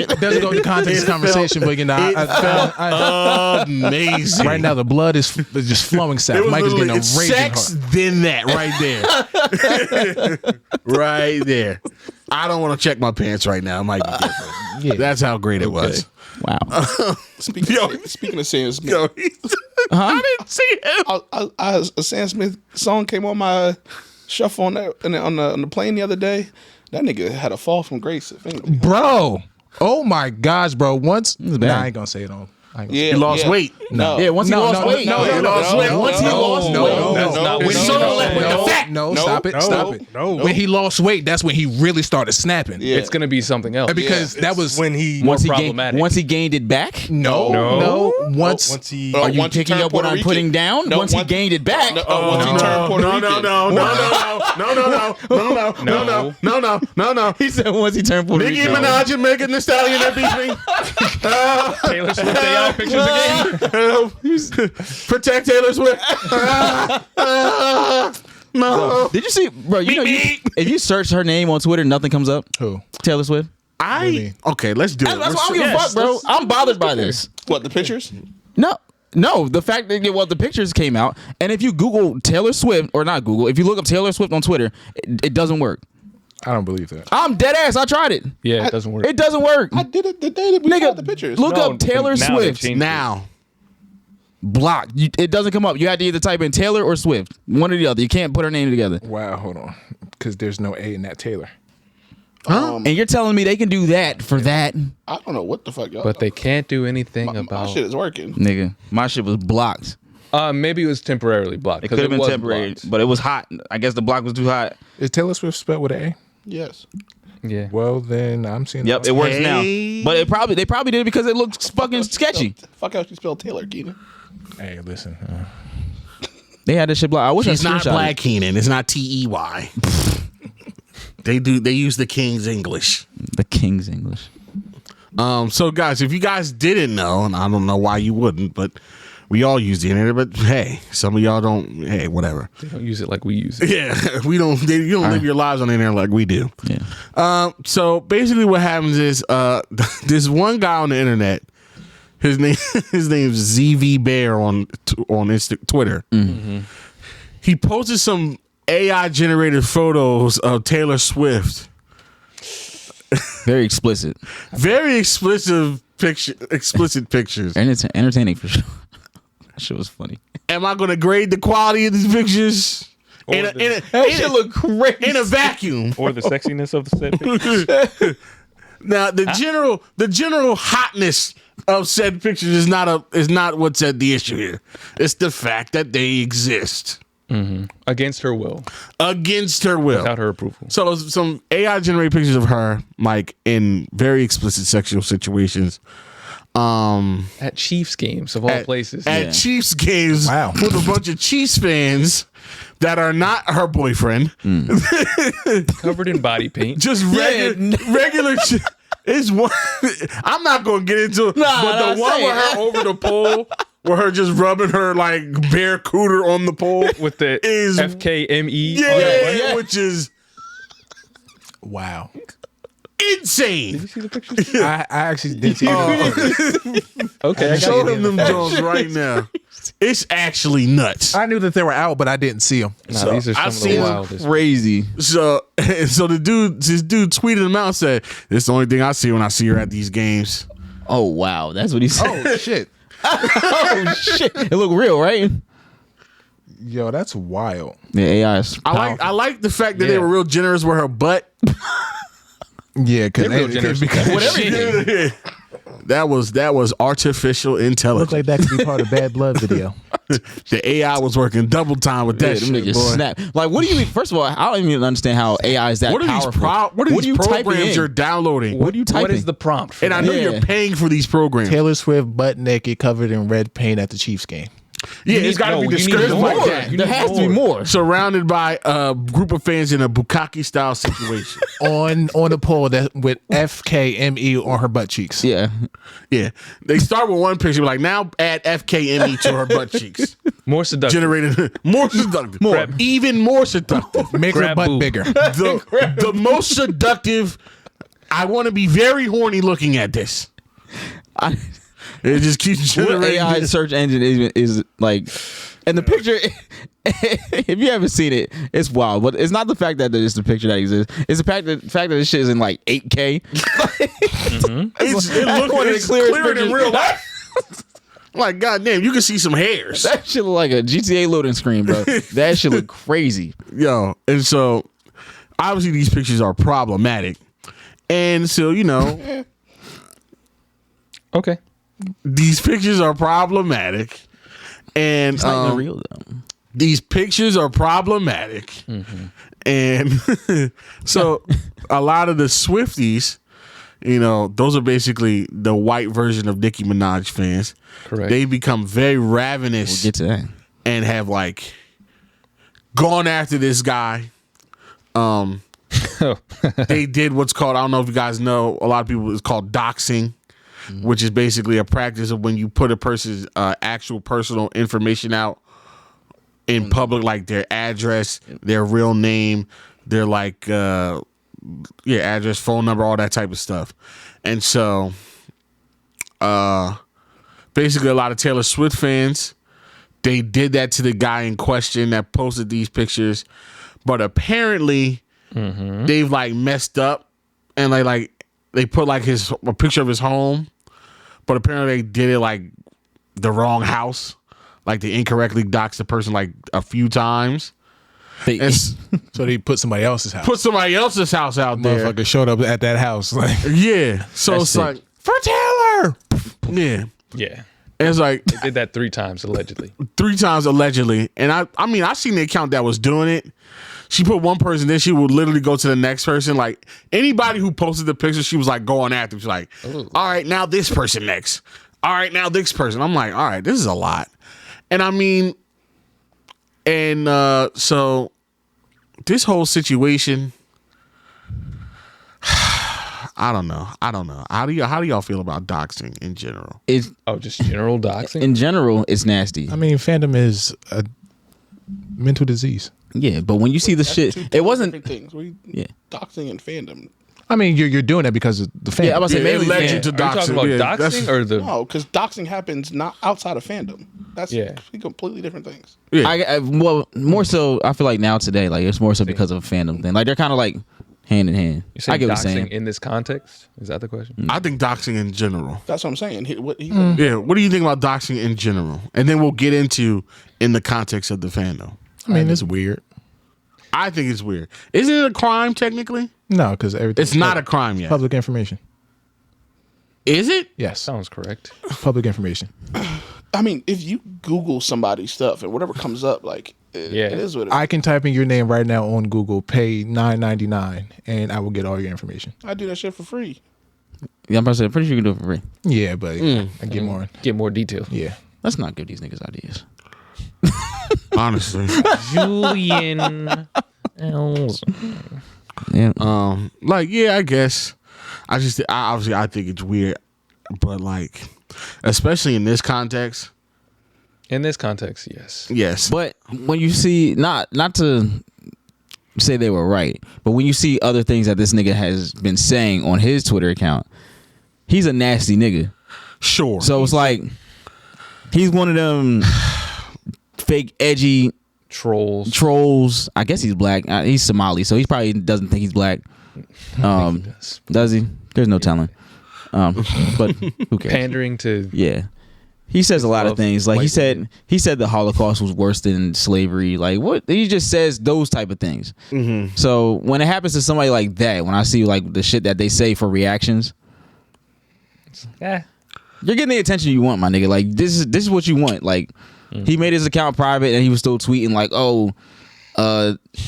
[SPEAKER 1] But doesn't go with the context of this conversation, but you know, I
[SPEAKER 2] Amazing.
[SPEAKER 1] right now the blood is just flowing south. Mike is getting a raging
[SPEAKER 2] sex,
[SPEAKER 1] heart.
[SPEAKER 2] then that right there. Right there. I don't want to check my pants right now. It might be different.
[SPEAKER 1] Yeah.
[SPEAKER 2] That's how great it was.
[SPEAKER 3] Wow.
[SPEAKER 6] Speaking of Sam Smith,
[SPEAKER 2] Yo, I didn't see him.
[SPEAKER 6] a Sam Smith song came on my shuffle on the plane the other day. That nigga had a fall from grace. If anything.
[SPEAKER 1] Bro. Oh my gosh, bro. Once
[SPEAKER 3] bad.
[SPEAKER 1] nah, I ain't gonna say it on. I ain't gonna
[SPEAKER 6] Yeah,
[SPEAKER 2] He lost weight.
[SPEAKER 6] No,
[SPEAKER 3] Yeah, once he lost weight.
[SPEAKER 2] he lost weight. Once he lost weight.
[SPEAKER 4] That's not
[SPEAKER 2] When
[SPEAKER 4] what
[SPEAKER 2] he left with the fat.
[SPEAKER 1] No, stop it. Stop it.
[SPEAKER 7] No.
[SPEAKER 1] When he lost weight, that's when he really started snapping.
[SPEAKER 6] Yeah.
[SPEAKER 4] It's gonna be something else.
[SPEAKER 1] Because that was
[SPEAKER 7] when he
[SPEAKER 3] Once he,
[SPEAKER 4] problematic.
[SPEAKER 3] once he gained it back?
[SPEAKER 1] no. Once
[SPEAKER 7] once he
[SPEAKER 3] Are you
[SPEAKER 6] once he
[SPEAKER 3] picking
[SPEAKER 6] turned
[SPEAKER 3] up what
[SPEAKER 6] Puerto
[SPEAKER 3] I'm
[SPEAKER 6] Rican.
[SPEAKER 3] putting down?
[SPEAKER 6] No,
[SPEAKER 3] once he
[SPEAKER 6] once-
[SPEAKER 3] gained it back?
[SPEAKER 6] Once he turned Puerto Rican.
[SPEAKER 2] No.
[SPEAKER 3] He said once he turned Puerto
[SPEAKER 2] Nicki
[SPEAKER 3] Rican.
[SPEAKER 2] Minaj and Megan Thee Stallion that beat me.
[SPEAKER 4] Taylor Swift, they all pictures again.
[SPEAKER 2] Protect Taylor Swift. No.
[SPEAKER 3] Did you see, bro? You know, if you search her name on Twitter, nothing comes up.
[SPEAKER 1] who?
[SPEAKER 3] Taylor Swift.
[SPEAKER 2] Okay, let's do it.
[SPEAKER 3] That's why I don't give a fuck, bro. I'm bothered by this.
[SPEAKER 6] What, the pictures?
[SPEAKER 3] No, the fact that the pictures came out, and if you Google Taylor Swift, or not Google, if you look up Taylor Swift on Twitter, it doesn't work.
[SPEAKER 1] I don't believe that.
[SPEAKER 3] I'm dead ass. I tried it.
[SPEAKER 4] Yeah, it doesn't work.
[SPEAKER 3] It doesn't work.
[SPEAKER 6] I did it the day that we
[SPEAKER 3] Nigga,
[SPEAKER 6] saw the pictures.
[SPEAKER 3] look
[SPEAKER 4] No,
[SPEAKER 3] up Taylor
[SPEAKER 4] now they've
[SPEAKER 3] Swift.
[SPEAKER 4] changed it.
[SPEAKER 2] Now.
[SPEAKER 3] Blocked. It doesn't come up. You had to either type in Taylor or Swift, one or the other. You can't put her name together.
[SPEAKER 1] Wow, hold on. Because there's no A in that Taylor.
[SPEAKER 3] And you're telling me they can do that for that,
[SPEAKER 6] I don't know what the fuck y'all.
[SPEAKER 4] But they can't do anything
[SPEAKER 6] my
[SPEAKER 4] about.
[SPEAKER 6] shit is working.
[SPEAKER 3] nigga? My shit was blocked.
[SPEAKER 4] Maybe it was temporarily blocked.
[SPEAKER 3] It could have been
[SPEAKER 4] was
[SPEAKER 3] temporary,
[SPEAKER 4] blocked.
[SPEAKER 3] but it was hot. I guess the block was too hot.
[SPEAKER 1] Is Taylor Swift spelled with an A?
[SPEAKER 6] Yes.
[SPEAKER 4] Yeah.
[SPEAKER 1] Well, then I'm seeing
[SPEAKER 3] Yep,
[SPEAKER 1] that.
[SPEAKER 3] it works
[SPEAKER 2] Hey.
[SPEAKER 3] now. But they probably did it because it looks fucking sketchy.
[SPEAKER 6] Fuck how she spelled Taylor, Keenan.
[SPEAKER 1] Hey, listen.
[SPEAKER 3] They had this shit blocked. I wish
[SPEAKER 2] She's
[SPEAKER 3] I
[SPEAKER 2] not
[SPEAKER 3] screenshot
[SPEAKER 2] Black
[SPEAKER 3] it.
[SPEAKER 2] Keenan. It's not TEY. They use the King's English.
[SPEAKER 3] The King's English.
[SPEAKER 2] So guys, if you guys didn't know, and I don't know why you wouldn't, but We all use the internet, but hey, some of y'all don't. Hey, whatever.
[SPEAKER 4] They don't use it like we use it.
[SPEAKER 2] Yeah, we don't. You don't live your lives on the internet like we do.
[SPEAKER 3] Yeah.
[SPEAKER 2] So basically, what happens is this one guy on the internet. His name's ZV Bear on Twitter. Mm-hmm. He posted some AI generated photos of Taylor Swift.
[SPEAKER 3] Very explicit.
[SPEAKER 2] Very explicit pictures.
[SPEAKER 3] And it's entertaining for sure. That shit was funny.
[SPEAKER 2] Am I going to grade the quality of these pictures?
[SPEAKER 3] That shit look crazy.
[SPEAKER 2] In a vacuum.
[SPEAKER 4] Or the sexiness of the said picture.
[SPEAKER 2] Now the general hotness of said pictures is not what's at the issue here. It's the fact that they exist.
[SPEAKER 4] Mm-hmm. Against her will.
[SPEAKER 2] Without
[SPEAKER 4] her approval.
[SPEAKER 2] So some AI generated pictures of her, like in very explicit sexual situations.
[SPEAKER 4] At Chiefs games of all places.
[SPEAKER 2] At Chiefs games with a bunch of Chiefs fans that are not her boyfriend.
[SPEAKER 4] Covered in body paint.
[SPEAKER 2] Just regular It's one. I'm not going to get into it, but the one with her over the pole, where her just rubbing her like bare cooter on the pole
[SPEAKER 4] with the
[SPEAKER 2] is
[SPEAKER 4] FKME.
[SPEAKER 2] Which is
[SPEAKER 1] wow,
[SPEAKER 2] insane.
[SPEAKER 4] Did you see the pictures?
[SPEAKER 1] I actually did see it.
[SPEAKER 4] Okay,
[SPEAKER 2] show them Jones right now. It's actually nuts.
[SPEAKER 1] I knew that they were out, but I didn't see them.
[SPEAKER 4] Nah, these are some of the wildest.
[SPEAKER 3] Crazy.
[SPEAKER 2] So this dude tweeted them out and said, "This is the only thing I see when I see her at these games."
[SPEAKER 3] Oh wow, that's what he said.
[SPEAKER 1] Oh shit.
[SPEAKER 3] Oh shit. It looked real, right?
[SPEAKER 1] Yo, that's wild.
[SPEAKER 3] The AI is powerful.
[SPEAKER 2] I like the fact that they were real generous with her butt.
[SPEAKER 1] Yeah, because
[SPEAKER 4] whatever you do.
[SPEAKER 2] That was artificial intelligence.
[SPEAKER 1] Look like that could be part of Bad Blood video.
[SPEAKER 2] The AI was working double time with that
[SPEAKER 3] them
[SPEAKER 2] shit,
[SPEAKER 3] niggas
[SPEAKER 2] boy.
[SPEAKER 3] snap. Like, what do you mean? First of all, I don't even understand how AI is that
[SPEAKER 2] What are
[SPEAKER 3] powerful.
[SPEAKER 2] these programs you're downloading?
[SPEAKER 3] What are you typing?
[SPEAKER 4] What is the prompt?
[SPEAKER 2] And I know
[SPEAKER 3] Yeah.
[SPEAKER 2] you're paying for these programs.
[SPEAKER 1] Taylor Swift butt naked, covered in red paint at the Chiefs game.
[SPEAKER 2] Yeah, it's got to be
[SPEAKER 4] you need
[SPEAKER 2] descriptive
[SPEAKER 4] more.
[SPEAKER 2] like that.
[SPEAKER 3] There has to be more.
[SPEAKER 2] Surrounded by a group of fans in a bukkake style situation.
[SPEAKER 1] on a pole that with FKME on her butt cheeks.
[SPEAKER 3] Yeah.
[SPEAKER 2] Yeah, they start with one picture, like now add FKME to her butt cheeks.
[SPEAKER 4] More seductive.
[SPEAKER 2] Generated more seductive, even more seductive.
[SPEAKER 1] Make her
[SPEAKER 4] Grab
[SPEAKER 1] butt
[SPEAKER 4] boob.
[SPEAKER 1] bigger.
[SPEAKER 2] The most seductive. I want to be very horny looking at this. It just keeps
[SPEAKER 3] What
[SPEAKER 2] generating.
[SPEAKER 3] AI search engine is like, and the picture, if you haven't seen it, it's wild. But it's not the fact that it's the picture that exists. It's the fact that this shit is in like 8K.
[SPEAKER 2] It's clearer than real life. Like, goddamn, you can see some hairs.
[SPEAKER 3] That shit look like a GTA loading screen, bro. That shit look crazy.
[SPEAKER 2] Yo, and so obviously these pictures are problematic. And so,
[SPEAKER 4] Okay.
[SPEAKER 2] these pictures are problematic. And
[SPEAKER 3] It's not even real though.
[SPEAKER 2] these pictures are problematic.
[SPEAKER 3] Mm-hmm.
[SPEAKER 2] And so a lot of the Swifties, those are basically the white version of Nicki Minaj fans.
[SPEAKER 4] Correct.
[SPEAKER 2] They become very ravenous
[SPEAKER 3] We'll get to that.
[SPEAKER 2] and have like gone after this guy. They did what's called, I don't know if you guys know, a lot of people, it's called doxing, which is basically a practice of when you put a person's actual personal information out in public, like their address, their real name, their address, phone number, all that type of stuff. And so basically a lot of Taylor Swift fans, they did that to the guy in question that posted these pictures, but apparently they've like messed up and they put like a picture of his home, but apparently they did it like the wrong house. Like they incorrectly doxed the person like a few times.
[SPEAKER 1] So they put somebody else's house.
[SPEAKER 2] Put somebody else's house out there.
[SPEAKER 1] Motherfucker showed up at that house. Like,
[SPEAKER 2] Yeah. So
[SPEAKER 3] That's
[SPEAKER 2] it's
[SPEAKER 3] sick.
[SPEAKER 2] like, for Taylor. Yeah.
[SPEAKER 4] Yeah.
[SPEAKER 2] And it's like
[SPEAKER 4] They did that 3 times allegedly.
[SPEAKER 2] 3 times allegedly. And I mean, I seen the account that was doing it. She put one person, then she would literally go to the next person. Like anybody who posted the picture, she was like going after. She's like, all right, now this person next. All right, now this person. I'm like, all right, this is a lot. And I mean, so this whole situation, I don't know. How do y'all feel about doxing in general?
[SPEAKER 3] It's
[SPEAKER 4] just general doxing.
[SPEAKER 3] in general, it's nasty.
[SPEAKER 1] I mean, fandom is a mental disease.
[SPEAKER 3] Yeah, but when you see the shit, it wasn't.
[SPEAKER 6] Different things.
[SPEAKER 3] Yeah.
[SPEAKER 6] Doxing and fandom.
[SPEAKER 1] I mean, you're doing that because of the fandom.
[SPEAKER 3] Yeah, I was about to say
[SPEAKER 2] Yeah,
[SPEAKER 3] mainly
[SPEAKER 2] it led you
[SPEAKER 3] fan.
[SPEAKER 2] to
[SPEAKER 4] Are you talking about
[SPEAKER 2] doxing.
[SPEAKER 4] doxing or the?
[SPEAKER 6] No, because doxing happens not outside of fandom. That's
[SPEAKER 4] Yeah.
[SPEAKER 6] completely different things.
[SPEAKER 2] Yeah.
[SPEAKER 3] Well, more so, I feel like now today, like it's more so because of a fandom thing. Like they're kind of like hand in hand.
[SPEAKER 4] You saying
[SPEAKER 3] I get what
[SPEAKER 4] doxing
[SPEAKER 3] you're saying.
[SPEAKER 4] in this context? Is that the question?
[SPEAKER 2] I think doxing in general.
[SPEAKER 6] That's what I'm saying. What
[SPEAKER 2] do you think about doxing in general? And then we'll get into in the context of the fandom.
[SPEAKER 1] I mean, it's weird.
[SPEAKER 2] I think it's weird. Isn't it a crime technically?
[SPEAKER 1] No, because everything.
[SPEAKER 2] It's not a crime yet.
[SPEAKER 1] Public information.
[SPEAKER 2] Is it?
[SPEAKER 1] Yes,
[SPEAKER 4] Sounds correct.
[SPEAKER 1] public information.
[SPEAKER 6] I mean, if you Google somebody's stuff and whatever comes up, like it is what it is.
[SPEAKER 1] I can type in your name right now on Google, pay $9.99, and I will get all your information.
[SPEAKER 6] I do that shit for free.
[SPEAKER 3] Yeah, I'm pretty sure you can do it for free.
[SPEAKER 1] Yeah, but I get more.
[SPEAKER 4] Get more detail.
[SPEAKER 1] Yeah.
[SPEAKER 3] Let's not give these niggas ideas.
[SPEAKER 2] Honestly.
[SPEAKER 4] Julian.
[SPEAKER 3] Yeah.
[SPEAKER 2] I guess. I think it's weird, but like, especially in this context.
[SPEAKER 4] In this context, yes.
[SPEAKER 2] Yes.
[SPEAKER 3] But when you see, not to say they were right, but when you see other things that this nigga has been saying on his Twitter account, he's a nasty nigga.
[SPEAKER 2] Sure.
[SPEAKER 3] So it's like he's one of them fake edgy
[SPEAKER 4] Trolls.
[SPEAKER 3] I guess he's black. He's Somali, so he probably doesn't think he's black. Does he? There's no telling. But who cares?
[SPEAKER 4] Pandering to
[SPEAKER 3] Yeah. He says a lot of
[SPEAKER 4] love
[SPEAKER 3] things. Like
[SPEAKER 4] white
[SPEAKER 3] he said the Holocaust was worse than slavery. Like what? He just says those type of things.
[SPEAKER 2] Mm-hmm.
[SPEAKER 3] So when it happens to somebody like that, when I see like the shit that they say for reactions, you're getting the attention you want, my nigga. Like this is what you want. Like he made his account private and he was still tweeting like,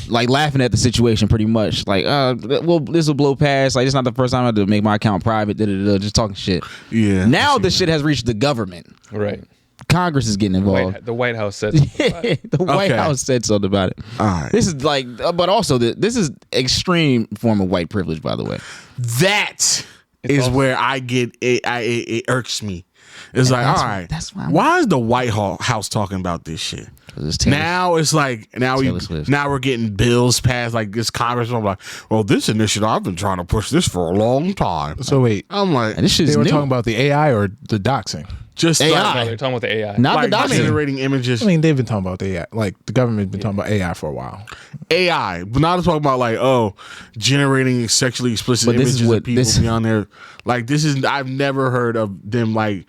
[SPEAKER 3] like laughing at the situation pretty much. Like, well, this will blow past. Like, it's not the first time I had to make my account private. Just talking shit.
[SPEAKER 2] Yeah.
[SPEAKER 3] Now the shit has reached the government.
[SPEAKER 4] right.
[SPEAKER 3] Congress is getting involved.
[SPEAKER 4] The White House said something about it.
[SPEAKER 3] The White
[SPEAKER 2] Okay.
[SPEAKER 3] House said something about it.
[SPEAKER 2] All right.
[SPEAKER 3] This is like, but also this is extreme form of white privilege, by the way.
[SPEAKER 2] That is where I get it. It irks me. It's like, all right, why is the White House talking about this shit? Now it's like now we're getting bills passed like this Congress. I'm like, well, this initiative I've been trying to push this for a long time.
[SPEAKER 1] So wait,
[SPEAKER 2] I'm like,
[SPEAKER 3] this shit's
[SPEAKER 1] they were
[SPEAKER 3] new.
[SPEAKER 1] talking about the AI or the doxing?
[SPEAKER 2] just
[SPEAKER 3] AI.
[SPEAKER 2] like,
[SPEAKER 4] No, they're talking about the AI.
[SPEAKER 3] Not
[SPEAKER 2] like
[SPEAKER 3] the doxing.
[SPEAKER 2] generating images.
[SPEAKER 1] I mean, they've been talking about the AI. Like the government's been talking about AI for a while.
[SPEAKER 2] AI, but not talking about like generating sexually explicit
[SPEAKER 3] But this is
[SPEAKER 2] images
[SPEAKER 3] what-
[SPEAKER 2] of people
[SPEAKER 3] this-
[SPEAKER 2] beyond there. Like this is I've never heard of them like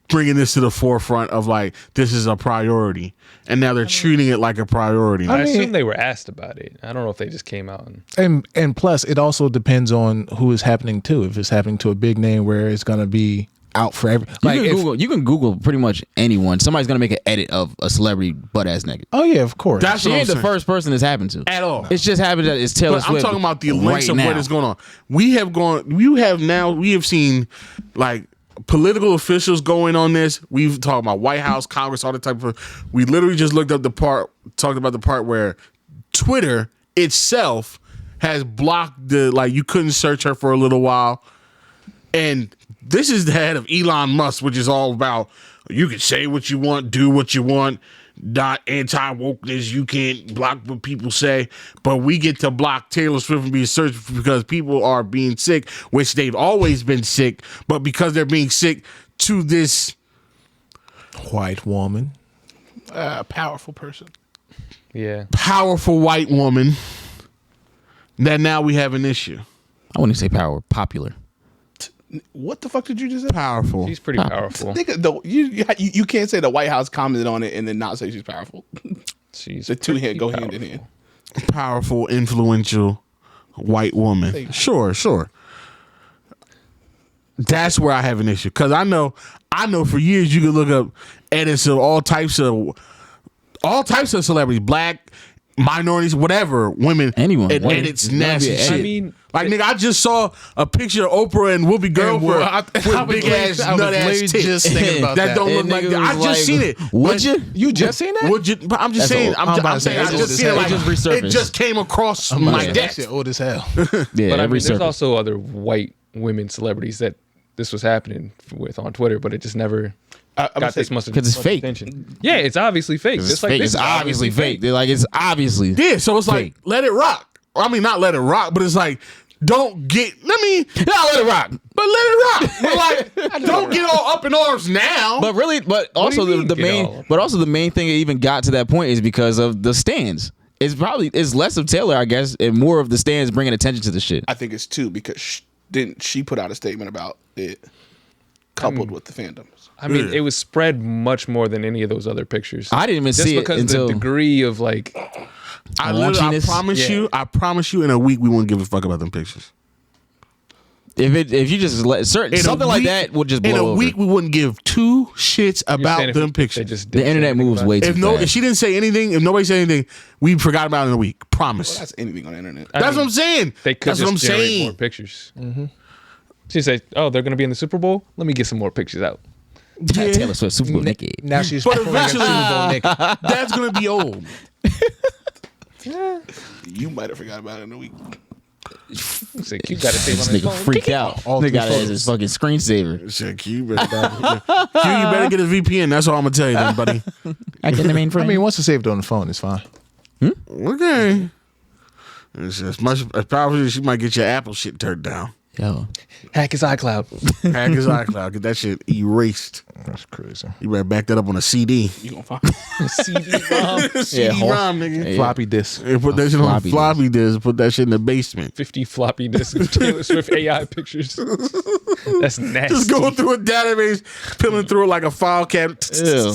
[SPEAKER 2] bringing this to the forefront of like this is a priority, and now they're treating it like a priority.
[SPEAKER 4] I
[SPEAKER 1] mean-
[SPEAKER 4] assume they were asked about it. I don't know if they just came out and
[SPEAKER 1] And plus, it also depends on who is happening to. If it's happening to a big name where it's gonna be out for every. Like
[SPEAKER 3] You can Google pretty much anyone. Somebody's gonna make an edit of a celebrity butt ass nigga.
[SPEAKER 1] oh yeah, of course.
[SPEAKER 2] That's
[SPEAKER 3] She
[SPEAKER 2] what I'm
[SPEAKER 3] ain't the
[SPEAKER 2] saying.
[SPEAKER 3] first person it's happened to
[SPEAKER 2] At all.
[SPEAKER 3] It's just happened that it's Taylor
[SPEAKER 2] But I'm
[SPEAKER 3] Swift.
[SPEAKER 2] talking about the links
[SPEAKER 3] right
[SPEAKER 2] of
[SPEAKER 3] now.
[SPEAKER 2] what is going on. We have seen like political officials going on this. We've talked about White House, Congress, all the type of. We literally just talked about the part where Twitter itself has blocked you couldn't search her for a little while. And this is the head of Elon Musk, which is all about you can say what you want, do what you want, not anti-wokeness. You can't block what people say, but we get to block Taylor Swift from being searched because people are being sick, which they've always been sick, but because they're being sick to this
[SPEAKER 1] white woman.
[SPEAKER 6] Powerful person.
[SPEAKER 4] yeah.
[SPEAKER 2] powerful white woman, that now we have an issue.
[SPEAKER 3] I wouldn't say power, popular.
[SPEAKER 6] What the fuck did you just say?
[SPEAKER 2] Powerful.
[SPEAKER 4] She's pretty powerful.
[SPEAKER 6] Nigga, you can't say the White House commented on it and then not say she's powerful.
[SPEAKER 4] She's
[SPEAKER 6] The two
[SPEAKER 4] pretty
[SPEAKER 6] go
[SPEAKER 4] powerful.
[SPEAKER 6] hand in hand.
[SPEAKER 2] Powerful, influential white woman. Sure. That's where I have an issue because I know for years you could look up edits of all types of celebrities, black, minorities, whatever, women,
[SPEAKER 3] Anyone.
[SPEAKER 2] and
[SPEAKER 3] Women.
[SPEAKER 2] edits
[SPEAKER 3] It's gonna
[SPEAKER 2] nasty
[SPEAKER 3] be an
[SPEAKER 2] shit.
[SPEAKER 3] edit.
[SPEAKER 4] I mean,
[SPEAKER 2] like nigga, I just saw a picture of Oprah and Whoopi Goldberg with big ass nut ass tits
[SPEAKER 1] just thinking about
[SPEAKER 2] that don't look
[SPEAKER 3] And
[SPEAKER 2] like
[SPEAKER 3] nigga
[SPEAKER 2] that. I
[SPEAKER 3] was
[SPEAKER 2] just
[SPEAKER 3] like,
[SPEAKER 2] seen it.
[SPEAKER 3] Would
[SPEAKER 2] But-
[SPEAKER 3] you?
[SPEAKER 1] You just seen that?
[SPEAKER 2] Would you? But I'm just
[SPEAKER 3] That's
[SPEAKER 2] saying.
[SPEAKER 3] old.
[SPEAKER 2] I'm
[SPEAKER 1] about to
[SPEAKER 2] saying.
[SPEAKER 1] say,
[SPEAKER 2] I
[SPEAKER 1] that's
[SPEAKER 2] just
[SPEAKER 1] old as
[SPEAKER 2] seen it.
[SPEAKER 1] hell.
[SPEAKER 2] Like
[SPEAKER 3] It just resurfaced.
[SPEAKER 2] it just came across
[SPEAKER 1] I'm
[SPEAKER 2] my
[SPEAKER 1] like, that
[SPEAKER 2] desk.
[SPEAKER 1] shit old as hell.
[SPEAKER 3] Yeah,
[SPEAKER 4] but I mean,
[SPEAKER 3] every
[SPEAKER 4] there's
[SPEAKER 3] surface.
[SPEAKER 4] also other white women celebrities that this was happening with on Twitter, but it just never got this much
[SPEAKER 3] because it's fake.
[SPEAKER 4] attention. Yeah, it's obviously fake.
[SPEAKER 3] It's
[SPEAKER 4] Just like
[SPEAKER 3] fake.
[SPEAKER 4] this
[SPEAKER 3] It's
[SPEAKER 4] is
[SPEAKER 3] obviously fake. They're like, it's obviously.
[SPEAKER 2] Yeah, so it's like,
[SPEAKER 3] fake.
[SPEAKER 2] let it rock. I mean, not let it rock, but it's like, don't get, let it rock. But let it rock. But like, don't get all up in arms now.
[SPEAKER 3] But really, but also
[SPEAKER 4] do you mean,
[SPEAKER 3] the
[SPEAKER 4] get all
[SPEAKER 3] main,
[SPEAKER 4] up?
[SPEAKER 3] but also the main thing that even got to that point is because of the stands. It's less of Taylor, I guess, and more of the stands bringing attention to the shit.
[SPEAKER 6] I think it's two because didn't she put out a statement about it coupled with the fandoms?
[SPEAKER 4] I mean, it was spread much more than any of those other pictures.
[SPEAKER 3] I didn't even
[SPEAKER 4] just
[SPEAKER 3] see it
[SPEAKER 4] because
[SPEAKER 3] until
[SPEAKER 4] the degree of like.
[SPEAKER 2] I
[SPEAKER 3] raunchiness.
[SPEAKER 2] promise you in a week we won't give a fuck about them pictures.
[SPEAKER 3] If you just let something like that would just blow
[SPEAKER 2] in a
[SPEAKER 3] over.
[SPEAKER 2] week we wouldn't give two shits
[SPEAKER 4] You're saying
[SPEAKER 2] about
[SPEAKER 4] if
[SPEAKER 2] them
[SPEAKER 4] they
[SPEAKER 2] pictures.
[SPEAKER 4] just
[SPEAKER 3] The
[SPEAKER 4] didn't say
[SPEAKER 3] internet
[SPEAKER 4] anything
[SPEAKER 3] moves
[SPEAKER 4] about
[SPEAKER 3] way
[SPEAKER 4] it.
[SPEAKER 3] too fast.
[SPEAKER 2] If she didn't say anything, if nobody said anything, we forgot about it in a week. Promise.
[SPEAKER 6] Well, that's anything on the internet.
[SPEAKER 4] I
[SPEAKER 2] That's
[SPEAKER 4] mean,
[SPEAKER 2] what I'm saying.
[SPEAKER 4] They could
[SPEAKER 2] That's
[SPEAKER 4] just
[SPEAKER 2] what I'm
[SPEAKER 4] generate
[SPEAKER 2] saying.
[SPEAKER 4] more pictures. She said, "Oh, they're going to be in the Super Bowl. Let me get some more pictures out."
[SPEAKER 2] Yeah.
[SPEAKER 3] Taylor Swift, Super Bowl Nicki.
[SPEAKER 1] Now she's
[SPEAKER 2] But
[SPEAKER 1] performing at Super Bowl, Nick.
[SPEAKER 2] That's gonna be old.
[SPEAKER 6] You might have forgot about it in a week.
[SPEAKER 4] Say, Q got to save
[SPEAKER 3] This
[SPEAKER 4] on his
[SPEAKER 3] nigga
[SPEAKER 4] phone.
[SPEAKER 3] freaked out.
[SPEAKER 1] All
[SPEAKER 3] Nigga
[SPEAKER 1] three
[SPEAKER 3] got it as
[SPEAKER 1] photos.
[SPEAKER 3] his fucking screensaver.
[SPEAKER 2] Shit, Q, you better get a VPN. That's all I'm gonna tell you, then, buddy.
[SPEAKER 3] I get the main
[SPEAKER 1] I mean, once it's saved on the phone, it's fine.
[SPEAKER 2] Okay. It's as much as powerful as she might get your Apple shit turned down.
[SPEAKER 3] Yo,
[SPEAKER 4] Hack his iCloud.
[SPEAKER 2] Hack his iCloud. Get that shit erased.
[SPEAKER 1] That's crazy.
[SPEAKER 2] You better back that up on a CD.
[SPEAKER 6] You gonna find
[SPEAKER 4] CD-ROM.
[SPEAKER 2] CD-ROM, nigga.
[SPEAKER 3] Yeah.
[SPEAKER 1] Floppy disk.
[SPEAKER 2] And put that shit on
[SPEAKER 3] floppy
[SPEAKER 2] floppy disk. Put that shit in the basement.
[SPEAKER 4] 50 floppy disks of Taylor Swift AI pictures. That's nasty.
[SPEAKER 2] Just go through a database, peeling through it like a file cabinet.
[SPEAKER 3] Ew.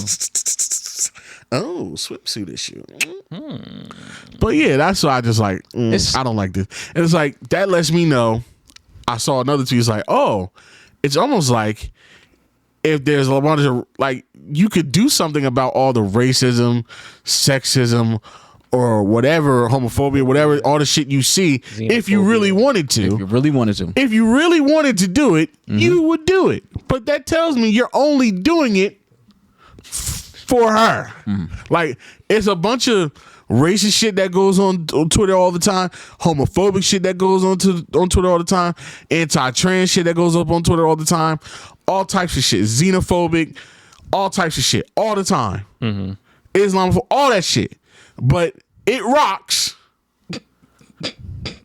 [SPEAKER 2] Oh, swimsuit issue. But yeah, that's why I just like, I don't like this. And it's like, that lets me know. I saw another tweet. It's like, oh, it's almost like if there's a bunch of, like, you could do something about all the racism, sexism, or whatever, homophobia, whatever, all the shit you see, if you really wanted to.
[SPEAKER 3] if you really wanted to.
[SPEAKER 2] If you really wanted to do it, you would do it. But that tells me you're only doing it for her. Like, it's a bunch of racist shit that goes on Twitter all the time, homophobic shit that goes on Twitter all the time, anti-trans shit that goes up on Twitter all the time, all types of shit, xenophobic, all types of shit all the time. Islamophobic, all that shit. But it rocks.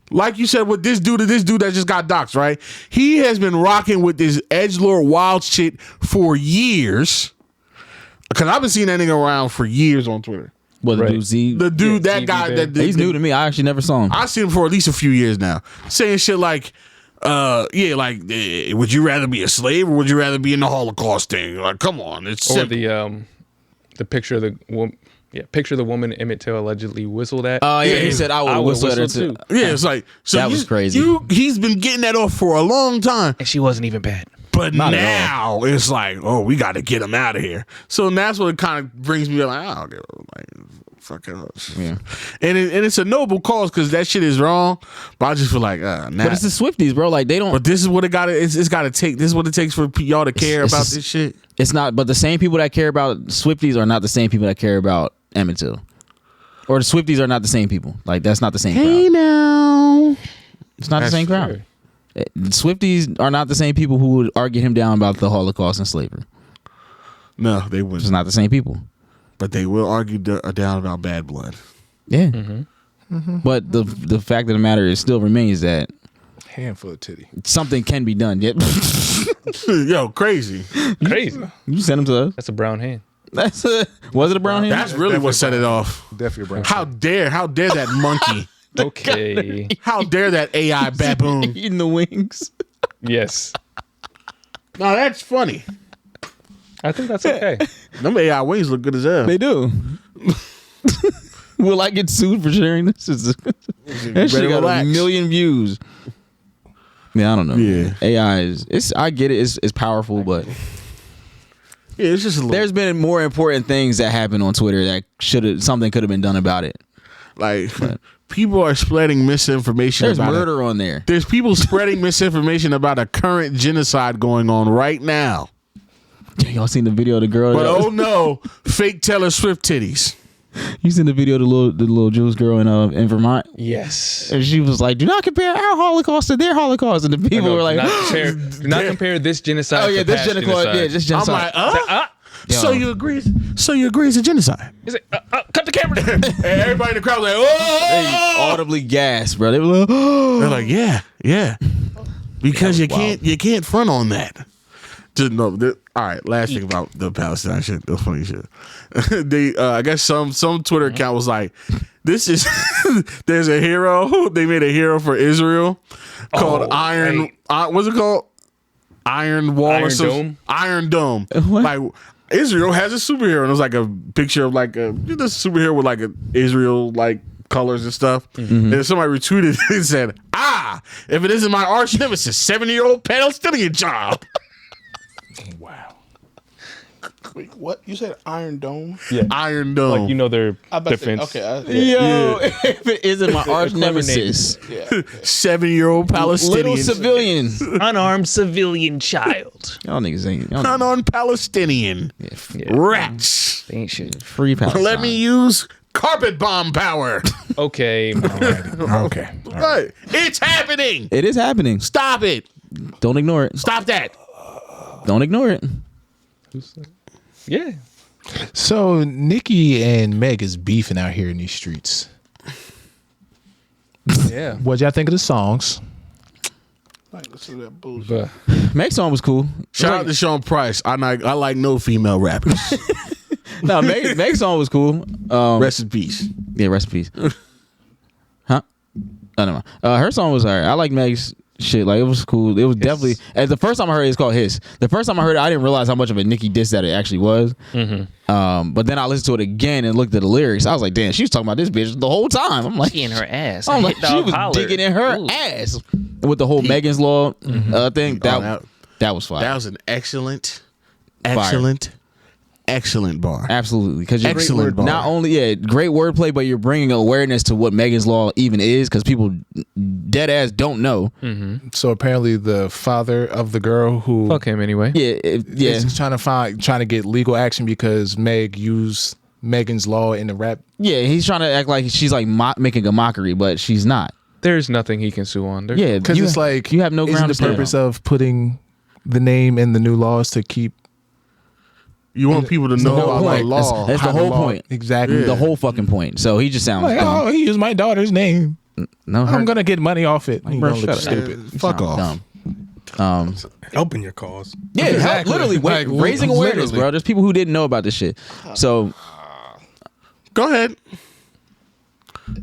[SPEAKER 2] Like you said, with this dude that just got doxxed, right? He has been rocking with this edgelord wild shit for years. Because I've been seeing that nigga around for years on Twitter.
[SPEAKER 3] Well, the
[SPEAKER 4] Right.
[SPEAKER 3] dude Z.
[SPEAKER 2] The dude,
[SPEAKER 4] Yeah,
[SPEAKER 2] that
[SPEAKER 4] TV
[SPEAKER 2] guy,
[SPEAKER 4] bit.
[SPEAKER 3] He's new to me. I actually never saw him.
[SPEAKER 2] I've seen him for at least a few years now, saying shit like, would you rather be a slave or would you rather be in the Holocaust thing? Like, come on, it's
[SPEAKER 4] Or
[SPEAKER 2] simple.
[SPEAKER 4] the picture of the woman. Yeah, picture of the woman Emmett Till allegedly whistled at.
[SPEAKER 3] Oh yeah, he said I would whistle at her too.
[SPEAKER 2] Yeah, it's like, so
[SPEAKER 3] That was crazy.
[SPEAKER 2] He's been getting that off for a long time,
[SPEAKER 4] And she wasn't even bad.
[SPEAKER 2] but
[SPEAKER 3] Not at
[SPEAKER 2] now it's like, oh, we got to get him out of here. So that's what it kind of brings me like, I don't give a like. Fuck it.
[SPEAKER 3] Yeah.
[SPEAKER 2] And it's a noble cause because that shit is wrong. But I just feel like, nah.
[SPEAKER 3] But it's the Swifties, bro. Like they don't.
[SPEAKER 2] But this is what it got. It's got to take. This is what it takes for y'all to care
[SPEAKER 3] it's
[SPEAKER 2] about
[SPEAKER 3] just-
[SPEAKER 2] this shit.
[SPEAKER 3] It's not. But the same people that care about Swifties are not the same people that care about Emmett Till. Or the Swifties are not the same people. Like that's not the same crowd.
[SPEAKER 2] now.
[SPEAKER 3] It's not the
[SPEAKER 2] That's
[SPEAKER 3] same crowd. Swifties are not the same people who would argue him down about the Holocaust and slavery.
[SPEAKER 2] No, they
[SPEAKER 3] It's
[SPEAKER 2] wouldn't.
[SPEAKER 3] not the same people.
[SPEAKER 2] But they will argue down about bad blood.
[SPEAKER 3] Yeah. But the fact of the matter is still remains that
[SPEAKER 1] Handful of titty.
[SPEAKER 3] something can be done. Yet
[SPEAKER 2] Yo, crazy.
[SPEAKER 4] Crazy.
[SPEAKER 3] you sent them to us.
[SPEAKER 4] That's a brown hand.
[SPEAKER 3] Was it a brown hand?
[SPEAKER 2] That's really what set it off.
[SPEAKER 1] Definitely a brown.
[SPEAKER 2] How dare that monkey?
[SPEAKER 4] Okay.
[SPEAKER 2] How dare that AI baboon?
[SPEAKER 3] Eating the wings.
[SPEAKER 4] Yes.
[SPEAKER 2] No, that's funny.
[SPEAKER 4] I think that's okay.
[SPEAKER 2] Them AI wings look good as hell.
[SPEAKER 3] They do. Will I get sued for sharing this? That shit
[SPEAKER 2] better
[SPEAKER 3] got
[SPEAKER 2] relax.
[SPEAKER 3] a million views. Yeah, I don't know.
[SPEAKER 2] Yeah.
[SPEAKER 3] AI is. I get it. It's powerful, but
[SPEAKER 2] Yeah, it's just a little.
[SPEAKER 3] there's been more important things that happened on Twitter that something could have been done about it.
[SPEAKER 2] like people are spreading misinformation.
[SPEAKER 3] There's
[SPEAKER 2] about
[SPEAKER 3] murder on there.
[SPEAKER 2] There's people spreading misinformation about a current genocide going on right now.
[SPEAKER 3] Y'all seen the video of the girl?
[SPEAKER 2] But oh no, fake Taylor Swift titties.
[SPEAKER 3] You seen the video of the little Jewish girl in Vermont?
[SPEAKER 4] Yes.
[SPEAKER 3] And she was like, "Do not compare our Holocaust to their Holocaust." And the people were like,
[SPEAKER 4] do not compare this genocide.
[SPEAKER 3] "Oh yeah,
[SPEAKER 4] to
[SPEAKER 3] this
[SPEAKER 4] past
[SPEAKER 3] genocide. Yeah, this
[SPEAKER 2] I'm
[SPEAKER 3] genocide."
[SPEAKER 2] like, so you agree? So you agree it's a genocide?
[SPEAKER 4] He's like, cut the camera.
[SPEAKER 2] And everybody in the crowd was like,
[SPEAKER 3] They
[SPEAKER 2] oh!
[SPEAKER 3] audibly gasped, bro. They were like, "Oh."
[SPEAKER 2] They're like, yeah, because you can't front on that. Just no. All right. Last thing about the Palestine shit, the funny shit. I guess some Twitter account was like, "This is there's a hero. They made a hero for Israel called Iron. What's it called? Iron Wall
[SPEAKER 4] Iron
[SPEAKER 2] or something?
[SPEAKER 4] Dome?
[SPEAKER 2] Iron Dome.
[SPEAKER 3] What?
[SPEAKER 2] Like Israel has a superhero, and it was like a picture of like this superhero with like a Israel like colors and stuff.
[SPEAKER 3] Mm-hmm.
[SPEAKER 2] And somebody retweeted and said, if it isn't my arch nemesis, 7-year-old Palestinian child."
[SPEAKER 6] Wait, what? You said Iron Dome?
[SPEAKER 4] Yeah.
[SPEAKER 2] Iron Dome.
[SPEAKER 4] Like, you know their
[SPEAKER 6] I bet
[SPEAKER 4] defense.
[SPEAKER 3] Yo, if it isn't my arch nemesis,
[SPEAKER 6] Yeah.
[SPEAKER 2] 7-year-old Palestinian.
[SPEAKER 3] little civilians.
[SPEAKER 4] Unarmed civilian child.
[SPEAKER 3] Y'all niggas ain't. Y'all
[SPEAKER 2] Unarmed Palestinian.
[SPEAKER 4] Yeah.
[SPEAKER 2] Rats.
[SPEAKER 4] They ain't shit.
[SPEAKER 3] free Palestine.
[SPEAKER 2] Let me use carpet bomb power.
[SPEAKER 4] Okay.
[SPEAKER 1] Okay.
[SPEAKER 2] Right. It's happening.
[SPEAKER 3] It is happening.
[SPEAKER 2] Stop it.
[SPEAKER 3] Don't ignore it.
[SPEAKER 2] Stop that.
[SPEAKER 3] Don't ignore it.
[SPEAKER 4] Yeah.
[SPEAKER 1] So Nicki and Meg is beefing out here in these streets.
[SPEAKER 4] Yeah.
[SPEAKER 1] What y'all think of the songs?
[SPEAKER 6] Like, listen to that bullshit.
[SPEAKER 4] But
[SPEAKER 3] Meg's song was cool.
[SPEAKER 2] Shout out to Sean Price. I like no female rappers.
[SPEAKER 3] No, Meg's song was cool.
[SPEAKER 2] Rest in peace.
[SPEAKER 3] Yeah, rest in peace. Huh? Oh, never mind. Her song was alright. I like Meg's shit. Like, it was cool. It was definitely. As the first time I heard it, it's called Hiss. The first time I heard it, I didn't realize how much of a Nicki diss that it actually was. But then I listened to it again and looked at the lyrics. I was like, damn, she was talking about this bitch the whole time. I'm like,
[SPEAKER 4] in her ass.
[SPEAKER 3] I'm like, she was digging in her ass with the whole Megan's Law thing. That was fire.
[SPEAKER 2] That was an excellent bar.
[SPEAKER 3] Absolutely, because you're
[SPEAKER 2] Excellent bar.
[SPEAKER 3] not only great wordplay, but you're bringing awareness to what Megan's Law even is, because people dead ass don't know.
[SPEAKER 1] So apparently the father of the girl who
[SPEAKER 4] Fuck him anyway.
[SPEAKER 1] is trying to get legal action because Meg used Megan's Law in the rap.
[SPEAKER 3] Yeah, he's trying to act like she's like making a mockery, but she's not.
[SPEAKER 4] There's nothing he can sue on. There's
[SPEAKER 1] Because it's like
[SPEAKER 3] you have no ground
[SPEAKER 1] isn't the
[SPEAKER 3] to stand
[SPEAKER 1] purpose
[SPEAKER 3] on.
[SPEAKER 1] of putting the name in the new laws to keep
[SPEAKER 2] You want people to know
[SPEAKER 1] the
[SPEAKER 2] about
[SPEAKER 1] whole
[SPEAKER 2] the
[SPEAKER 1] point.
[SPEAKER 2] law.
[SPEAKER 3] That's the
[SPEAKER 1] how
[SPEAKER 3] whole
[SPEAKER 1] law-
[SPEAKER 3] point.
[SPEAKER 1] Exactly.
[SPEAKER 3] The whole fucking point. So he just sounds
[SPEAKER 1] Like,
[SPEAKER 3] dumb.
[SPEAKER 1] oh, he used my daughter's name.
[SPEAKER 3] No,
[SPEAKER 1] I'm gonna get money off it. You
[SPEAKER 3] bro,
[SPEAKER 1] gonna look
[SPEAKER 3] shut up.
[SPEAKER 1] stupid.
[SPEAKER 3] He
[SPEAKER 2] Fuck
[SPEAKER 3] sounds
[SPEAKER 2] off.
[SPEAKER 3] dumb.
[SPEAKER 7] Helping your cause.
[SPEAKER 3] Yeah,
[SPEAKER 1] Exactly.
[SPEAKER 3] literally
[SPEAKER 1] Like,
[SPEAKER 3] raising awareness,
[SPEAKER 1] literally.
[SPEAKER 3] bro. There's people who didn't know about this shit. So
[SPEAKER 2] Go ahead.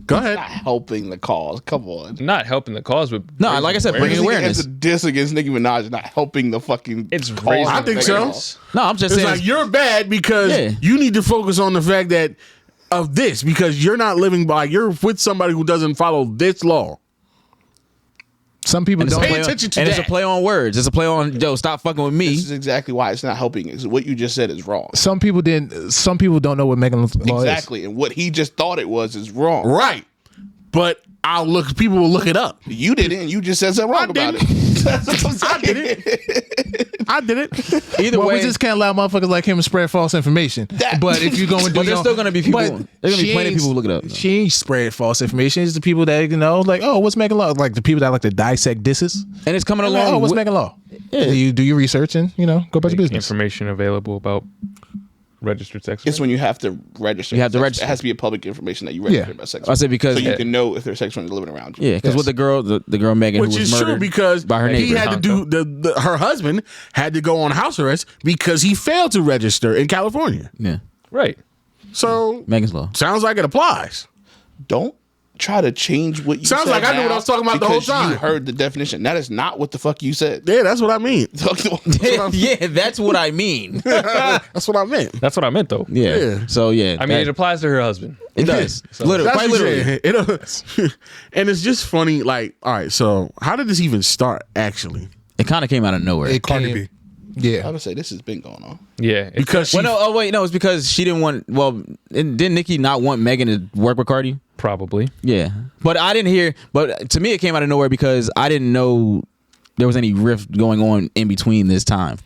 [SPEAKER 2] Go ahead.
[SPEAKER 6] Not helping the cause. Come on.
[SPEAKER 4] not helping the cause, but
[SPEAKER 3] no, like I said, bringing awareness.
[SPEAKER 6] It's a diss against Nicki Minaj, not helping the fucking.
[SPEAKER 4] It's
[SPEAKER 6] cause
[SPEAKER 4] raising
[SPEAKER 6] of
[SPEAKER 2] I think
[SPEAKER 6] Megan's
[SPEAKER 2] so.
[SPEAKER 6] Law.
[SPEAKER 3] No, I'm just
[SPEAKER 2] It's
[SPEAKER 3] saying.
[SPEAKER 2] like you're bad because
[SPEAKER 3] Yeah.
[SPEAKER 2] you need to focus on the fact that of this because you're not living by you're with somebody who doesn't follow this law.
[SPEAKER 1] Some people
[SPEAKER 3] and it's a
[SPEAKER 1] don't.
[SPEAKER 3] play
[SPEAKER 2] Pay
[SPEAKER 3] on-
[SPEAKER 2] attention to
[SPEAKER 3] and it's a
[SPEAKER 2] that.
[SPEAKER 3] play on words. It's a play on, yo, stop fucking with me.
[SPEAKER 6] This is exactly why it's not helping. Is what you just said is wrong.
[SPEAKER 1] Some people didn't. Some people don't know what Megan's Law is.
[SPEAKER 6] Exactly, and what he just thought it was is wrong.
[SPEAKER 2] Right. But people will look it up.
[SPEAKER 6] You didn't. You just said something wrong about it. That's what I'm saying.
[SPEAKER 2] I did it. I did it.
[SPEAKER 3] Either
[SPEAKER 1] Well,
[SPEAKER 3] way,
[SPEAKER 1] we just can't allow motherfuckers like him to spread false information. But if you go and do,
[SPEAKER 3] but there's still gonna be people.
[SPEAKER 1] But
[SPEAKER 3] There's gonna be
[SPEAKER 1] she
[SPEAKER 3] plenty of
[SPEAKER 1] ain't-
[SPEAKER 3] people who look it up.
[SPEAKER 1] She ain't spread false information. It's the people that like, oh, what's Megan Law? Like the people that like to dissect disses.
[SPEAKER 3] And it's coming
[SPEAKER 1] Like,
[SPEAKER 3] along.
[SPEAKER 1] oh, what's
[SPEAKER 3] with-
[SPEAKER 1] Megan Law?
[SPEAKER 3] Yeah.
[SPEAKER 1] You do your research and go about your business.
[SPEAKER 4] information available about registered sex.
[SPEAKER 6] It's when you have to register.
[SPEAKER 3] You have to
[SPEAKER 6] sex.
[SPEAKER 3] register.
[SPEAKER 6] It has to be a public information that you register
[SPEAKER 1] Yeah.
[SPEAKER 6] about sex.
[SPEAKER 3] I said because
[SPEAKER 6] so you can know if there's sex workers living around you.
[SPEAKER 3] yeah, because with the girl Megan
[SPEAKER 2] Which
[SPEAKER 3] who was
[SPEAKER 2] is true
[SPEAKER 3] murdered
[SPEAKER 2] because
[SPEAKER 3] by her
[SPEAKER 2] he
[SPEAKER 3] neighbor.
[SPEAKER 2] had to do her husband had to go on house arrest because he failed to register in California.
[SPEAKER 3] Yeah,
[SPEAKER 4] Right.
[SPEAKER 2] So
[SPEAKER 3] Megan's Law.
[SPEAKER 2] sounds like it applies.
[SPEAKER 6] Don't try to change what you
[SPEAKER 2] Sounds
[SPEAKER 6] said
[SPEAKER 2] like I knew
[SPEAKER 6] now
[SPEAKER 2] what I was talking about the whole
[SPEAKER 6] because
[SPEAKER 2] time.
[SPEAKER 6] You heard the definition. That is not what the fuck you said.
[SPEAKER 2] Yeah, that's what I mean.
[SPEAKER 3] Yeah, that's what I mean.
[SPEAKER 2] That's what I meant.
[SPEAKER 4] That's what I meant though.
[SPEAKER 3] Yeah.
[SPEAKER 2] Yeah.
[SPEAKER 3] So yeah,
[SPEAKER 4] I mean, it applies to her husband.
[SPEAKER 3] it does.
[SPEAKER 4] So-
[SPEAKER 3] Literally,
[SPEAKER 2] That's
[SPEAKER 3] quite
[SPEAKER 2] what
[SPEAKER 3] literally.
[SPEAKER 2] it, and it's just funny. Like, all right, so how did this even start? Actually,
[SPEAKER 3] It kind of came out of nowhere.
[SPEAKER 1] It
[SPEAKER 7] Cardi
[SPEAKER 1] came-
[SPEAKER 7] B.
[SPEAKER 1] Yeah.
[SPEAKER 6] I would say this has been going on.
[SPEAKER 4] Yeah. It's
[SPEAKER 2] because she
[SPEAKER 3] Well, no, oh wait, no, it's because she didn't want. Well, didn't Nicki not want Megan to work with Cardi?
[SPEAKER 4] probably.
[SPEAKER 3] Yeah, but I didn't hear. But to me, it came out of nowhere because I didn't know there was any rift going on in between this time.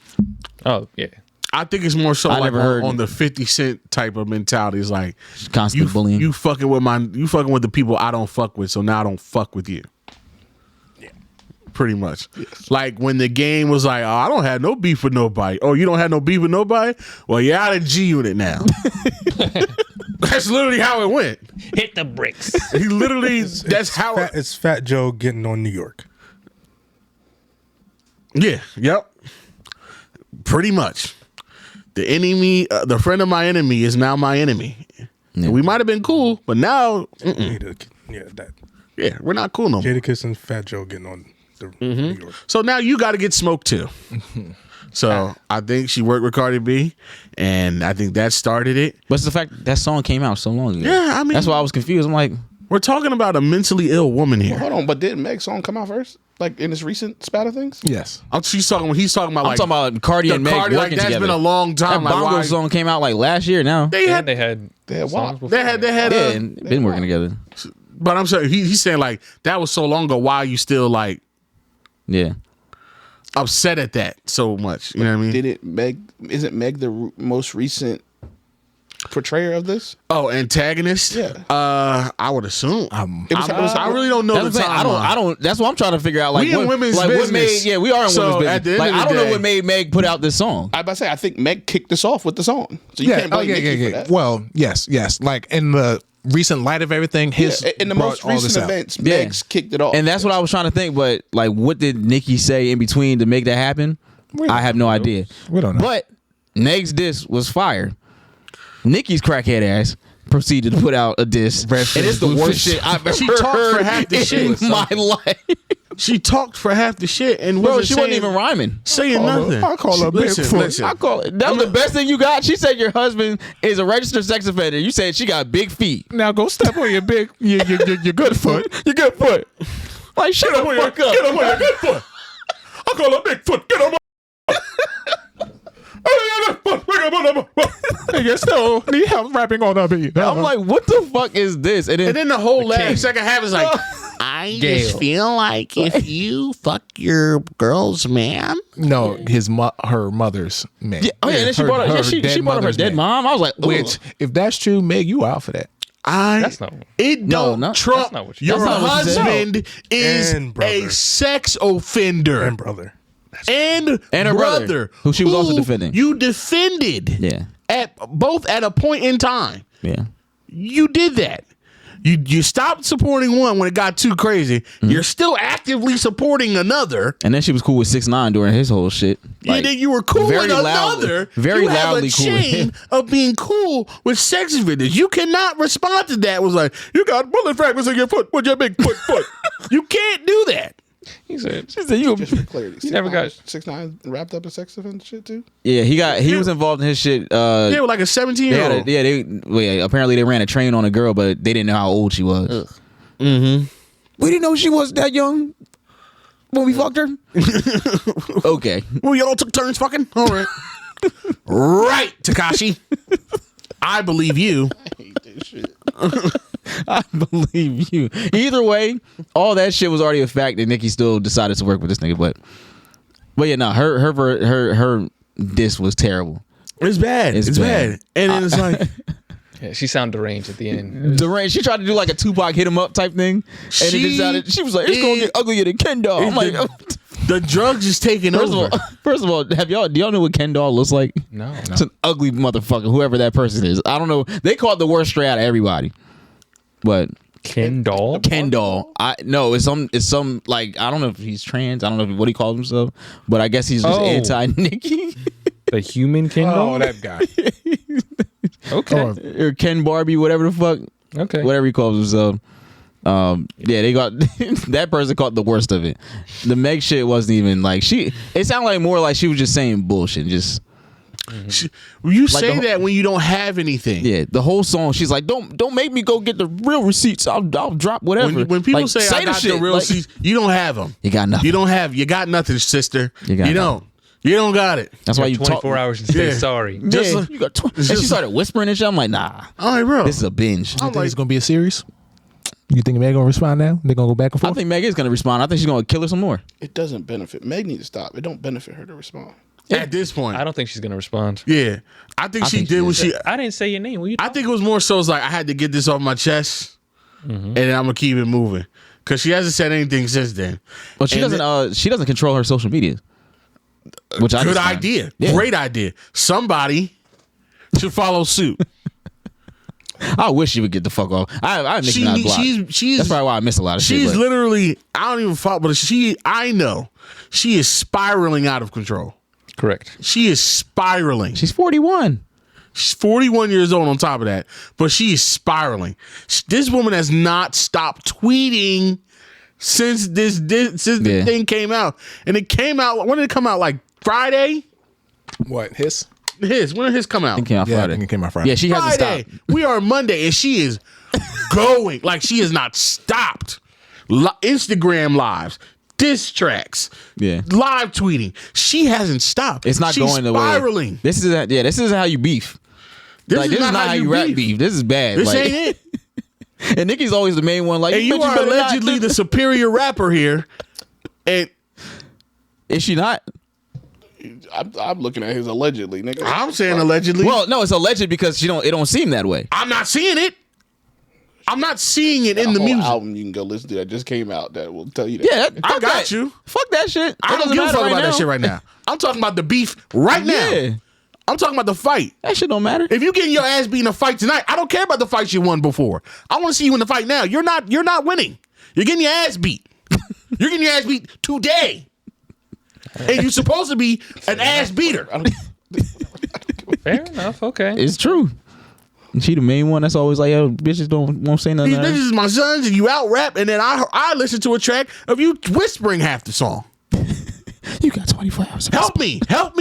[SPEAKER 4] Oh yeah.
[SPEAKER 2] I think it's more so
[SPEAKER 3] I
[SPEAKER 2] like
[SPEAKER 3] never heard
[SPEAKER 2] on
[SPEAKER 3] it.
[SPEAKER 2] the 50 Cent type of mentality. It's like
[SPEAKER 3] Constant bullying.
[SPEAKER 2] You fucking with the people I don't fuck with, so now I don't fuck with you. Yeah, pretty much. Yes. Like when the game was like, oh, I don't have no beef with nobody. Oh, you don't have no beef with nobody? Well, you're out of G Unit now. That's literally how it went.
[SPEAKER 4] Hit the bricks.
[SPEAKER 2] He literally. That's how
[SPEAKER 7] It's Fat Joe getting on New York.
[SPEAKER 2] Yeah. Yep. Pretty much. The enemy, the friend of my enemy, is now my enemy. Yeah. We might have been cool, but now, yeah, we're not cool no more.
[SPEAKER 7] Jadakiss and Fat Joe getting on the New York.
[SPEAKER 2] So now you got to get smoked too. So I think she worked with Cardi B, and I think that started it.
[SPEAKER 3] But it's the fact that song came out so long ago.
[SPEAKER 2] Yeah, I mean,
[SPEAKER 3] that's why I was confused. I'm like,
[SPEAKER 2] we're talking about a mentally ill woman here.
[SPEAKER 6] Well, hold on, but didn't Meg's song come out first? Like in this recent spat of things?
[SPEAKER 1] Yes.
[SPEAKER 2] He's talking about
[SPEAKER 3] I'm talking about Cardi and Meg working
[SPEAKER 2] like, that's
[SPEAKER 3] together.
[SPEAKER 2] been a long time.
[SPEAKER 3] That Bongo song came out like last year. Now
[SPEAKER 2] They had
[SPEAKER 4] songs before.
[SPEAKER 2] they had
[SPEAKER 3] yeah, and been working together.
[SPEAKER 2] But I'm saying he's saying like that was so long ago. Why are you still like
[SPEAKER 3] Yeah.
[SPEAKER 2] upset at that so much? You know what I mean?
[SPEAKER 6] Isn't Meg the most recent portrayer of this?
[SPEAKER 2] Oh, antagonist?
[SPEAKER 6] Yeah.
[SPEAKER 2] I would assume.
[SPEAKER 6] I
[SPEAKER 2] really don't know
[SPEAKER 3] That's
[SPEAKER 2] the
[SPEAKER 3] what I'm saying.
[SPEAKER 2] timeline.
[SPEAKER 3] I don't. That's what I'm trying to figure out. Like,
[SPEAKER 2] We in women's
[SPEAKER 3] what
[SPEAKER 2] business.
[SPEAKER 3] made? Yeah, we are in
[SPEAKER 2] So,
[SPEAKER 3] women's
[SPEAKER 2] at the
[SPEAKER 3] business.
[SPEAKER 2] end
[SPEAKER 3] Like,
[SPEAKER 2] of
[SPEAKER 3] I
[SPEAKER 2] the
[SPEAKER 3] don't know
[SPEAKER 2] day-
[SPEAKER 3] what made Meg put out this song.
[SPEAKER 6] I about to say I think Meg kicked this off with the song, so you can't blame Nicki for that.
[SPEAKER 1] Well, yes. Like in the recent light of everything, his
[SPEAKER 6] in the
[SPEAKER 1] brought
[SPEAKER 6] most
[SPEAKER 1] all this
[SPEAKER 6] recent
[SPEAKER 1] out.
[SPEAKER 6] events,
[SPEAKER 3] Yeah.
[SPEAKER 6] Meg's kicked it off,
[SPEAKER 3] And that's what I was trying to think. But like, what did Nicki say in between to make that happen? I have no idea.
[SPEAKER 1] We don't know.
[SPEAKER 3] But Meg's diss was fire. Nicki's crackhead ass proceeded to put out a diss, and it's the worst shit I've ever
[SPEAKER 2] She talked for
[SPEAKER 3] heard
[SPEAKER 2] half the
[SPEAKER 3] in
[SPEAKER 2] shit.
[SPEAKER 3] my life.
[SPEAKER 2] She talked for half the shit and
[SPEAKER 3] Bro,
[SPEAKER 2] wasn't
[SPEAKER 3] she wasn't even rhyming.
[SPEAKER 2] saying nothing.
[SPEAKER 1] I call her Bigfoot.
[SPEAKER 3] I call it. That was the best thing you got. She said your husband is a registered sex offender. You said she got big feet.
[SPEAKER 1] Now go step on your big, your good foot.
[SPEAKER 3] Your good foot. Like shut the fuck up.
[SPEAKER 2] Get on your good foot. I call her Bigfoot. Get on my.
[SPEAKER 1] I still need help rapping on that beat.
[SPEAKER 3] I'm like, what the fuck is this?
[SPEAKER 2] And then the whole last second half is like, I
[SPEAKER 4] Gail.
[SPEAKER 2] just feel like if you fuck your girl's man.
[SPEAKER 1] no, her mother's man.
[SPEAKER 3] Yeah, oh yeah, and then she brought up, she brought up her
[SPEAKER 1] mother's
[SPEAKER 3] dead
[SPEAKER 1] man.
[SPEAKER 3] mom. I was like, ugh.
[SPEAKER 1] Which, if that's true, Meg, you out for that.
[SPEAKER 4] That's not.
[SPEAKER 2] It don't
[SPEAKER 3] no,
[SPEAKER 2] trump
[SPEAKER 4] that's not what you
[SPEAKER 2] your
[SPEAKER 3] said. That's not what you said.
[SPEAKER 2] husband is
[SPEAKER 7] And brother.
[SPEAKER 2] a sex offender.
[SPEAKER 7] And brother.
[SPEAKER 2] And
[SPEAKER 3] her brother, who she was also defending.
[SPEAKER 2] You defended.
[SPEAKER 3] Yeah.
[SPEAKER 2] At a point in time.
[SPEAKER 3] Yeah.
[SPEAKER 2] You did that. You stopped supporting one when it got too crazy.
[SPEAKER 3] Mm-hmm.
[SPEAKER 2] You're still actively supporting another.
[SPEAKER 3] And then she was cool with 6ix9ine during his whole shit.
[SPEAKER 2] And then you were cool
[SPEAKER 3] very
[SPEAKER 2] with
[SPEAKER 3] loudly-
[SPEAKER 2] another.
[SPEAKER 3] very
[SPEAKER 2] you have
[SPEAKER 3] loudly
[SPEAKER 2] a
[SPEAKER 3] cool with
[SPEAKER 2] chain
[SPEAKER 3] him.
[SPEAKER 2] of being cool with sex offenders. You cannot respond to that. It was like, you got bullet fragments in your foot with your big foot. You can't do that.
[SPEAKER 4] He said,
[SPEAKER 3] She said, "You."
[SPEAKER 6] just for clarity.
[SPEAKER 4] You never got-
[SPEAKER 6] 6ix9ine wrapped up in sex offender shit too.
[SPEAKER 3] Yeah, he was involved in his shit.
[SPEAKER 2] They were like a 17-year-old.
[SPEAKER 3] Apparently they ran a train on a girl, but they didn't know how old she was. We didn't know she was that young when we fucked her. Okay.
[SPEAKER 2] Well, y'all took turns fucking? All right. Right, Tekashi. I believe you.
[SPEAKER 6] I hate this shit.
[SPEAKER 3] I believe you. Either way, all that shit was already a fact, and Nicki still decided to work with this nigga. But yeah, no, her diss was terrible.
[SPEAKER 2] It's bad. It's bad. And then it's like,
[SPEAKER 4] yeah, she sounded deranged at the end.
[SPEAKER 3] Durant, she tried to do like a Tupac hit him up type thing, and she was like, "It's gonna get uglier than Ken doll." I'm like,
[SPEAKER 2] the drugs is taking over.
[SPEAKER 3] First of all, do y'all know what Ken doll looks like?
[SPEAKER 4] No.
[SPEAKER 3] It's an ugly motherfucker, whoever that person is. I don't know. They call it the worst straight out of everybody. But
[SPEAKER 4] Ken doll?
[SPEAKER 3] Ken doll. It's some like, I don't know if he's trans. I don't know what he calls himself, but I guess he's just anti-Nicki.
[SPEAKER 4] The human Ken doll?
[SPEAKER 1] Oh, that guy.
[SPEAKER 4] Okay.
[SPEAKER 3] Or Ken Barbie, whatever the fuck.
[SPEAKER 4] Okay.
[SPEAKER 3] Whatever he calls himself. Yeah, they got that person caught the worst of it. The Meg shit wasn't even like it sounded like more like she was just saying bullshit. Just
[SPEAKER 2] You say that when you don't have anything.
[SPEAKER 3] yeah, the whole song. She's like, don't make me go get the real receipts. I'll drop whatever.
[SPEAKER 2] When people
[SPEAKER 3] Like,
[SPEAKER 2] say I got the real
[SPEAKER 3] like,
[SPEAKER 2] receipts, you don't have them.
[SPEAKER 3] You got nothing.
[SPEAKER 2] You got nothing, sister.
[SPEAKER 3] You got
[SPEAKER 2] don't. You don't got it.
[SPEAKER 3] That's why you
[SPEAKER 4] 24
[SPEAKER 3] talk.
[SPEAKER 4] hours and say
[SPEAKER 2] Yeah.
[SPEAKER 4] sorry.
[SPEAKER 2] Just
[SPEAKER 3] Yeah,
[SPEAKER 2] like-
[SPEAKER 3] you got. And she started whispering and shit. I'm like, nah,
[SPEAKER 2] All right, bro.
[SPEAKER 3] this is a binge.
[SPEAKER 1] You think it's gonna be a series? You think Meg gonna respond now? They're gonna go back and
[SPEAKER 3] I
[SPEAKER 1] forth.
[SPEAKER 3] think Meg is gonna respond. I think she's gonna kill her some more.
[SPEAKER 6] It doesn't benefit. Meg need to stop. It don't benefit her to respond.
[SPEAKER 2] At this point,
[SPEAKER 4] I don't think she's gonna respond.
[SPEAKER 2] yeah, I think she did what she.
[SPEAKER 4] I didn't say your name.
[SPEAKER 2] I think it was more so. It's like I had to get this off my chest, and then I'm gonna keep it moving because she hasn't said anything since then.
[SPEAKER 3] But she doesn't. She doesn't control her social media. Which I
[SPEAKER 2] Good
[SPEAKER 3] just find-
[SPEAKER 2] idea.
[SPEAKER 3] Yeah.
[SPEAKER 2] Great idea. Somebody should follow suit.
[SPEAKER 3] I wish she would get the fuck off. I Nicki Minaj blocked.
[SPEAKER 2] She's
[SPEAKER 3] That's probably why I miss a lot of shit.
[SPEAKER 2] She's
[SPEAKER 3] but-
[SPEAKER 2] literally, I don't even follow, but I know she is spiraling out of control.
[SPEAKER 4] Correct.
[SPEAKER 2] She is spiraling.
[SPEAKER 3] She's 41.
[SPEAKER 2] She's 41 years old on top of that, but she is spiraling. This woman has not stopped tweeting since the thing came out. And it came out, when did it come out? Like Friday?
[SPEAKER 1] What, his?
[SPEAKER 2] When did his come out?
[SPEAKER 3] It came out
[SPEAKER 1] Yeah, I
[SPEAKER 3] Friday.
[SPEAKER 1] think it came out Friday.
[SPEAKER 3] Yeah, she hasn't
[SPEAKER 2] Friday.
[SPEAKER 3] stopped.
[SPEAKER 2] We are Monday, and she is going. Like, she has not stopped. Instagram lives, diss tracks,
[SPEAKER 3] Yeah.
[SPEAKER 2] live tweeting. She hasn't stopped.
[SPEAKER 3] It's not
[SPEAKER 2] She's
[SPEAKER 3] going the way.
[SPEAKER 2] spiraling.
[SPEAKER 3] This is how you beef.
[SPEAKER 2] This
[SPEAKER 3] This is not how you rap beef. This is bad.
[SPEAKER 2] This
[SPEAKER 3] like,
[SPEAKER 2] ain't it.
[SPEAKER 3] And Nicki's always the main one. Like,
[SPEAKER 2] And you
[SPEAKER 3] bitch,
[SPEAKER 2] are
[SPEAKER 3] better not
[SPEAKER 2] allegedly
[SPEAKER 3] do
[SPEAKER 2] the
[SPEAKER 3] this.
[SPEAKER 2] superior rapper here. And
[SPEAKER 3] Is she not?
[SPEAKER 6] I'm looking at his allegedly, nigga.
[SPEAKER 2] I'm saying allegedly.
[SPEAKER 3] Well, no, it's alleged because it don't seem that way.
[SPEAKER 2] I'm not seeing it. I'm not seeing it in the
[SPEAKER 6] whole
[SPEAKER 2] music.
[SPEAKER 6] album you can go listen to that just came out that will tell you that.
[SPEAKER 3] Yeah,
[SPEAKER 2] I
[SPEAKER 3] fuck
[SPEAKER 2] got
[SPEAKER 3] that.
[SPEAKER 2] you.
[SPEAKER 3] Fuck that shit.
[SPEAKER 2] I don't give a fuck about that shit right now. I'm talking about the beef right now.
[SPEAKER 3] Yeah,
[SPEAKER 2] I'm talking about the fight.
[SPEAKER 3] that shit don't matter.
[SPEAKER 2] If you getting your ass beat in a fight tonight, I don't care about the fights you won before. I want to see you in the fight now. You're not winning. You're getting your ass beat. You're getting your ass beat today. And you're supposed to be an ass beater.
[SPEAKER 4] Fair enough. Okay.
[SPEAKER 3] It's true. And she the main one that's always like, yo, bitches won't say nothing.
[SPEAKER 2] These bitches is my sons, and you out rap, and then I listen to a track of you whispering half the song.
[SPEAKER 3] You got 24 hours.
[SPEAKER 2] Help me. Help.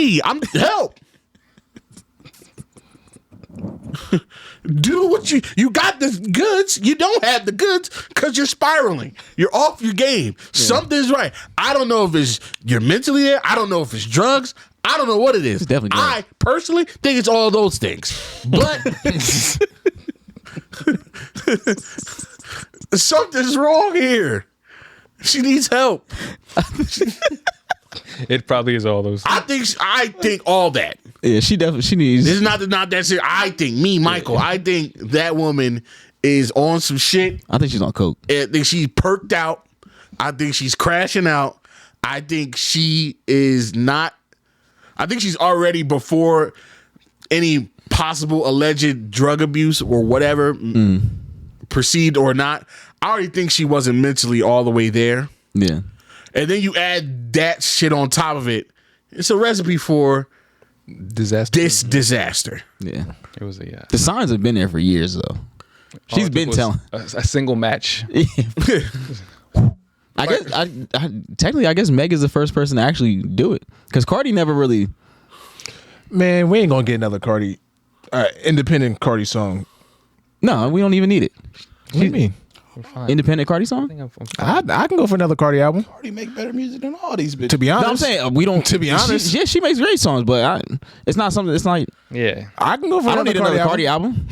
[SPEAKER 2] Do what you got the goods. You don't have the goods because you're spiraling. You're off your game. Something's right. I don't know if it's you're mentally there. I don't know if it's drugs. I don't know what it is.
[SPEAKER 3] It's definitely drugs.
[SPEAKER 2] I personally think it's all those things. But something's wrong here. She needs help.
[SPEAKER 4] It probably is all those.
[SPEAKER 2] I think all that.
[SPEAKER 3] Yeah, she needs.
[SPEAKER 2] This is not that serious. I think Michael. I think that woman is on some shit.
[SPEAKER 3] I think she's on coke.
[SPEAKER 2] I think she's perked out. I think she's crashing out. I think she is not. I think she's already before any possible alleged drug abuse or whatever, perceived or not. I already think she wasn't mentally all the way there.
[SPEAKER 3] Yeah.
[SPEAKER 2] And then you add that shit on top of it. It's a recipe for
[SPEAKER 1] Disaster.
[SPEAKER 2] this disaster.
[SPEAKER 3] Yeah.
[SPEAKER 4] It was a
[SPEAKER 3] The signs have been there for years though. She's been telling.
[SPEAKER 4] a single match.
[SPEAKER 3] I guess Meg is the first person to actually do it because Cardi never really.
[SPEAKER 1] Man, we ain't gonna get another Cardi, independent Cardi song.
[SPEAKER 3] No, we don't even need it.
[SPEAKER 1] What do you mean?
[SPEAKER 3] Independent Cardi song?
[SPEAKER 1] I can go for another Cardi album.
[SPEAKER 6] Already make better music than all these bitches.
[SPEAKER 1] To be
[SPEAKER 3] No, I'm
[SPEAKER 1] honest,
[SPEAKER 3] saying we don't.
[SPEAKER 1] To be honest.
[SPEAKER 3] she makes great songs, but it's not something. It's like
[SPEAKER 4] Yeah.
[SPEAKER 1] I can go for
[SPEAKER 3] I don't need another
[SPEAKER 1] album.
[SPEAKER 3] Cardi album.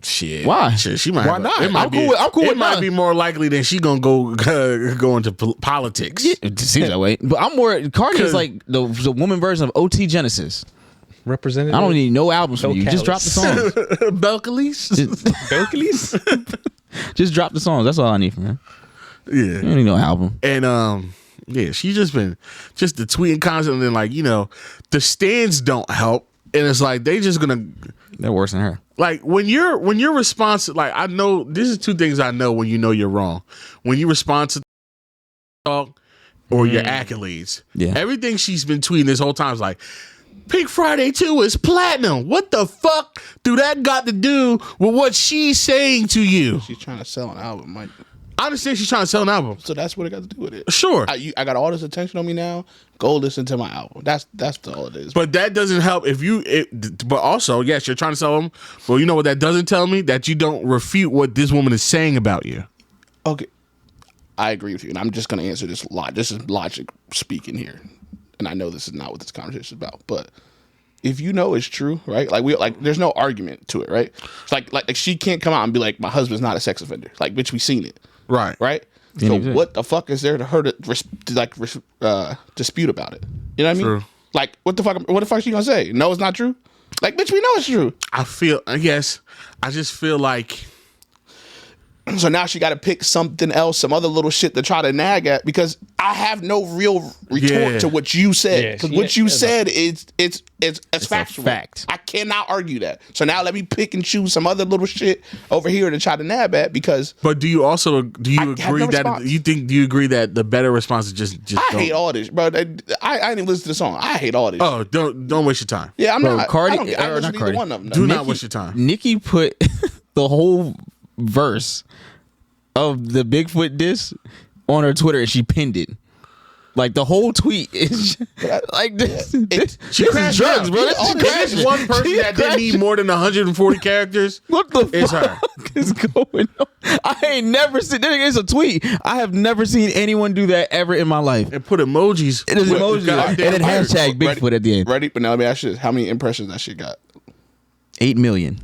[SPEAKER 1] Shit.
[SPEAKER 3] Why?
[SPEAKER 2] Shit, she might.
[SPEAKER 1] Why
[SPEAKER 2] have
[SPEAKER 1] not?
[SPEAKER 2] It might
[SPEAKER 3] I'm
[SPEAKER 2] be,
[SPEAKER 3] cool with- I'm cool
[SPEAKER 2] it
[SPEAKER 3] with
[SPEAKER 2] might
[SPEAKER 3] none.
[SPEAKER 2] be more likely that she gonna go into politics.
[SPEAKER 3] It seems that way, but I'm more. Cardi is like the woman version of OT Genesis.
[SPEAKER 4] Representative.
[SPEAKER 3] I don't need no albums from
[SPEAKER 4] No
[SPEAKER 3] you. Just drop the
[SPEAKER 4] callous.
[SPEAKER 3] songs.
[SPEAKER 2] Belcalis.
[SPEAKER 4] Hercules.
[SPEAKER 3] Just drop the songs. That's all I need from her. You
[SPEAKER 2] Yeah,
[SPEAKER 3] don't need no album.
[SPEAKER 2] and yeah, she's just been the tweeting constantly, and like the stands don't help, and it's like they just gonna.
[SPEAKER 3] They're worse than her.
[SPEAKER 2] Like when you're responsive, like I know this is two things I know when you know you're wrong. When you respond to talk or your accolades.
[SPEAKER 3] Yeah.
[SPEAKER 2] Everything she's been tweeting this whole time is like, Pink Friday 2 is platinum. What the fuck do that got to do with what she's saying to you?
[SPEAKER 6] She's trying to sell an album, Mike.
[SPEAKER 2] I understand she's trying to sell an album.
[SPEAKER 6] So that's what it got to do with it.
[SPEAKER 2] Sure.
[SPEAKER 6] I got all this attention on me now. Go listen to my album. That's all it is.
[SPEAKER 2] But that doesn't help but also, yes, you're trying to sell them. But you know what that doesn't tell me? That you don't refute what this woman is saying about you.
[SPEAKER 6] Okay, I agree with you, and I'm just going to answer this lot. This is logic speaking here, and I know this is not what this conversation is about. But if you know it's true, right? Like there's no argument to it, right? It's like she can't come out and be like, my husband's not a sex offender. Like, bitch, we seen it,
[SPEAKER 2] Right.
[SPEAKER 6] right? So what the fuck is there to her to dispute about it? You know what I mean?
[SPEAKER 2] True.
[SPEAKER 6] Like, what the fuck she gonna say? No, it's not true. Like, bitch, we know it's true.
[SPEAKER 2] I just feel like.
[SPEAKER 6] So now she got to pick something else, some other little shit to try to nag at, because I have no real retort to what you said. Because what you said is factual.
[SPEAKER 3] Fact.
[SPEAKER 6] I cannot argue that. So now let me pick and choose some other little shit over here to try to nab at, because.
[SPEAKER 2] But do you agree that the better response is just
[SPEAKER 6] I hate all this, bro. I didn't even listen to the song. I hate all this.
[SPEAKER 2] Oh, don't waste your time.
[SPEAKER 6] Yeah, I'm not.
[SPEAKER 3] Cardi,
[SPEAKER 6] I don't listen to either one of them.
[SPEAKER 2] Do not waste your time.
[SPEAKER 3] Nicki put the whole verse of the Bigfoot diss on her Twitter, and she pinned it. Like, the whole tweet is like this.
[SPEAKER 2] She crashed drugs, bro. This one person that didn't need more than 140 characters.
[SPEAKER 3] What the
[SPEAKER 2] is
[SPEAKER 3] fuck
[SPEAKER 2] her.
[SPEAKER 3] is going on? I ain't never seen. It's a tweet. I have never seen anyone do that ever in my life.
[SPEAKER 2] And put emojis.
[SPEAKER 3] It is emojis and then hashtag Bigfoot at the end.
[SPEAKER 6] Ready? But now let me ask you this: how many impressions that shit got?
[SPEAKER 3] 8 million.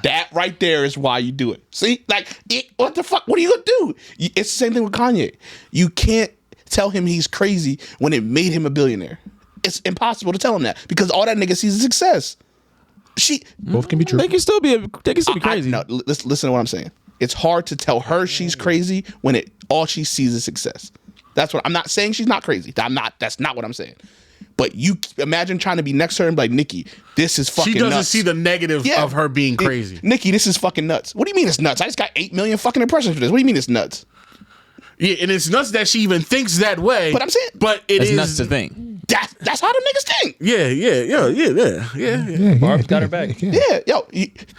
[SPEAKER 6] That right there is why you do it. See, like, what the fuck? What are you gonna do? It's the same thing with Kanye. You can't tell him he's crazy when it made him a billionaire. It's impossible to tell him that, because all that nigga sees is success.
[SPEAKER 1] Both can be true.
[SPEAKER 3] They can still be crazy.
[SPEAKER 6] No, listen to what I'm saying. It's hard to tell her she's crazy when all she sees is success. That's what I'm not saying. She's not crazy. That's not what I'm saying. But you imagine trying to be next to her and be like, Nicki, this is fucking nuts.
[SPEAKER 2] She doesn't see the negative of her being crazy.
[SPEAKER 6] Nicki, this is fucking nuts. What do you mean it's nuts? I just got 8 million fucking impressions for this. What do you mean it's nuts?
[SPEAKER 2] Yeah, and it's nuts that she even thinks that way.
[SPEAKER 6] But I'm saying,
[SPEAKER 3] it's nuts to think.
[SPEAKER 6] That's how them niggas think.
[SPEAKER 2] Yeah.
[SPEAKER 4] Barb's got her back.
[SPEAKER 6] Yeah, yo,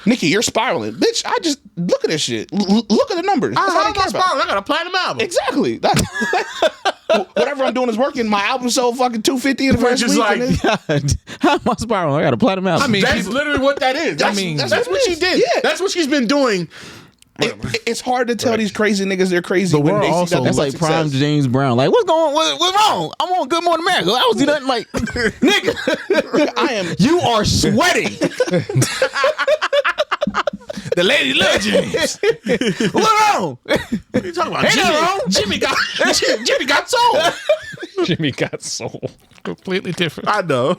[SPEAKER 6] Nicki, you're spiraling, bitch. I just look at this shit. Look at the numbers. That's
[SPEAKER 2] I'm not spiraling. I got a platinum album.
[SPEAKER 6] Exactly. Whatever I'm doing is working. My album sold fucking 250 in the first week.
[SPEAKER 2] Like,
[SPEAKER 3] God, how am I spiraling? I got a platinum album.
[SPEAKER 1] I mean,
[SPEAKER 2] that's literally what that is. That's what she did.
[SPEAKER 6] Yeah.
[SPEAKER 2] That's what she's been doing.
[SPEAKER 6] It's hard to tell these crazy niggas they're crazy
[SPEAKER 1] But
[SPEAKER 6] when
[SPEAKER 1] we're
[SPEAKER 6] they see
[SPEAKER 1] also-
[SPEAKER 6] nothing
[SPEAKER 3] That's
[SPEAKER 6] but
[SPEAKER 3] like
[SPEAKER 6] success.
[SPEAKER 3] prime James Brown. Like, what's wrong? I'm on Good Morning America. I don't see nothing like, nigga.
[SPEAKER 6] I am.
[SPEAKER 3] You are sweating.
[SPEAKER 1] The lady loves James.
[SPEAKER 3] What's wrong?
[SPEAKER 2] What are you talking about? Jimmy got soul.
[SPEAKER 4] Jimmy got soul.
[SPEAKER 1] Completely different.
[SPEAKER 2] I know.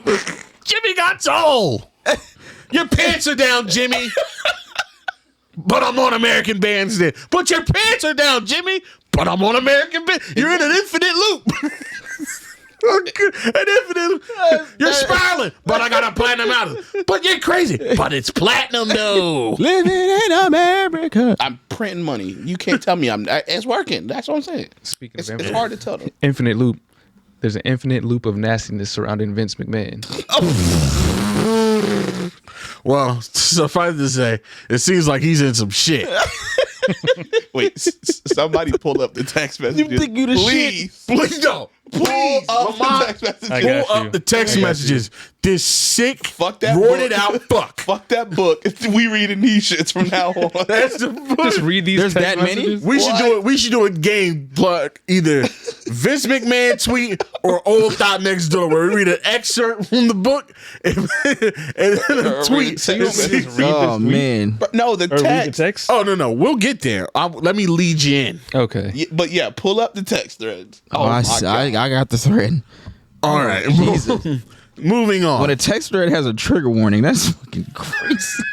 [SPEAKER 2] Jimmy got soul. Your pants are down, Jimmy. But I'm on American Bandstand. But your pants are down, Jimmy. But I'm on American Band. You're in an infinite loop. You're spiraling. But I got a platinum album. But you're crazy. But it's platinum though.
[SPEAKER 3] Living in America.
[SPEAKER 6] I'm printing money. You can't tell me it's working. That's what I'm saying.
[SPEAKER 4] Speaking
[SPEAKER 6] It's
[SPEAKER 4] of
[SPEAKER 6] hard to tell them.
[SPEAKER 4] infinite loop, there's an infinite loop of nastiness surrounding Vince McMahon.
[SPEAKER 2] Well, suffice to say, it seems like he's in some shit.
[SPEAKER 6] Wait, somebody pull up the text messages.
[SPEAKER 3] You think you the
[SPEAKER 6] Please.
[SPEAKER 2] Please don't. Please,
[SPEAKER 6] Pull up
[SPEAKER 2] Lamont,
[SPEAKER 6] the text messages.
[SPEAKER 4] I got
[SPEAKER 2] pull
[SPEAKER 4] you.
[SPEAKER 2] up the text messages. This sick,
[SPEAKER 6] Fuck that
[SPEAKER 2] roided
[SPEAKER 6] book.
[SPEAKER 2] out fuck.
[SPEAKER 6] Fuck that book. We reading these shits from now on.
[SPEAKER 2] That's the
[SPEAKER 4] Just read these.
[SPEAKER 3] There's
[SPEAKER 4] text
[SPEAKER 3] that many?
[SPEAKER 4] messages.
[SPEAKER 2] We should do it. We should do a game plug either Vince McMahon tweet or Old Thought Next Door, where we read an excerpt from the book and then a tweet.
[SPEAKER 6] So you want me to just read
[SPEAKER 3] Oh, man.
[SPEAKER 6] But no, the
[SPEAKER 4] Or read the
[SPEAKER 6] text.
[SPEAKER 4] text.
[SPEAKER 2] Oh no, we'll get there. Let me lead you in.
[SPEAKER 4] Okay.
[SPEAKER 6] Yeah, but yeah, pull up the text threads.
[SPEAKER 3] Oh, I got the thread.
[SPEAKER 2] All right,
[SPEAKER 3] Jesus.
[SPEAKER 2] moving on.
[SPEAKER 3] When a text thread has a trigger warning, that's fucking crazy.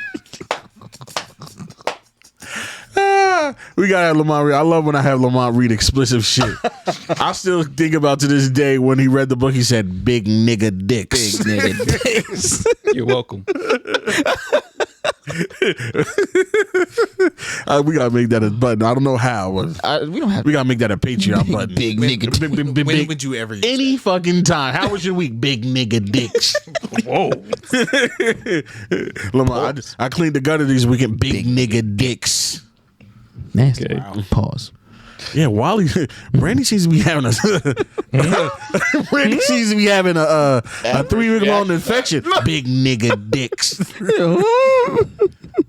[SPEAKER 2] We gotta have Lamont read. I love when I have Lamont read explicit shit. I still think about to this day when he read the book. He said, "Big nigga dicks."
[SPEAKER 3] Big nigga dicks.
[SPEAKER 4] You're welcome.
[SPEAKER 2] We gotta make that a button. I don't know how.
[SPEAKER 3] We don't have
[SPEAKER 2] We gotta make that a Patreon button.
[SPEAKER 3] big nigga.
[SPEAKER 1] When would you ever use
[SPEAKER 2] Any fucking time. How was your week? Big nigga dicks.
[SPEAKER 4] Whoa.
[SPEAKER 2] Lamont, I cleaned the gutter this weekend. Big nigga dicks.
[SPEAKER 3] Nasty.
[SPEAKER 4] Okay.
[SPEAKER 3] Pause.
[SPEAKER 2] Yeah, Wally. Brandy seems to be having a 3-week long infection. Big nigga dicks.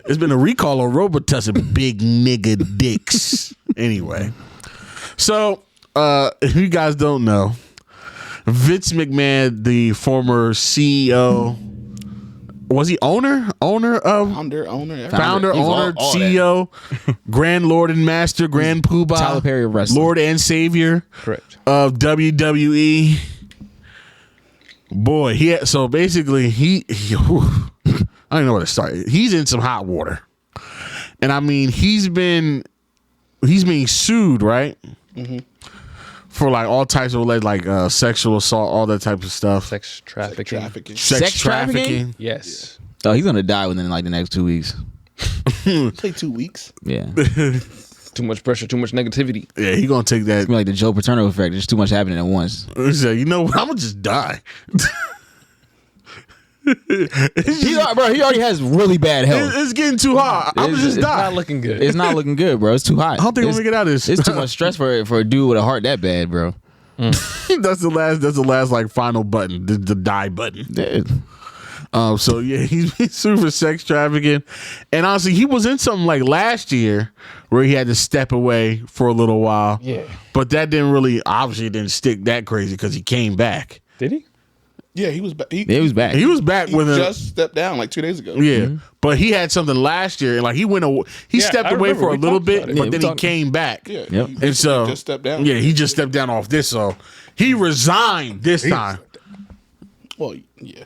[SPEAKER 2] There's been a recall on Robitussin. Big nigga dicks. Anyway, so if you guys don't know, Vince McMahon, the former CEO, was he owner of
[SPEAKER 6] Founder,
[SPEAKER 3] He's all
[SPEAKER 2] CEO, Grand Lord and Master, Grand Poobah,
[SPEAKER 3] Tyler Perry of wrestling.
[SPEAKER 2] Lord and Savior
[SPEAKER 4] Correct.
[SPEAKER 2] of WWE. Boy, so basically whew, I don't know where to start. He's in some hot water. And I mean, he's being sued, right? Mm-hmm. For like all types of like sexual assault, all that type of stuff.
[SPEAKER 4] Sex trafficking.
[SPEAKER 2] Sex trafficking?
[SPEAKER 4] Yes.
[SPEAKER 3] Oh, he's gonna die within like the next 2 weeks.
[SPEAKER 6] Say 2 weeks.
[SPEAKER 3] Yeah.
[SPEAKER 4] Too much pressure, too much negativity.
[SPEAKER 2] Yeah, he gonna take that.
[SPEAKER 3] It's gonna be like the Joe Paterno effect. There's too much happening at once.
[SPEAKER 2] You know what? I'm gonna just die.
[SPEAKER 3] He already has really bad health.
[SPEAKER 2] It's getting too hot. I'm gonna just
[SPEAKER 4] It's
[SPEAKER 2] die.
[SPEAKER 4] not looking good.
[SPEAKER 3] It's not looking good, bro. It's too hot.
[SPEAKER 2] I don't think I'm gonna get out of this.
[SPEAKER 3] It's too much stress for a dude with a heart that bad, bro.
[SPEAKER 2] That's the last like final button, the die button.
[SPEAKER 3] Dude.
[SPEAKER 2] So yeah, he's been sued for sex trafficking, and honestly, he was in something like last year where he had to step away for a little while.
[SPEAKER 4] Yeah.
[SPEAKER 2] But that obviously didn't stick that crazy because he came back.
[SPEAKER 4] Did he?
[SPEAKER 6] Yeah, he was back.
[SPEAKER 3] He was back.
[SPEAKER 2] He was back
[SPEAKER 6] He
[SPEAKER 2] with
[SPEAKER 6] just stepped down like 2 days ago.
[SPEAKER 2] Yeah, but he had something last year, and like he stepped away
[SPEAKER 4] remember.
[SPEAKER 2] for a
[SPEAKER 4] We
[SPEAKER 2] little
[SPEAKER 4] talked
[SPEAKER 2] bit,
[SPEAKER 4] about it.
[SPEAKER 2] but
[SPEAKER 3] Yeah,
[SPEAKER 2] then
[SPEAKER 3] we
[SPEAKER 2] he
[SPEAKER 3] talked-
[SPEAKER 2] came back.
[SPEAKER 6] Yeah.
[SPEAKER 3] Yep.
[SPEAKER 6] He
[SPEAKER 2] And so
[SPEAKER 6] just stepped down.
[SPEAKER 2] Yeah, he just stepped down off this. So he resigned this time.
[SPEAKER 6] Well, yeah.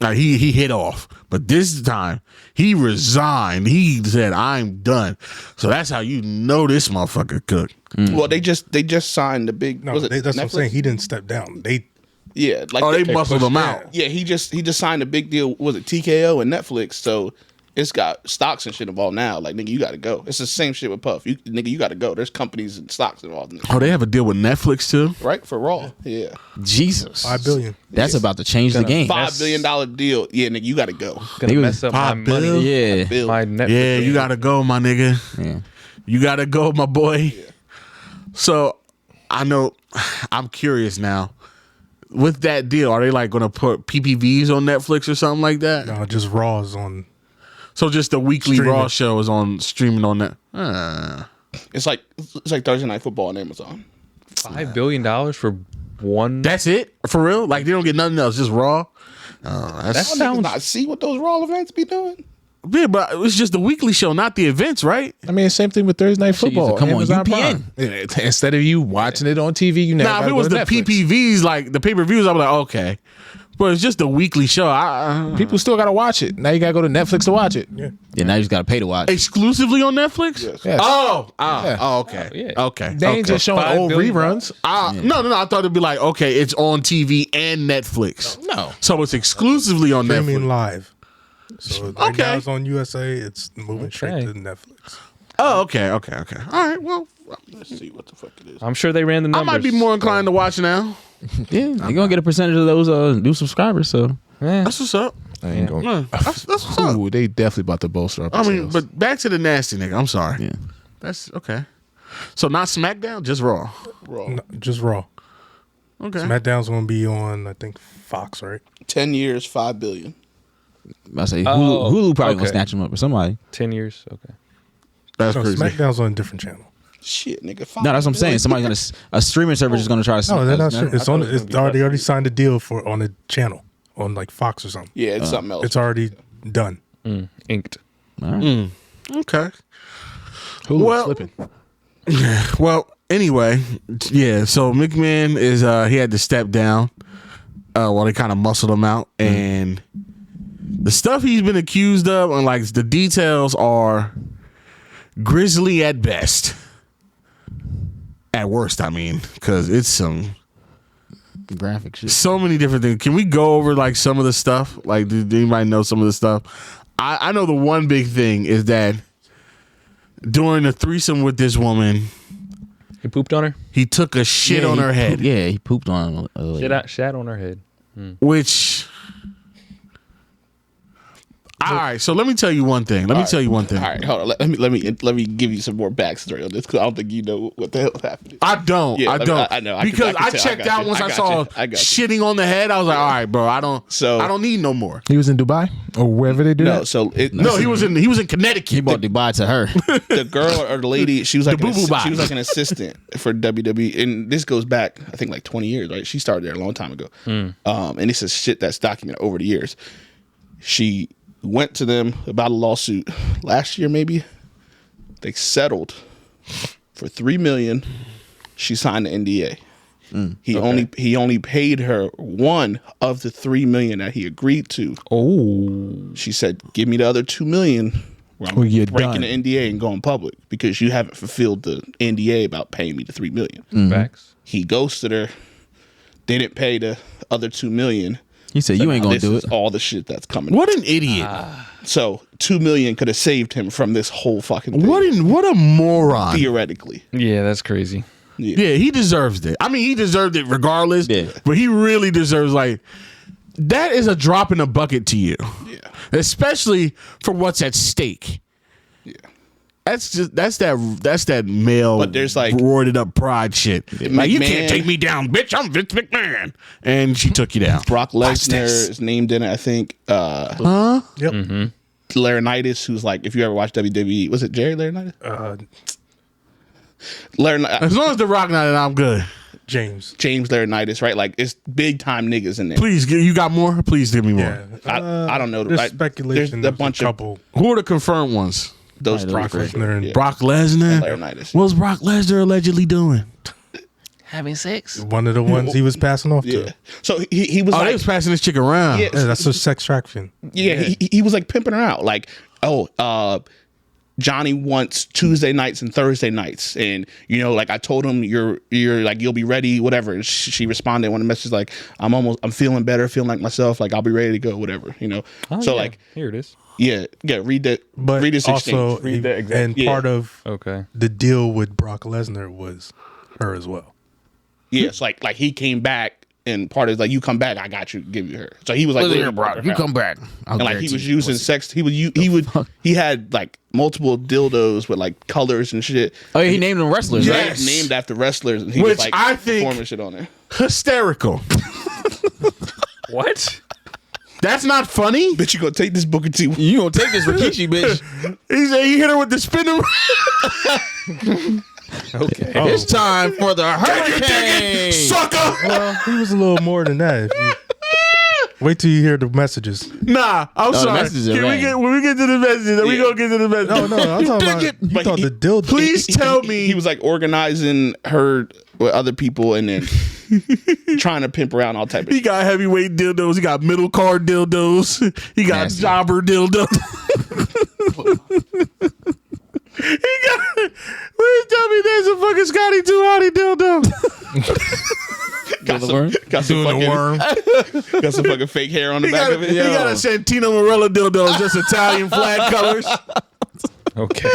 [SPEAKER 2] Like he hit off, but this time he resigned. He said, "I'm done." So that's how you know this motherfucker cooked.
[SPEAKER 6] Well, they just signed the big.
[SPEAKER 7] No,
[SPEAKER 6] was it
[SPEAKER 7] that's what I'm
[SPEAKER 6] Netflix?
[SPEAKER 7] saying. He didn't step down.
[SPEAKER 6] Yeah, like
[SPEAKER 2] They muscled him out.
[SPEAKER 6] Yeah, he just signed a big deal. Was it TKO and Netflix? So it's got stocks and shit involved now. Like, nigga, you got to go. It's the same shit with Puff. You got to go. There's companies and stocks involved in it.
[SPEAKER 2] Oh, they have a deal with Netflix too.
[SPEAKER 6] Right for Raw. Yeah,
[SPEAKER 3] Jesus.
[SPEAKER 7] $5 billion.
[SPEAKER 3] That's about to change the game.
[SPEAKER 6] $5 billion deal. Yeah, nigga, you got to go.
[SPEAKER 4] Gonna
[SPEAKER 3] He was
[SPEAKER 4] mess up my
[SPEAKER 2] $5 billion?
[SPEAKER 4] money.
[SPEAKER 3] Yeah.
[SPEAKER 6] Bill.
[SPEAKER 4] My Netflix.
[SPEAKER 2] Yeah, you gotta go, my nigga.
[SPEAKER 3] Yeah.
[SPEAKER 2] You gotta go, my boy. So I know. I'm curious now. With that deal, are they like gonna put PPVs on Netflix or something like that?
[SPEAKER 7] No, just Raws on.
[SPEAKER 2] So just the weekly
[SPEAKER 7] Streaming.
[SPEAKER 2] Raw show is on streaming on that.
[SPEAKER 6] It's like Thursday Night Football on Amazon.
[SPEAKER 4] $5 billion for one.
[SPEAKER 2] That's it for real. Like they don't get nothing else, just Raw. That's
[SPEAKER 6] Niggas not see what those Raw events be doing.
[SPEAKER 2] yeah, but it's just the weekly show, not the events, right?
[SPEAKER 1] I mean, same thing with Thursday Night
[SPEAKER 3] Shit used to
[SPEAKER 1] Football.
[SPEAKER 3] come on
[SPEAKER 1] Amazon
[SPEAKER 3] UPN.
[SPEAKER 1] Prime. Yeah, instead of you watching it on TV, you never.
[SPEAKER 2] Nah, if
[SPEAKER 1] gotta
[SPEAKER 2] it
[SPEAKER 1] go
[SPEAKER 2] was
[SPEAKER 1] to
[SPEAKER 2] the
[SPEAKER 1] Netflix.
[SPEAKER 2] PPVs, like the pay-per-views, I'm like, okay. But it's just the weekly show.
[SPEAKER 1] People still gotta watch it. Now you gotta go to Netflix to watch it.
[SPEAKER 7] Yeah.
[SPEAKER 3] Yeah, now you just got to pay to watch.
[SPEAKER 2] Exclusively on Netflix?
[SPEAKER 6] Yes.
[SPEAKER 1] Yeah.
[SPEAKER 2] Okay.
[SPEAKER 4] yeah.
[SPEAKER 2] Okay.
[SPEAKER 1] They ain't
[SPEAKER 2] okay.
[SPEAKER 1] just showing
[SPEAKER 4] $5
[SPEAKER 1] old
[SPEAKER 4] billion.
[SPEAKER 1] reruns.
[SPEAKER 2] No. I thought it'd be like, okay, it's on TV and Netflix.
[SPEAKER 1] No.
[SPEAKER 2] So it's exclusively on
[SPEAKER 7] Streaming
[SPEAKER 2] Netflix.
[SPEAKER 7] live. So right
[SPEAKER 2] Okay.
[SPEAKER 7] now it's on USA. It's moving straight to Netflix.
[SPEAKER 2] Oh, okay. All right. Well,
[SPEAKER 6] Let's see what the fuck it is.
[SPEAKER 4] I'm sure they ran the
[SPEAKER 2] I
[SPEAKER 4] numbers.
[SPEAKER 2] might be more inclined to watch now.
[SPEAKER 3] Yeah, you're going to get a percentage of those new subscribers. So
[SPEAKER 2] That's what's up.
[SPEAKER 1] I ain't going.
[SPEAKER 2] Yeah, that's what's up.
[SPEAKER 1] Ooh, they definitely about to bolster up.
[SPEAKER 2] I
[SPEAKER 1] the
[SPEAKER 2] mean,
[SPEAKER 1] sales.
[SPEAKER 2] but back to the nasty nigga. I'm sorry.
[SPEAKER 3] Yeah.
[SPEAKER 2] That's okay. So not SmackDown, just Raw.
[SPEAKER 6] Raw.
[SPEAKER 7] No, just Raw.
[SPEAKER 2] Okay.
[SPEAKER 7] SmackDown's going to be on, I think, Fox, right?
[SPEAKER 6] 10 years, $5 billion.
[SPEAKER 3] I say
[SPEAKER 4] Oh,
[SPEAKER 3] Hulu probably going
[SPEAKER 4] okay.
[SPEAKER 3] to snatch them up or somebody.
[SPEAKER 4] 10 years. Okay.
[SPEAKER 2] That's
[SPEAKER 7] No,
[SPEAKER 2] crazy.
[SPEAKER 7] SmackDown's on a different channel.
[SPEAKER 6] Shit, nigga.
[SPEAKER 3] No, that's what I'm saying. Somebody's going to a streaming service is going to try to.
[SPEAKER 7] No, they're not sure. It's
[SPEAKER 4] thought
[SPEAKER 7] on.
[SPEAKER 4] it was
[SPEAKER 7] It's
[SPEAKER 4] gonna be
[SPEAKER 7] already signed a deal for on a channel on like Fox or something.
[SPEAKER 6] Yeah, it's something else.
[SPEAKER 7] It's already done.
[SPEAKER 4] Inked.
[SPEAKER 3] All right.
[SPEAKER 2] Okay.
[SPEAKER 1] Hulu
[SPEAKER 2] well-
[SPEAKER 1] slipping.
[SPEAKER 2] Well, anyway, yeah. So McMahon is he had to step down while they kind of muscled him out, and the stuff he's been accused of, and like the details are grisly at best. At worst, I mean, because it's some
[SPEAKER 3] Graphic shit.
[SPEAKER 2] so many different things. Can we go over like some of the stuff? Like, do anybody know some of the stuff? I know the one big thing is that during the threesome with this woman,
[SPEAKER 4] He pooped on her?
[SPEAKER 2] he took a shit
[SPEAKER 3] Yeah,
[SPEAKER 2] on
[SPEAKER 3] he
[SPEAKER 2] her head,
[SPEAKER 3] Yeah, he pooped on.
[SPEAKER 4] Shat on her head.
[SPEAKER 2] which. All right, so let me tell you one thing. Let me tell you one thing.
[SPEAKER 6] All right, hold on. Let me give you some more backstory on this because I don't think you know what the hell happened.
[SPEAKER 2] I don't.
[SPEAKER 6] Yeah,
[SPEAKER 2] I don't.
[SPEAKER 6] I know.
[SPEAKER 2] Because I
[SPEAKER 6] tell.
[SPEAKER 2] checked
[SPEAKER 6] got
[SPEAKER 2] out
[SPEAKER 6] you.
[SPEAKER 2] once I
[SPEAKER 6] got
[SPEAKER 2] saw
[SPEAKER 6] you. I got you.
[SPEAKER 2] shitting on the head. I was like, all right, bro. I
[SPEAKER 6] So-
[SPEAKER 2] don't need no more.
[SPEAKER 1] He was in Dubai or wherever they do
[SPEAKER 6] No,
[SPEAKER 1] that.
[SPEAKER 6] so
[SPEAKER 2] No, he was in Connecticut.
[SPEAKER 3] He bought Dubai to her.
[SPEAKER 6] the girl or the lady, she was like
[SPEAKER 2] The boo-boo box.
[SPEAKER 6] she was like an assistant for WWE, and this goes back I think like 20 years, right? She started there a long time ago, and this is shit that's documented over the years. She went to them about a lawsuit last year, maybe. They settled for $3 million. She signed the NDA. He only paid her one of the $3 million that he agreed to.
[SPEAKER 4] Oh,
[SPEAKER 6] She said, "Give me the other $2 million. Or I'm
[SPEAKER 1] you're
[SPEAKER 6] breaking
[SPEAKER 1] done.
[SPEAKER 6] the NDA and going public because you haven't fulfilled the NDA about paying me the $3 million."
[SPEAKER 4] facts.
[SPEAKER 6] He ghosted her. Didn't pay the other $2 million.
[SPEAKER 3] He said, "You ain't
[SPEAKER 6] Now
[SPEAKER 3] gonna do
[SPEAKER 6] this
[SPEAKER 3] it."
[SPEAKER 6] is all the shit that's coming.
[SPEAKER 2] What an idiot!
[SPEAKER 6] So $2 million could have saved him from this whole fucking thing.
[SPEAKER 2] What a moron!
[SPEAKER 6] Theoretically,
[SPEAKER 4] Yeah, that's crazy.
[SPEAKER 2] Yeah, he deserves it. I mean, he deserved it regardless.
[SPEAKER 3] Yeah.
[SPEAKER 2] But he really deserves that is a drop in the bucket to you.
[SPEAKER 6] Yeah.
[SPEAKER 2] Especially for what's at stake.
[SPEAKER 6] Yeah.
[SPEAKER 2] That's that male
[SPEAKER 6] But there's
[SPEAKER 2] roided up pride shit. Like, you can't
[SPEAKER 6] McMahon-
[SPEAKER 2] take me down, bitch. I'm Vince McMahon. And she took you down.
[SPEAKER 6] Brock
[SPEAKER 2] Watch
[SPEAKER 6] Lesnar
[SPEAKER 2] this.
[SPEAKER 6] is named in it, I think.
[SPEAKER 7] Yep.
[SPEAKER 6] Laurinaitis, who's like, if you ever watched WWE, was it Jerry Laurinaitis? Laurinaitis.
[SPEAKER 2] As long as the Rock not in, I'm good.
[SPEAKER 7] James.
[SPEAKER 6] James Laurinaitis, right? Like, it's big time niggas in there.
[SPEAKER 2] Please, you got more? Please give me more.
[SPEAKER 7] Yeah.
[SPEAKER 6] I don't know.
[SPEAKER 7] There's
[SPEAKER 6] Like,
[SPEAKER 7] speculation.
[SPEAKER 6] There's a
[SPEAKER 7] There's
[SPEAKER 6] bunch
[SPEAKER 7] a
[SPEAKER 6] of
[SPEAKER 7] couple.
[SPEAKER 2] Who are the confirmed ones?
[SPEAKER 6] those
[SPEAKER 3] Brock
[SPEAKER 6] three.
[SPEAKER 7] Lesnar and
[SPEAKER 6] Yeah.
[SPEAKER 2] Brock Lesnar?
[SPEAKER 6] Laurinaitis.
[SPEAKER 2] What's Brock Lesnar allegedly doing?
[SPEAKER 4] Having sex.
[SPEAKER 7] one of the ones he was passing off
[SPEAKER 6] Yeah.
[SPEAKER 7] to.
[SPEAKER 6] So he was
[SPEAKER 2] Oh,
[SPEAKER 6] like,
[SPEAKER 2] they was passing this chick around.
[SPEAKER 6] Yeah.
[SPEAKER 7] Yeah, that's a sex traction.
[SPEAKER 6] yeah, he was like pimping her out. Like, Johnny wants Tuesday nights and Thursday nights, and like I told him you're like you'll be ready, whatever. And she responded one of the messages like I'm feeling better, feeling like myself, like I'll be ready to go, whatever.
[SPEAKER 4] Oh,
[SPEAKER 6] so
[SPEAKER 4] yeah.
[SPEAKER 6] like
[SPEAKER 4] Here it is.
[SPEAKER 6] yeah, read that.
[SPEAKER 7] But
[SPEAKER 6] read this
[SPEAKER 7] also,
[SPEAKER 6] exchange.
[SPEAKER 4] that exact-
[SPEAKER 7] and
[SPEAKER 6] Yeah.
[SPEAKER 7] part of
[SPEAKER 4] Okay.
[SPEAKER 7] the deal with Brock Lesnar was her as well.
[SPEAKER 6] Yeah, it's like he came back, and part is like you come back, I got you, give you her. So he was like,
[SPEAKER 3] Listen here, Brock. You come back.
[SPEAKER 6] and like he was using sex. He had like multiple dildos with like colors and shit.
[SPEAKER 3] Oh, yeah, he named them wrestlers,
[SPEAKER 6] Right?
[SPEAKER 2] Yes.
[SPEAKER 6] Named after wrestlers, and he
[SPEAKER 2] Which
[SPEAKER 6] was like
[SPEAKER 2] I think-
[SPEAKER 6] performing shit on there.
[SPEAKER 2] Hysterical.
[SPEAKER 4] What?
[SPEAKER 2] That's not funny.
[SPEAKER 6] Bitch, you gonna take this Booker T?
[SPEAKER 3] right? You gonna take this Rikishi, bitch?
[SPEAKER 2] He said he hit her with the spinner.
[SPEAKER 4] Okay.
[SPEAKER 3] It's time for the hurricane.
[SPEAKER 2] Sucker.
[SPEAKER 7] Well, he was a little more than that. Wait till you hear the messages.
[SPEAKER 2] Nah, I'm
[SPEAKER 3] the
[SPEAKER 2] sorry.
[SPEAKER 3] messages are
[SPEAKER 2] When
[SPEAKER 3] bad.
[SPEAKER 2] we get to the messages, we
[SPEAKER 6] Yeah.
[SPEAKER 2] gonna get to the messages.
[SPEAKER 7] No, I'm talking about. You
[SPEAKER 6] But
[SPEAKER 7] thought
[SPEAKER 6] he-
[SPEAKER 7] the dildo.
[SPEAKER 2] Please tell me.
[SPEAKER 6] He was like organizing her with other people, and then trying to pimp around all type of
[SPEAKER 2] He
[SPEAKER 6] shit.
[SPEAKER 2] got heavyweight dildos. He got middle card dildos. He got
[SPEAKER 3] Nasty.
[SPEAKER 2] jobber dildos. He got. Please tell me there's a fucking Scotty 2 Hottie dildo.
[SPEAKER 6] Got
[SPEAKER 3] worm?
[SPEAKER 6] some
[SPEAKER 1] Doing the worm.
[SPEAKER 6] got some fucking fake hair on the
[SPEAKER 2] He
[SPEAKER 6] back
[SPEAKER 2] got,
[SPEAKER 6] of it.
[SPEAKER 2] he got a Santino Morella dildo, just Italian flag colors.
[SPEAKER 4] Okay.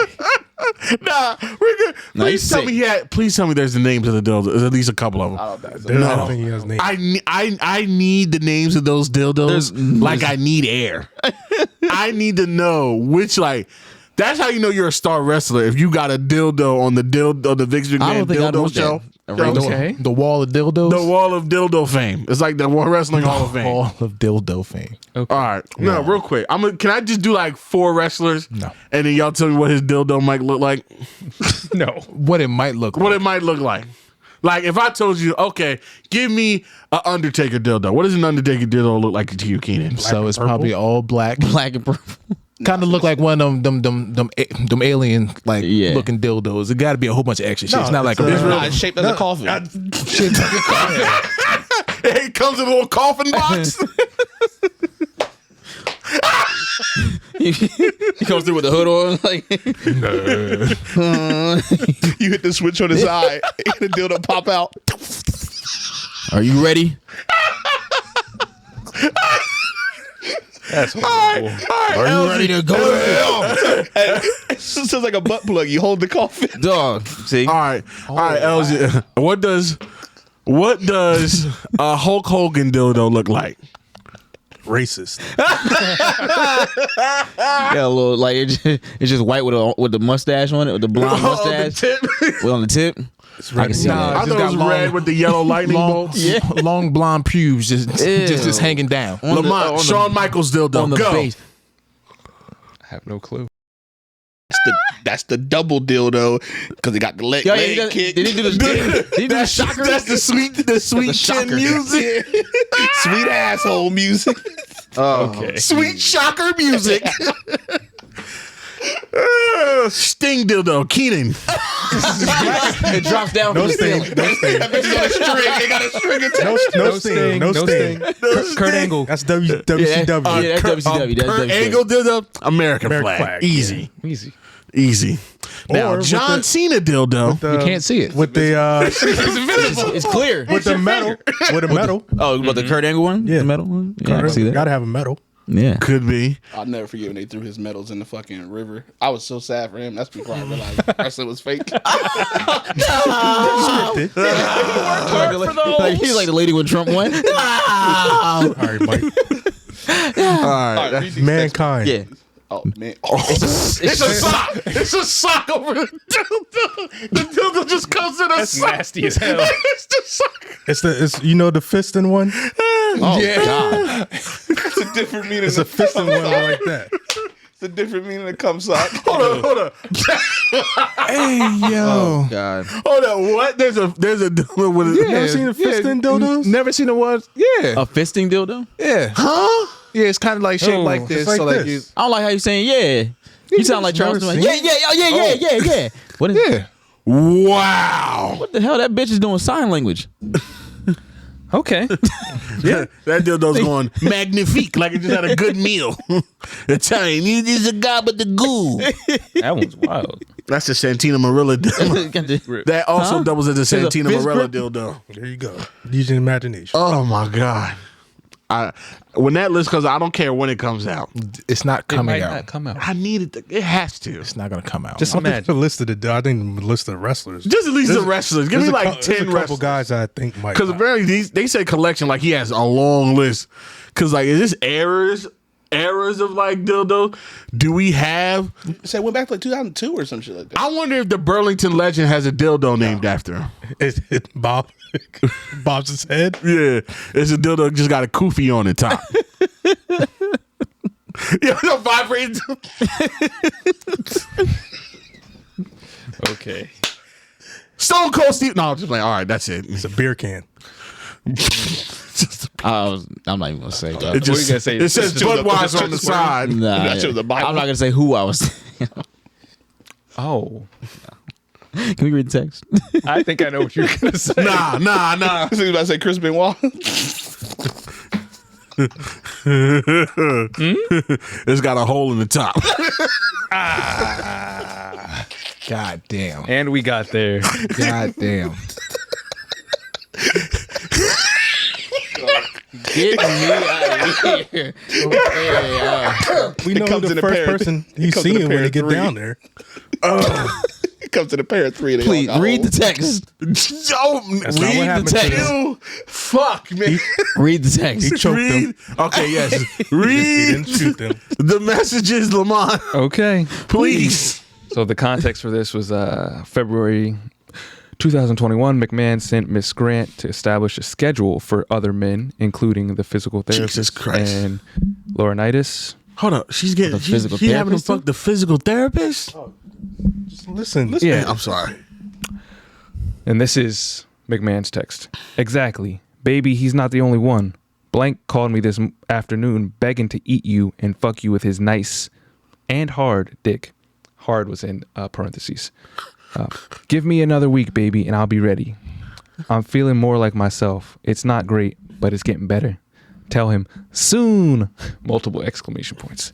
[SPEAKER 2] Nah, we're good.
[SPEAKER 3] Nah,
[SPEAKER 2] Please
[SPEAKER 3] he's
[SPEAKER 2] tell
[SPEAKER 3] sick.
[SPEAKER 2] me please tell me there's the names of the dildos. There's at least a couple of them.
[SPEAKER 7] There's nothing he has named.
[SPEAKER 2] I need the names of those dildos like I need air. I need to know which that's how you know you're a star wrestler if you got a dildo on the Vince
[SPEAKER 3] I
[SPEAKER 2] McMahon
[SPEAKER 3] don't think I'd
[SPEAKER 2] dildo
[SPEAKER 3] want
[SPEAKER 2] show.
[SPEAKER 3] that.
[SPEAKER 4] Okay.
[SPEAKER 1] The wall of dildos.
[SPEAKER 2] The wall of dildo fame. It's like the Wrestling Hall of Fame.
[SPEAKER 1] Wall of dildo fame.
[SPEAKER 2] All right. No, real quick. Can I just do like 4 wrestlers?
[SPEAKER 1] No.
[SPEAKER 2] And then y'all tell me what his dildo might look like?
[SPEAKER 4] No.
[SPEAKER 1] What it might look
[SPEAKER 2] What
[SPEAKER 1] like.
[SPEAKER 2] it might look like. Like if I told you, okay, give me an Undertaker dildo. What does an Undertaker dildo look like to you, Keenan?
[SPEAKER 1] So it's probably all black.
[SPEAKER 3] Black and purple.
[SPEAKER 1] Kind of look like one of them alien
[SPEAKER 3] Yeah.
[SPEAKER 1] looking dildos. It got to be a whole bunch of extra shit. It's not like
[SPEAKER 7] it's,
[SPEAKER 1] a
[SPEAKER 6] Nah, it's shaped as a coffin.
[SPEAKER 2] It comes in a little coffin box.
[SPEAKER 3] He comes through with the hood on, like
[SPEAKER 6] You hit the switch on his eye, and the dildo pop out.
[SPEAKER 3] Are you ready?
[SPEAKER 4] That's
[SPEAKER 2] All right,
[SPEAKER 3] Are you ready to go?
[SPEAKER 6] It sounds like a butt plug. You hold the coffin.
[SPEAKER 3] Dog. See?
[SPEAKER 2] All right, LG. What does a Hulk Hogan dildo look like?
[SPEAKER 7] Racist.
[SPEAKER 3] Got a little like it's just white with the mustache on it, with the blonde mustache. With on the tip. I can see
[SPEAKER 1] Nah,
[SPEAKER 3] that.
[SPEAKER 2] I
[SPEAKER 1] just
[SPEAKER 2] thought it
[SPEAKER 1] got
[SPEAKER 2] was
[SPEAKER 1] long-
[SPEAKER 2] red with the yellow lightning bolts.
[SPEAKER 1] long blonde pubes just hanging down.
[SPEAKER 3] On the-
[SPEAKER 2] Lamont,
[SPEAKER 3] on the-
[SPEAKER 2] Shawn Michaels dildo.
[SPEAKER 3] on the
[SPEAKER 2] Go.
[SPEAKER 3] base.
[SPEAKER 4] I have no clue.
[SPEAKER 6] That's the double dildo because he got the leg kick.
[SPEAKER 3] Did he do the shocker?
[SPEAKER 2] That's the sweet
[SPEAKER 3] shocker.
[SPEAKER 2] chin music.
[SPEAKER 6] Sweet asshole music.
[SPEAKER 3] Oh,
[SPEAKER 4] Okay.
[SPEAKER 2] Sweet shocker music. Sting dildo, Keenan.
[SPEAKER 3] It drops down
[SPEAKER 7] No
[SPEAKER 3] from the
[SPEAKER 7] sting.
[SPEAKER 3] ceiling.
[SPEAKER 7] No sting.
[SPEAKER 6] They got a string attached.
[SPEAKER 7] No sting. No sting.
[SPEAKER 4] Kurt Angle.
[SPEAKER 7] That's WCW.
[SPEAKER 3] Yeah, that's WCW. That's
[SPEAKER 2] Kurt
[SPEAKER 3] WCW.
[SPEAKER 2] Angle dildo, American
[SPEAKER 7] American
[SPEAKER 2] flag.
[SPEAKER 7] flag,
[SPEAKER 2] Easy.
[SPEAKER 4] Easy.
[SPEAKER 2] Now,
[SPEAKER 7] Or with
[SPEAKER 2] John
[SPEAKER 7] the-
[SPEAKER 2] Cena dildo.
[SPEAKER 1] You can't see it.
[SPEAKER 7] With the
[SPEAKER 3] It's clear.
[SPEAKER 7] with the metal. With a metal.
[SPEAKER 3] Oh, but the Kurt Angle one?
[SPEAKER 7] Yeah.
[SPEAKER 3] The metal one? Yeah, I can see that.
[SPEAKER 7] Gotta have a metal.
[SPEAKER 3] Yeah.
[SPEAKER 2] Could be.
[SPEAKER 6] I'll never forget when they threw his medals in the fucking river. I was so sad for him. That's before I realized wrestling was fake.
[SPEAKER 7] Scripted.
[SPEAKER 3] Like, he's like the lady when Trump won.
[SPEAKER 7] All right, Mike.
[SPEAKER 2] All right.
[SPEAKER 6] Read these
[SPEAKER 3] Yeah.
[SPEAKER 7] Mankind.
[SPEAKER 6] texts. Oh man.
[SPEAKER 2] It's a sock. It's a sock over the dildo. The dildo just comes in a
[SPEAKER 4] That's
[SPEAKER 2] sock.
[SPEAKER 4] nasty as hell.
[SPEAKER 2] It's the sock.
[SPEAKER 7] It's the fisting one.
[SPEAKER 3] Oh, God.
[SPEAKER 6] It's a different meaning.
[SPEAKER 7] It's a fisting one like that.
[SPEAKER 6] It's a different meaning than cum sock.
[SPEAKER 2] Hold on.
[SPEAKER 1] Hey, yo.
[SPEAKER 3] God.
[SPEAKER 2] Hold on. What? There's a dildo with a.
[SPEAKER 1] Yeah,
[SPEAKER 7] Never seen a fisting dildos?
[SPEAKER 1] Never seen a one. Yeah.
[SPEAKER 3] A fisting dildo?
[SPEAKER 1] Yeah.
[SPEAKER 2] Huh?
[SPEAKER 1] Yeah, it's kind of like shaped like this.
[SPEAKER 7] like
[SPEAKER 1] so like
[SPEAKER 7] this.
[SPEAKER 3] I don't like how you saying yeah. You sound like Charles.
[SPEAKER 7] never
[SPEAKER 3] Like,
[SPEAKER 7] seen
[SPEAKER 3] yeah. What is
[SPEAKER 1] yeah.
[SPEAKER 2] Wow.
[SPEAKER 3] What the hell? That bitch is doing sign language.
[SPEAKER 4] Okay.
[SPEAKER 2] Yeah. That dildo's going magnifique, like it just had a good meal. Italian. You is a guy but the goo.
[SPEAKER 4] That one's wild.
[SPEAKER 2] That's the Santina Marilla dildo. That also doubles as a Santina
[SPEAKER 3] fist
[SPEAKER 2] Marilla
[SPEAKER 3] grip?
[SPEAKER 2] dildo.
[SPEAKER 7] There you go. Use your imagination.
[SPEAKER 2] Oh my God. When that list comes, I don't care when it comes out.
[SPEAKER 1] It's not
[SPEAKER 4] It
[SPEAKER 1] coming
[SPEAKER 4] might
[SPEAKER 1] out.
[SPEAKER 4] not come out.
[SPEAKER 2] I need it. It has to.
[SPEAKER 1] It's not gonna come out.
[SPEAKER 4] Just
[SPEAKER 7] I think
[SPEAKER 4] imagine.
[SPEAKER 7] the list of I think the list of wrestlers.
[SPEAKER 2] Just at least the wrestlers. Give me like 10
[SPEAKER 7] There's a couple
[SPEAKER 2] wrestlers.
[SPEAKER 7] guys I think might.
[SPEAKER 2] Because apparently they say collection like he has a long list. Because like, is this eras of like dildo? Do we have?
[SPEAKER 6] So it went back to like 2002 or some shit like that.
[SPEAKER 2] I wonder if the Burlington legend has a dildo named after him.
[SPEAKER 7] Is it Bob? Bob's his head.
[SPEAKER 2] Yeah, it's a dildo that just got a kufi on the top. Yeah, no vibrating.
[SPEAKER 4] Okay.
[SPEAKER 2] Stone Cold Steve. No, I'm just like, all right, that's it.
[SPEAKER 7] It's a beer can.
[SPEAKER 3] I'm not even gonna say.
[SPEAKER 2] It
[SPEAKER 4] What are you
[SPEAKER 2] just
[SPEAKER 4] gonna say?
[SPEAKER 2] it says Budweiser on the side.
[SPEAKER 3] Nah,
[SPEAKER 6] That shit was a Bible.
[SPEAKER 3] I'm not gonna say who I was.
[SPEAKER 4] Oh.
[SPEAKER 3] Can we read the text?
[SPEAKER 4] I think I know what you're going to say.
[SPEAKER 2] Nah.
[SPEAKER 6] I was about to say Chris Benoit.
[SPEAKER 2] It's got a hole in the top.
[SPEAKER 1] God damn.
[SPEAKER 4] And we got there.
[SPEAKER 1] God damn.
[SPEAKER 3] Get me out of here.
[SPEAKER 7] We know
[SPEAKER 6] comes
[SPEAKER 7] the
[SPEAKER 6] in a
[SPEAKER 7] first
[SPEAKER 6] pair.
[SPEAKER 7] person
[SPEAKER 6] It
[SPEAKER 7] he's
[SPEAKER 6] comes in a
[SPEAKER 7] seeing
[SPEAKER 6] pair
[SPEAKER 7] when they
[SPEAKER 6] of
[SPEAKER 7] get
[SPEAKER 6] three.
[SPEAKER 7] down there.
[SPEAKER 6] It comes in a pair of three. They all
[SPEAKER 3] Please
[SPEAKER 6] got
[SPEAKER 3] read the
[SPEAKER 6] holes.
[SPEAKER 3] text.
[SPEAKER 2] Oh,
[SPEAKER 7] That's not what
[SPEAKER 2] read
[SPEAKER 7] happened
[SPEAKER 2] the
[SPEAKER 7] to
[SPEAKER 2] text.
[SPEAKER 7] them.
[SPEAKER 2] You fuck, man.
[SPEAKER 3] Read the text.
[SPEAKER 7] He choked
[SPEAKER 2] Read.
[SPEAKER 7] them.
[SPEAKER 2] Okay, yes.
[SPEAKER 7] He
[SPEAKER 2] Read
[SPEAKER 7] didn't shoot them.
[SPEAKER 2] the messages, Lamont.
[SPEAKER 4] Okay.
[SPEAKER 2] Please.
[SPEAKER 4] So the context for this was February 2021. McMahon sent Miss Grant to establish a schedule for other men, inclling the physical therapist
[SPEAKER 2] Jesus Christ.
[SPEAKER 4] and Laurinaitis.
[SPEAKER 2] Hold up. She's getting.
[SPEAKER 3] The physical
[SPEAKER 2] She having to
[SPEAKER 3] therapist
[SPEAKER 2] fuck the physical therapist?
[SPEAKER 7] Just listen.
[SPEAKER 4] Yeah.
[SPEAKER 2] I'm sorry.
[SPEAKER 4] And this is McMahon's text. Exactly. Baby, he's not the only one. Blank called me this afternoon begging to eat you and fuck you with his nice and hard dick. Hard was in parentheses. Give me another week, baby, and I'll be ready. I'm feeling more like myself. It's not great, but it's getting better. Tell him soon. Multiple exclamation points.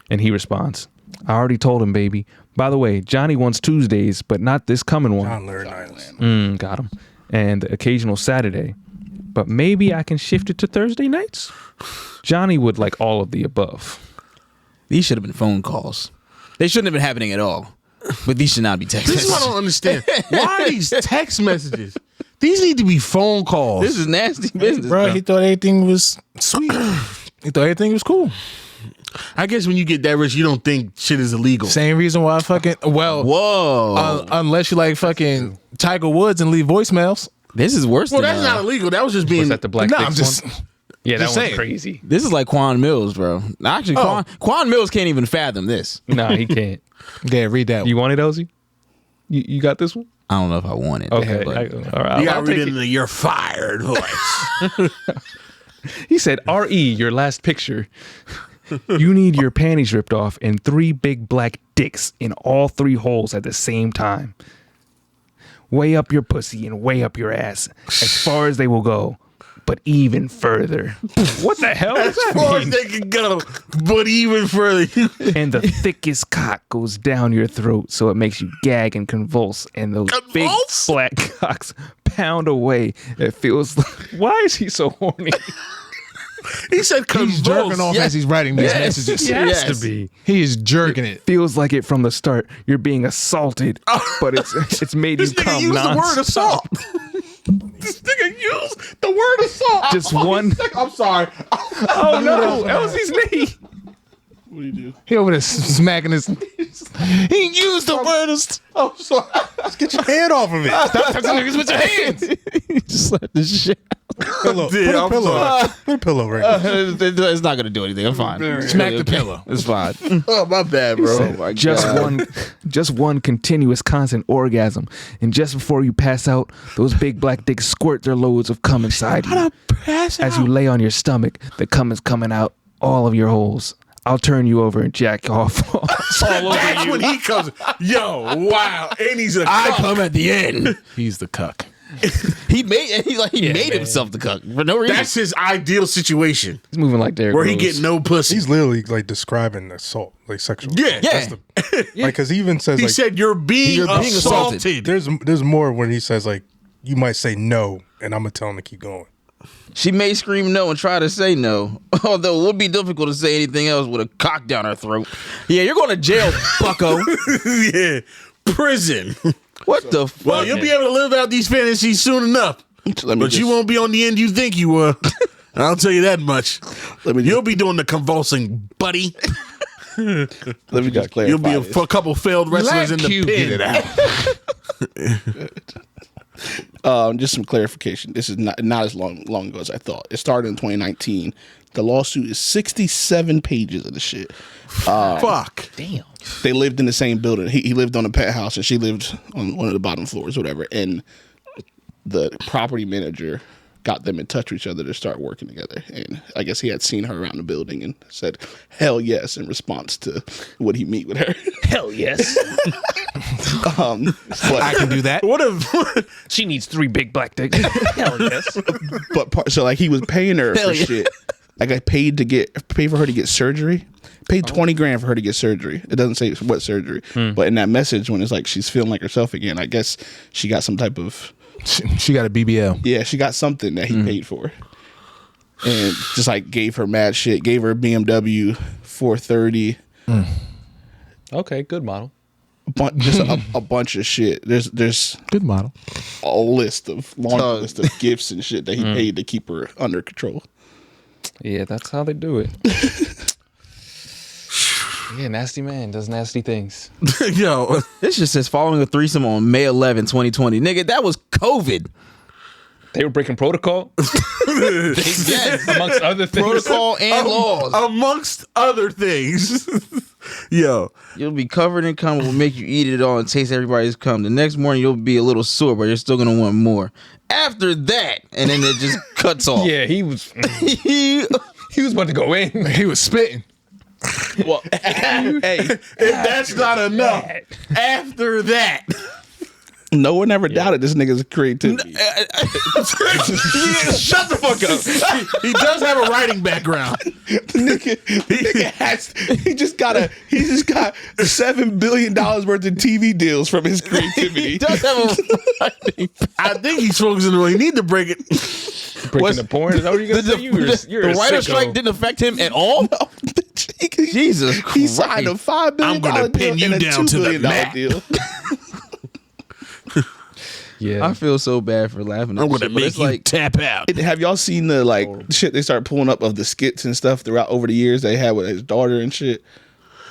[SPEAKER 4] And he responds, I already told him, baby. By the way, Johnny wants Tuesdays, but not this coming one.
[SPEAKER 7] John Laurinaitis.
[SPEAKER 4] Got him. And the occasional Saturday. But maybe I can shift it to Thursday nights? Johnny would like all of the above.
[SPEAKER 3] These should have been phone calls. They shouldn't have been happening at all. But these should not be text
[SPEAKER 2] This is what I
[SPEAKER 3] messages.
[SPEAKER 2] don't understand. Why are these text messages? These need to be phone calls.
[SPEAKER 3] This is nasty business,
[SPEAKER 1] Bro,
[SPEAKER 3] bro.
[SPEAKER 1] he thought everything was sweet. He thought everything was cool.
[SPEAKER 2] I guess when you get that rich, you don't think shit is illegal.
[SPEAKER 1] Same reason why I fucking
[SPEAKER 3] Whoa.
[SPEAKER 1] unless you like fucking Tiger Woods and leave voicemails.
[SPEAKER 3] This is worse
[SPEAKER 2] Well,
[SPEAKER 3] than
[SPEAKER 2] that's not illegal. That was just being.
[SPEAKER 4] Was that the Black
[SPEAKER 1] No,
[SPEAKER 4] Dicks
[SPEAKER 1] I'm just
[SPEAKER 4] one? Yeah, that
[SPEAKER 1] just
[SPEAKER 4] one's
[SPEAKER 1] saying.
[SPEAKER 4] crazy.
[SPEAKER 3] This is like Quan Mills, bro. Actually, Quan Mills can't even fathom this.
[SPEAKER 4] No, he can't.
[SPEAKER 1] yeah. Read that.
[SPEAKER 4] You want it, Ozzy? You got this one?
[SPEAKER 3] I don't know if I want it.
[SPEAKER 4] Okay.
[SPEAKER 3] but-
[SPEAKER 4] All right.
[SPEAKER 2] You got
[SPEAKER 4] I'll
[SPEAKER 2] to read
[SPEAKER 4] take
[SPEAKER 2] it in the "you're fired" voice.
[SPEAKER 4] He said, "R.E. Your last picture." You need your panties ripped off and 3 big black dicks in all 3 holes at the same time. Way up your pussy and way up your ass as far as they will go, but even further. What the hell does that
[SPEAKER 2] As far as
[SPEAKER 4] mean?
[SPEAKER 2] they can go, but even further.
[SPEAKER 4] And the thickest cock goes down your throat so it makes you gag and convulse, and those big
[SPEAKER 2] Convulse?
[SPEAKER 4] black cocks pound away. It feels like, why is he so horny?
[SPEAKER 2] He said
[SPEAKER 1] He's jerking
[SPEAKER 2] convulse.
[SPEAKER 1] off as he's writing these messages.
[SPEAKER 4] He has to be.
[SPEAKER 1] He is jerking it.
[SPEAKER 4] Feels like it from the start. You're being assaulted, but it's made you
[SPEAKER 2] This nigga
[SPEAKER 4] come
[SPEAKER 2] used the word
[SPEAKER 4] nonstop.
[SPEAKER 2] assault. This nigga used the word assault.
[SPEAKER 4] Just one.
[SPEAKER 2] I'm sorry.
[SPEAKER 4] Oh no, Elsie's knee.
[SPEAKER 6] What do you do?
[SPEAKER 1] He over there smacking his. He used the word.
[SPEAKER 2] I'm sorry.
[SPEAKER 7] Get your hand off of it.
[SPEAKER 1] Touching niggas with your hands.
[SPEAKER 3] Just let the shit.
[SPEAKER 7] Pillow.
[SPEAKER 2] Dude,
[SPEAKER 7] Put a
[SPEAKER 2] I'm
[SPEAKER 7] pillow.
[SPEAKER 2] sorry.
[SPEAKER 7] Put a pillow right there.
[SPEAKER 3] It's not gonna do anything. I'm fine.
[SPEAKER 1] Smack the pillow.
[SPEAKER 3] It's fine.
[SPEAKER 2] Oh, my bad, bro.
[SPEAKER 4] Just one continuous constant orgasm, and just before you pass out, those big black dicks squirt their loads of cum inside you. As you lay on your stomach, the cum is coming out all of your holes. I'll turn you over and jack off all over
[SPEAKER 2] That's
[SPEAKER 4] you.
[SPEAKER 2] when he comes. Yo, wow. And he's a
[SPEAKER 1] I
[SPEAKER 2] cuck.
[SPEAKER 1] come at the end. He's the cuck.
[SPEAKER 3] He made himself the cuck for no reason.
[SPEAKER 2] That's his ideal situation
[SPEAKER 4] He's moving like Derrick
[SPEAKER 2] where he
[SPEAKER 4] Rose.
[SPEAKER 2] get no pussy.
[SPEAKER 7] He's literally like describing assault, like sexual.
[SPEAKER 2] Yeah.
[SPEAKER 7] assault. That's the, like because he even says
[SPEAKER 2] He
[SPEAKER 7] like
[SPEAKER 2] said you're being
[SPEAKER 3] You're being
[SPEAKER 2] assaulted.
[SPEAKER 7] there's more when he says like you might say no and I'm gonna tell him to keep going.
[SPEAKER 3] She may scream no and try to say no, although it would be difficult to say anything else with a cock down her throat. Yeah, you're going to jail, bucko.
[SPEAKER 2] Yeah. Prison.
[SPEAKER 3] What the fuck?
[SPEAKER 2] Well, you'll be able to live out these fantasies soon enough. But you won't be on the end you think you were. I'll tell you that much. You'll be doing the convulsing, buddy.
[SPEAKER 6] Let me just clarify.
[SPEAKER 2] You'll be
[SPEAKER 6] this.
[SPEAKER 2] a couple failed wrestlers in the pin.
[SPEAKER 6] Just some clarification. This is not as long ago as I thought. It started in 2019. The lawsuit is 67 pages of the shit.
[SPEAKER 2] Fuck.
[SPEAKER 3] Damn.
[SPEAKER 6] They lived in the same building. He lived on a penthouse and she lived on one of the bottom floors, whatever. And the property manager got them in touch with each other to start working together. And I guess he had seen her around the building and said, hell yes, in response to would he meet with her.
[SPEAKER 4] Hell yes.
[SPEAKER 1] I can do that.
[SPEAKER 2] What if
[SPEAKER 4] She needs 3 big black dicks. Hell yes.
[SPEAKER 6] So like he was paying her
[SPEAKER 3] Hell
[SPEAKER 6] for
[SPEAKER 3] yeah.
[SPEAKER 6] shit. Like I paid for her to get surgery. Paid $20,000 for her to get surgery. It doesn't say what surgery, but in that message when it's like she's feeling like herself again, I guess she got some type of
[SPEAKER 1] She got a BBL.
[SPEAKER 6] yeah, she got something that he paid for, and just like gave her mad shit. Gave her a BMW 430,
[SPEAKER 4] Okay, good model.
[SPEAKER 6] just a bunch of shit. There's
[SPEAKER 1] Good model.
[SPEAKER 6] a long list of gifts and shit that he paid to keep her under control.
[SPEAKER 4] Yeah, that's how they do it. Yeah, nasty man does nasty things.
[SPEAKER 2] yo,
[SPEAKER 3] This just says following a threesome on May 11, 2020. Nigga, that was COVID.
[SPEAKER 4] They were breaking protocol,
[SPEAKER 3] Yes.
[SPEAKER 4] amongst other things.
[SPEAKER 3] Protocol and laws.
[SPEAKER 2] amongst other things. Yo,
[SPEAKER 3] You'll be covered in cum. Will make you eat it all and taste everybody's cum. The next morning you'll be a little sore, but you're still gonna want more. After that, and then it just cuts off.
[SPEAKER 4] Yeah, he was about to go in.
[SPEAKER 1] He was spitting.
[SPEAKER 6] Well, hey,
[SPEAKER 2] if that's not enough, after that,
[SPEAKER 6] no one ever doubted this nigga's creativity.
[SPEAKER 2] shut the fuck up. He does have a writing background.
[SPEAKER 6] He just got $7 billion worth of TV deals from his creativity.
[SPEAKER 3] He does have a
[SPEAKER 2] I think he's focusing on. He need to break it.
[SPEAKER 4] Breaking the porn. Is that what you're gonna say? You're
[SPEAKER 3] the
[SPEAKER 4] a
[SPEAKER 3] writer
[SPEAKER 4] sicko.
[SPEAKER 3] strike didn't affect him at all. Jesus
[SPEAKER 6] He
[SPEAKER 3] Christ.
[SPEAKER 6] signed a $5 billion
[SPEAKER 2] I'm gonna pin
[SPEAKER 6] deal
[SPEAKER 2] you
[SPEAKER 6] and a
[SPEAKER 2] down
[SPEAKER 6] $2
[SPEAKER 2] to the
[SPEAKER 6] billion
[SPEAKER 2] mat.
[SPEAKER 6] deal.
[SPEAKER 4] Yeah,
[SPEAKER 3] I feel so bad for laughing. At
[SPEAKER 2] I'm
[SPEAKER 3] this
[SPEAKER 2] gonna
[SPEAKER 3] shit, but
[SPEAKER 2] make
[SPEAKER 3] it's
[SPEAKER 2] you
[SPEAKER 3] like
[SPEAKER 2] tap out.
[SPEAKER 6] Have y'all seen the shit they start pulling up of the skits and stuff throughout over the years they had with his daughter and shit?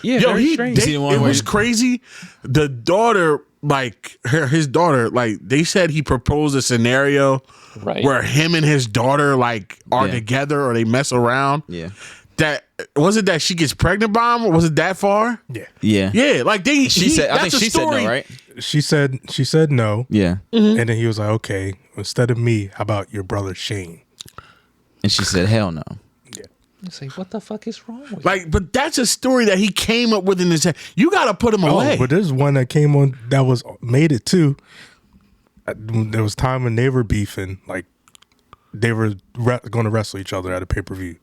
[SPEAKER 4] yeah,
[SPEAKER 2] Yo,
[SPEAKER 4] very
[SPEAKER 2] he
[SPEAKER 4] strange.
[SPEAKER 3] see the one
[SPEAKER 2] it
[SPEAKER 3] where
[SPEAKER 2] was
[SPEAKER 3] he-
[SPEAKER 2] crazy. The daughter, like his daughter, like they said he proposed a scenario
[SPEAKER 4] Right.
[SPEAKER 2] where him and his daughter like are
[SPEAKER 3] Yeah.
[SPEAKER 2] together or they mess around.
[SPEAKER 3] Yeah.
[SPEAKER 2] That was it. That she gets pregnant by him, or was it that far?
[SPEAKER 7] Yeah.
[SPEAKER 3] Yeah.
[SPEAKER 2] Yeah, like they.
[SPEAKER 3] She said I think
[SPEAKER 2] that's a
[SPEAKER 3] she said
[SPEAKER 2] story.
[SPEAKER 3] no, right?
[SPEAKER 7] She said no.
[SPEAKER 3] Yeah.
[SPEAKER 7] And then he was like, okay, instead of me, how about your brother Shane?
[SPEAKER 3] And she said, hell no.
[SPEAKER 4] Say, what the fuck is wrong with
[SPEAKER 2] Like, but that's a story that he came up with in his head. You got to put him away.
[SPEAKER 7] But there's one that came on that was made it too. There was time when they were beefing, like they were going to wrestle each other at a pay-per-view.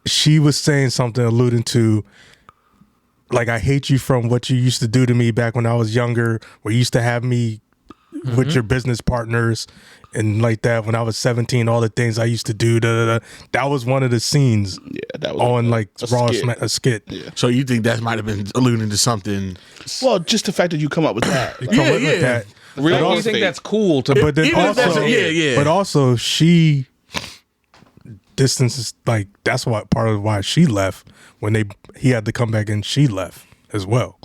[SPEAKER 7] She was saying something alluding to, like, I hate you from what you used to do to me back when I was younger, where you used to have me with your business partners and like that when I was 17, all the things I used to do. That was one of the scenes
[SPEAKER 6] that was
[SPEAKER 7] on like Raw
[SPEAKER 6] skit.
[SPEAKER 7] a skit.
[SPEAKER 6] Yeah.
[SPEAKER 2] So you think that might have been alluding to something?
[SPEAKER 6] Well, just the fact that you come up with that. Like,
[SPEAKER 7] Come up with that.
[SPEAKER 6] real
[SPEAKER 4] Do you
[SPEAKER 6] estate.
[SPEAKER 4] think that's cool to
[SPEAKER 7] But then
[SPEAKER 2] Even if that's
[SPEAKER 7] also,
[SPEAKER 2] yeah.
[SPEAKER 7] but also she distances, like that's what part of why she left when he had to come back and she left as well.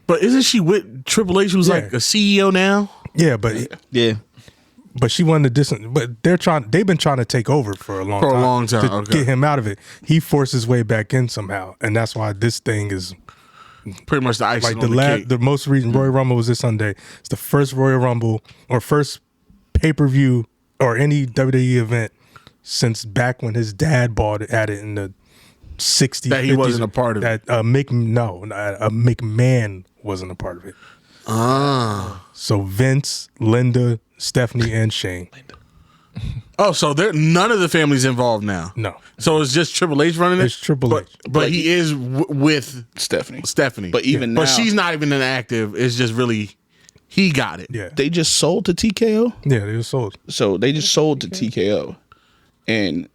[SPEAKER 2] But isn't she with Triple H, who's
[SPEAKER 7] Yeah.
[SPEAKER 2] like a CEO now?
[SPEAKER 7] Yeah, but
[SPEAKER 3] Yeah.
[SPEAKER 7] but she wanted to distance. But they've been trying to take over for a long
[SPEAKER 2] For a
[SPEAKER 7] time.
[SPEAKER 2] long time,
[SPEAKER 7] to
[SPEAKER 2] okay.
[SPEAKER 7] get him out of it. He forced his way back in somehow, and that's why this thing is
[SPEAKER 2] Pretty much the icing
[SPEAKER 7] like
[SPEAKER 2] on the cake.
[SPEAKER 7] the most recent Royal Rumble was this Sunday. It's the first Royal Rumble or first pay-per-view or any WWE event since back when his dad bought it at it in the 60s.
[SPEAKER 2] That he
[SPEAKER 7] 50s,
[SPEAKER 2] wasn't a part of
[SPEAKER 7] that, McMahon wasn't a part of it. So Vince, Linda, Stephanie, and Shane.
[SPEAKER 2] Oh, so none of the family's involved now.
[SPEAKER 7] No.
[SPEAKER 2] So it's just Triple H running it.
[SPEAKER 7] It's Triple H.
[SPEAKER 2] But he is with
[SPEAKER 6] Stephanie. But even
[SPEAKER 2] but
[SPEAKER 6] now,
[SPEAKER 2] she's not even an active. It's just really he got it.
[SPEAKER 7] Yeah.
[SPEAKER 6] they just sold to TKO.
[SPEAKER 7] Yeah, they were sold.
[SPEAKER 6] So they just sold to TKO, and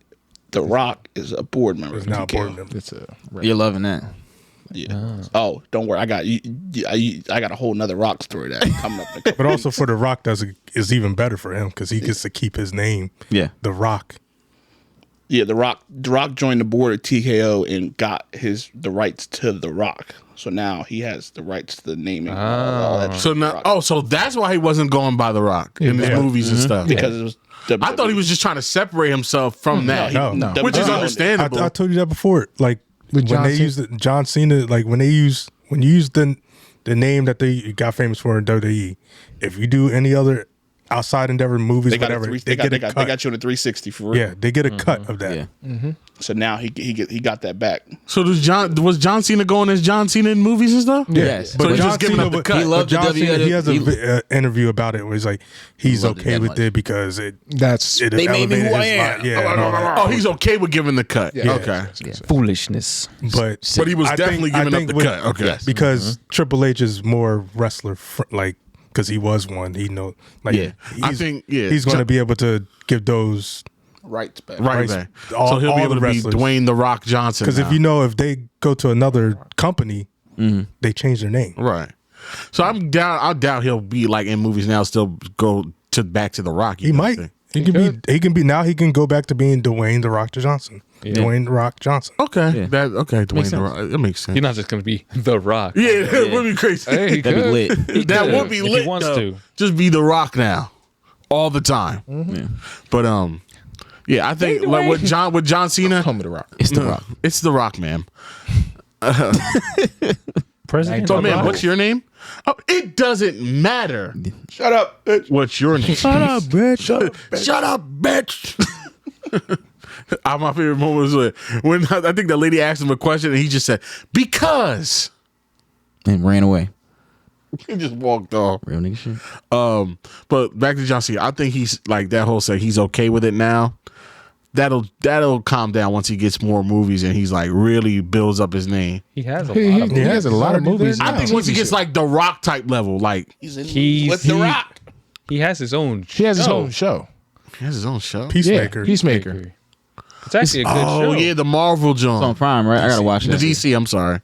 [SPEAKER 6] The Rock is a board member.
[SPEAKER 7] It's
[SPEAKER 6] of
[SPEAKER 7] now
[SPEAKER 6] TKO.
[SPEAKER 7] board member.
[SPEAKER 1] It's a
[SPEAKER 3] You're loving that.
[SPEAKER 6] Yeah. Oh, don't worry. I got I got a whole nother Rock story that coming up.
[SPEAKER 7] But also for The Rock, is even better for him because he gets to keep his name.
[SPEAKER 3] Yeah.
[SPEAKER 7] The Rock.
[SPEAKER 6] Yeah, The Rock joined the board of TKO and got the rights to The Rock. So now he has the rights to the naming. All that
[SPEAKER 2] So
[SPEAKER 6] shit,
[SPEAKER 2] now,
[SPEAKER 6] Rock.
[SPEAKER 2] so that's why he wasn't going by The Rock in his movies and stuff.
[SPEAKER 6] because it was
[SPEAKER 2] I thought he was just trying to separate himself from that.
[SPEAKER 7] No.
[SPEAKER 2] Which is
[SPEAKER 6] WWE.
[SPEAKER 2] understandable.
[SPEAKER 7] I told you that before. Like
[SPEAKER 1] With
[SPEAKER 7] when
[SPEAKER 1] John
[SPEAKER 7] they
[SPEAKER 1] Cena?
[SPEAKER 7] used John Cena, like when you use the name that they got famous for in WWE, if you do any other outside endeavor movies,
[SPEAKER 6] They got,
[SPEAKER 7] whatever,
[SPEAKER 6] they got
[SPEAKER 7] cut.
[SPEAKER 6] you on a 360 for real.
[SPEAKER 7] Yeah, they get a cut of that.
[SPEAKER 3] Yeah.
[SPEAKER 6] So now he got that back.
[SPEAKER 2] So was John Cena going as John Cena in movies and stuff?
[SPEAKER 3] Yes.
[SPEAKER 2] So
[SPEAKER 7] But
[SPEAKER 2] he's
[SPEAKER 7] John
[SPEAKER 2] just giving
[SPEAKER 7] Cena
[SPEAKER 2] up the
[SPEAKER 7] would-
[SPEAKER 2] cut.
[SPEAKER 3] He loved
[SPEAKER 7] but John
[SPEAKER 3] the
[SPEAKER 7] Cena,
[SPEAKER 3] WWE.
[SPEAKER 7] he has an interview about it where he's like, he's
[SPEAKER 3] Loved it
[SPEAKER 7] okay
[SPEAKER 3] that
[SPEAKER 7] with
[SPEAKER 3] much.
[SPEAKER 7] it because it
[SPEAKER 1] they
[SPEAKER 3] made me
[SPEAKER 7] elevated
[SPEAKER 3] who I
[SPEAKER 7] his
[SPEAKER 3] am.
[SPEAKER 7] life. Yeah, and all that.
[SPEAKER 2] Oh, he's okay with giving the cut.
[SPEAKER 1] Yeah.
[SPEAKER 2] Okay.
[SPEAKER 4] foolishness?
[SPEAKER 7] But
[SPEAKER 2] But he was definitely giving up the
[SPEAKER 7] with-
[SPEAKER 2] cut. Okay.
[SPEAKER 3] Yes.
[SPEAKER 7] because Triple H is more wrestler like because he was one. He know like
[SPEAKER 3] Yeah.
[SPEAKER 2] I think, yeah.
[SPEAKER 7] he's going to be able to give those
[SPEAKER 6] Rights back.
[SPEAKER 2] Right
[SPEAKER 7] Rights-
[SPEAKER 2] back.
[SPEAKER 7] all-
[SPEAKER 2] So he'll be
[SPEAKER 7] all
[SPEAKER 2] able
[SPEAKER 7] the
[SPEAKER 2] to be
[SPEAKER 7] wrestlers.
[SPEAKER 2] Dwayne The Rock Johnson.
[SPEAKER 7] because if
[SPEAKER 2] now.
[SPEAKER 7] if they go to another company, they change their name.
[SPEAKER 2] Right. So I doubt he'll be like in movies now. Still go back to The Rock.
[SPEAKER 7] He might. He can be now. He can go back to being Dwayne The Rock Johnson. Dwayne The Rock Johnson.
[SPEAKER 2] Okay.
[SPEAKER 3] Yeah.
[SPEAKER 2] Dwayne
[SPEAKER 3] Makes
[SPEAKER 2] The
[SPEAKER 3] sense.
[SPEAKER 2] Rock. That makes sense.
[SPEAKER 4] You're not just gonna be The Rock.
[SPEAKER 2] Yeah, it would be crazy.
[SPEAKER 4] Hey, he
[SPEAKER 3] That'd be
[SPEAKER 4] could.
[SPEAKER 3] lit.
[SPEAKER 2] That
[SPEAKER 4] could,
[SPEAKER 2] would be
[SPEAKER 4] if he
[SPEAKER 2] lit.
[SPEAKER 4] wants
[SPEAKER 2] though.
[SPEAKER 4] to.
[SPEAKER 2] Just be The Rock now, all the time.
[SPEAKER 3] Yeah.
[SPEAKER 2] But yeah, I think like with John Cena,
[SPEAKER 1] home of the Rock.
[SPEAKER 3] It's The Rock.
[SPEAKER 2] it's The Rock, man.
[SPEAKER 4] President.
[SPEAKER 2] So
[SPEAKER 4] The
[SPEAKER 2] man,
[SPEAKER 4] Rock.
[SPEAKER 2] what's your name? Oh, it doesn't matter.
[SPEAKER 6] Shut up, bitch.
[SPEAKER 2] What's your name?
[SPEAKER 7] Shut up, bitch.
[SPEAKER 2] Shut up, bitch. My favorite moment was when I think the lady asked him a question and he just said, "Because."
[SPEAKER 3] And ran away.
[SPEAKER 2] He just walked off.
[SPEAKER 3] Real nigga shit.
[SPEAKER 2] But back to John Cena, I think he's like that whole say he's okay with it now. That'll calm down once he gets more movies and he's like really builds up his name.
[SPEAKER 4] He has a
[SPEAKER 1] He
[SPEAKER 4] lot of movies.
[SPEAKER 1] has a lot of movies.
[SPEAKER 2] I think once he gets like The Rock type level, like
[SPEAKER 6] He's in
[SPEAKER 4] He's-
[SPEAKER 6] with The
[SPEAKER 4] he-
[SPEAKER 6] Rock.
[SPEAKER 4] He has his own.
[SPEAKER 1] He has his
[SPEAKER 4] show.
[SPEAKER 1] own show.
[SPEAKER 2] he has his own show.
[SPEAKER 7] Peacemaker.
[SPEAKER 1] Yeah, Peacemaker.
[SPEAKER 4] It's actually a good show.
[SPEAKER 2] Oh yeah, the Marvel
[SPEAKER 3] It's on
[SPEAKER 2] John.
[SPEAKER 3] Prime, right? I gotta watch
[SPEAKER 2] The
[SPEAKER 3] that.
[SPEAKER 2] DC, I'm sorry.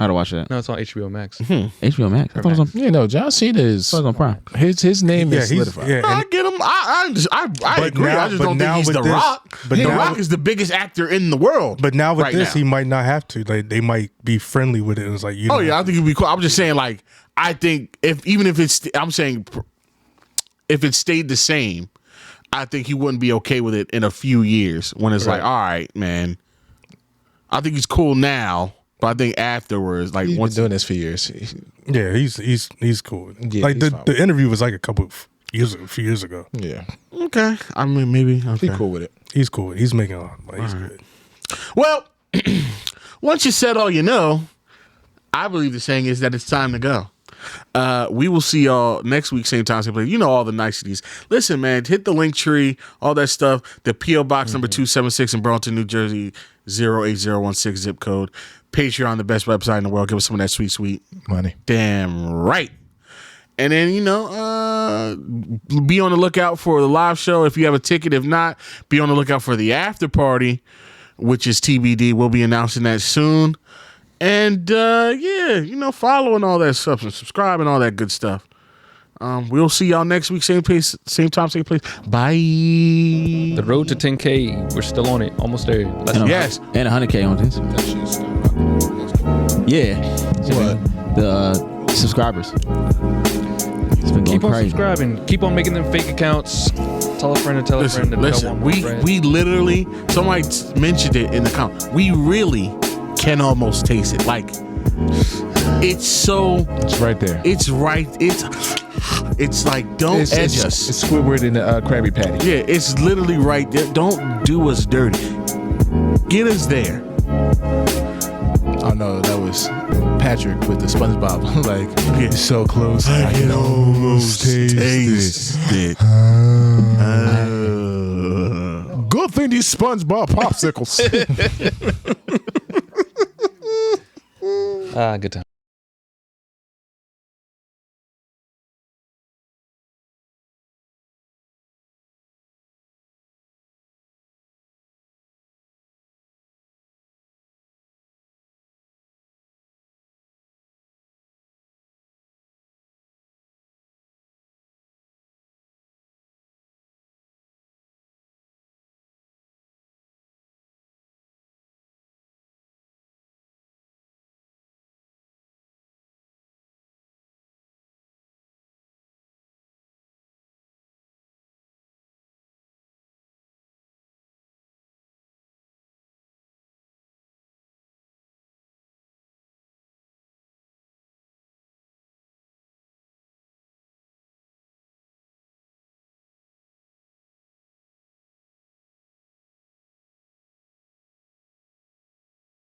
[SPEAKER 3] I gotta watch that.
[SPEAKER 4] No, it's on HBO Max.
[SPEAKER 3] HBO Max. I thought it was on,
[SPEAKER 1] Yeah, no, John Cena is
[SPEAKER 3] on Prime.
[SPEAKER 1] his name
[SPEAKER 7] Yeah,
[SPEAKER 1] is
[SPEAKER 7] he's
[SPEAKER 1] solidified.
[SPEAKER 7] yeah.
[SPEAKER 2] I
[SPEAKER 7] And,
[SPEAKER 2] get him. I
[SPEAKER 7] But
[SPEAKER 2] agree.
[SPEAKER 7] now-
[SPEAKER 2] I just
[SPEAKER 7] but
[SPEAKER 2] don't
[SPEAKER 7] now
[SPEAKER 2] think he's
[SPEAKER 7] with
[SPEAKER 2] The
[SPEAKER 7] this-
[SPEAKER 2] Rock.
[SPEAKER 7] but
[SPEAKER 2] The
[SPEAKER 7] now
[SPEAKER 2] Rock
[SPEAKER 7] with-
[SPEAKER 2] is the biggest actor in the world.
[SPEAKER 7] but now with
[SPEAKER 2] right
[SPEAKER 7] this,
[SPEAKER 2] now.
[SPEAKER 7] he might not have to. Like they might be friendly with it. It's like you.
[SPEAKER 2] Oh
[SPEAKER 7] don't
[SPEAKER 2] yeah, I
[SPEAKER 7] have
[SPEAKER 2] think it'd be cool. I'm just saying, like, I think if I'm saying if it stayed the same, I think he wouldn't be okay with it in a few years when it's like, all right, man. I think he's cool now, but I think afterwards, like
[SPEAKER 1] He's been
[SPEAKER 2] once
[SPEAKER 1] doing this for years.
[SPEAKER 7] Yeah, he's cool.
[SPEAKER 1] Yeah,
[SPEAKER 7] like
[SPEAKER 1] he's fine with
[SPEAKER 7] the interview was like a couple of A few years ago.
[SPEAKER 1] Yeah,
[SPEAKER 2] Okay. I mean, maybe. Okay.
[SPEAKER 1] he cool with it.
[SPEAKER 7] He's cool. He's making a lot. Like, he's good.
[SPEAKER 2] Well, once you said all you know, I believe the saying is that it's time to go. We will see y'all next week, same time, same place. You know all the niceties. Listen, man, hit the link tree, all that stuff. The P.O. Box number 276 in Burlington, New Jersey, 08016 zip code. Patreon, the best website in the world. Give us some of that sweet
[SPEAKER 1] Money.
[SPEAKER 2] damn right. And then, be on the lookout for the live show if you have a ticket. If not, be on the lookout for the after party, which is TBD. We'll be announcing that soon. And, following all that stuff and subscribing, all that good stuff. We'll see y'all next week, same place, same time, same place. Bye.
[SPEAKER 4] The road to 10K, we're still on it. Almost there.
[SPEAKER 2] Yes.
[SPEAKER 3] And 100K on this.
[SPEAKER 6] That shit's still rocking.
[SPEAKER 3] Yeah.
[SPEAKER 1] What?
[SPEAKER 3] The subscribers. It's been
[SPEAKER 4] Keep
[SPEAKER 3] going
[SPEAKER 4] on
[SPEAKER 3] crazy.
[SPEAKER 4] subscribing. Keep on making them fake accounts. Tell a friend to tell a friend to
[SPEAKER 2] Listen,
[SPEAKER 4] tell one more friend.
[SPEAKER 2] we literally, somebody mentioned it in the comment. We really can almost taste it. Like, it's so,
[SPEAKER 1] It's right there.
[SPEAKER 2] it's right. It's like, don't edge us.
[SPEAKER 1] It's Squidward in the Krabby Patty.
[SPEAKER 2] Yeah, it's literally right there. Don't do us dirty. Get us there.
[SPEAKER 1] Oh no, that was Patrick with the SpongeBob. Like,
[SPEAKER 2] Yeah.
[SPEAKER 1] it's so close. I can almost taste it.
[SPEAKER 2] it.
[SPEAKER 1] Good thing these SpongeBob popsicles.
[SPEAKER 4] Good time.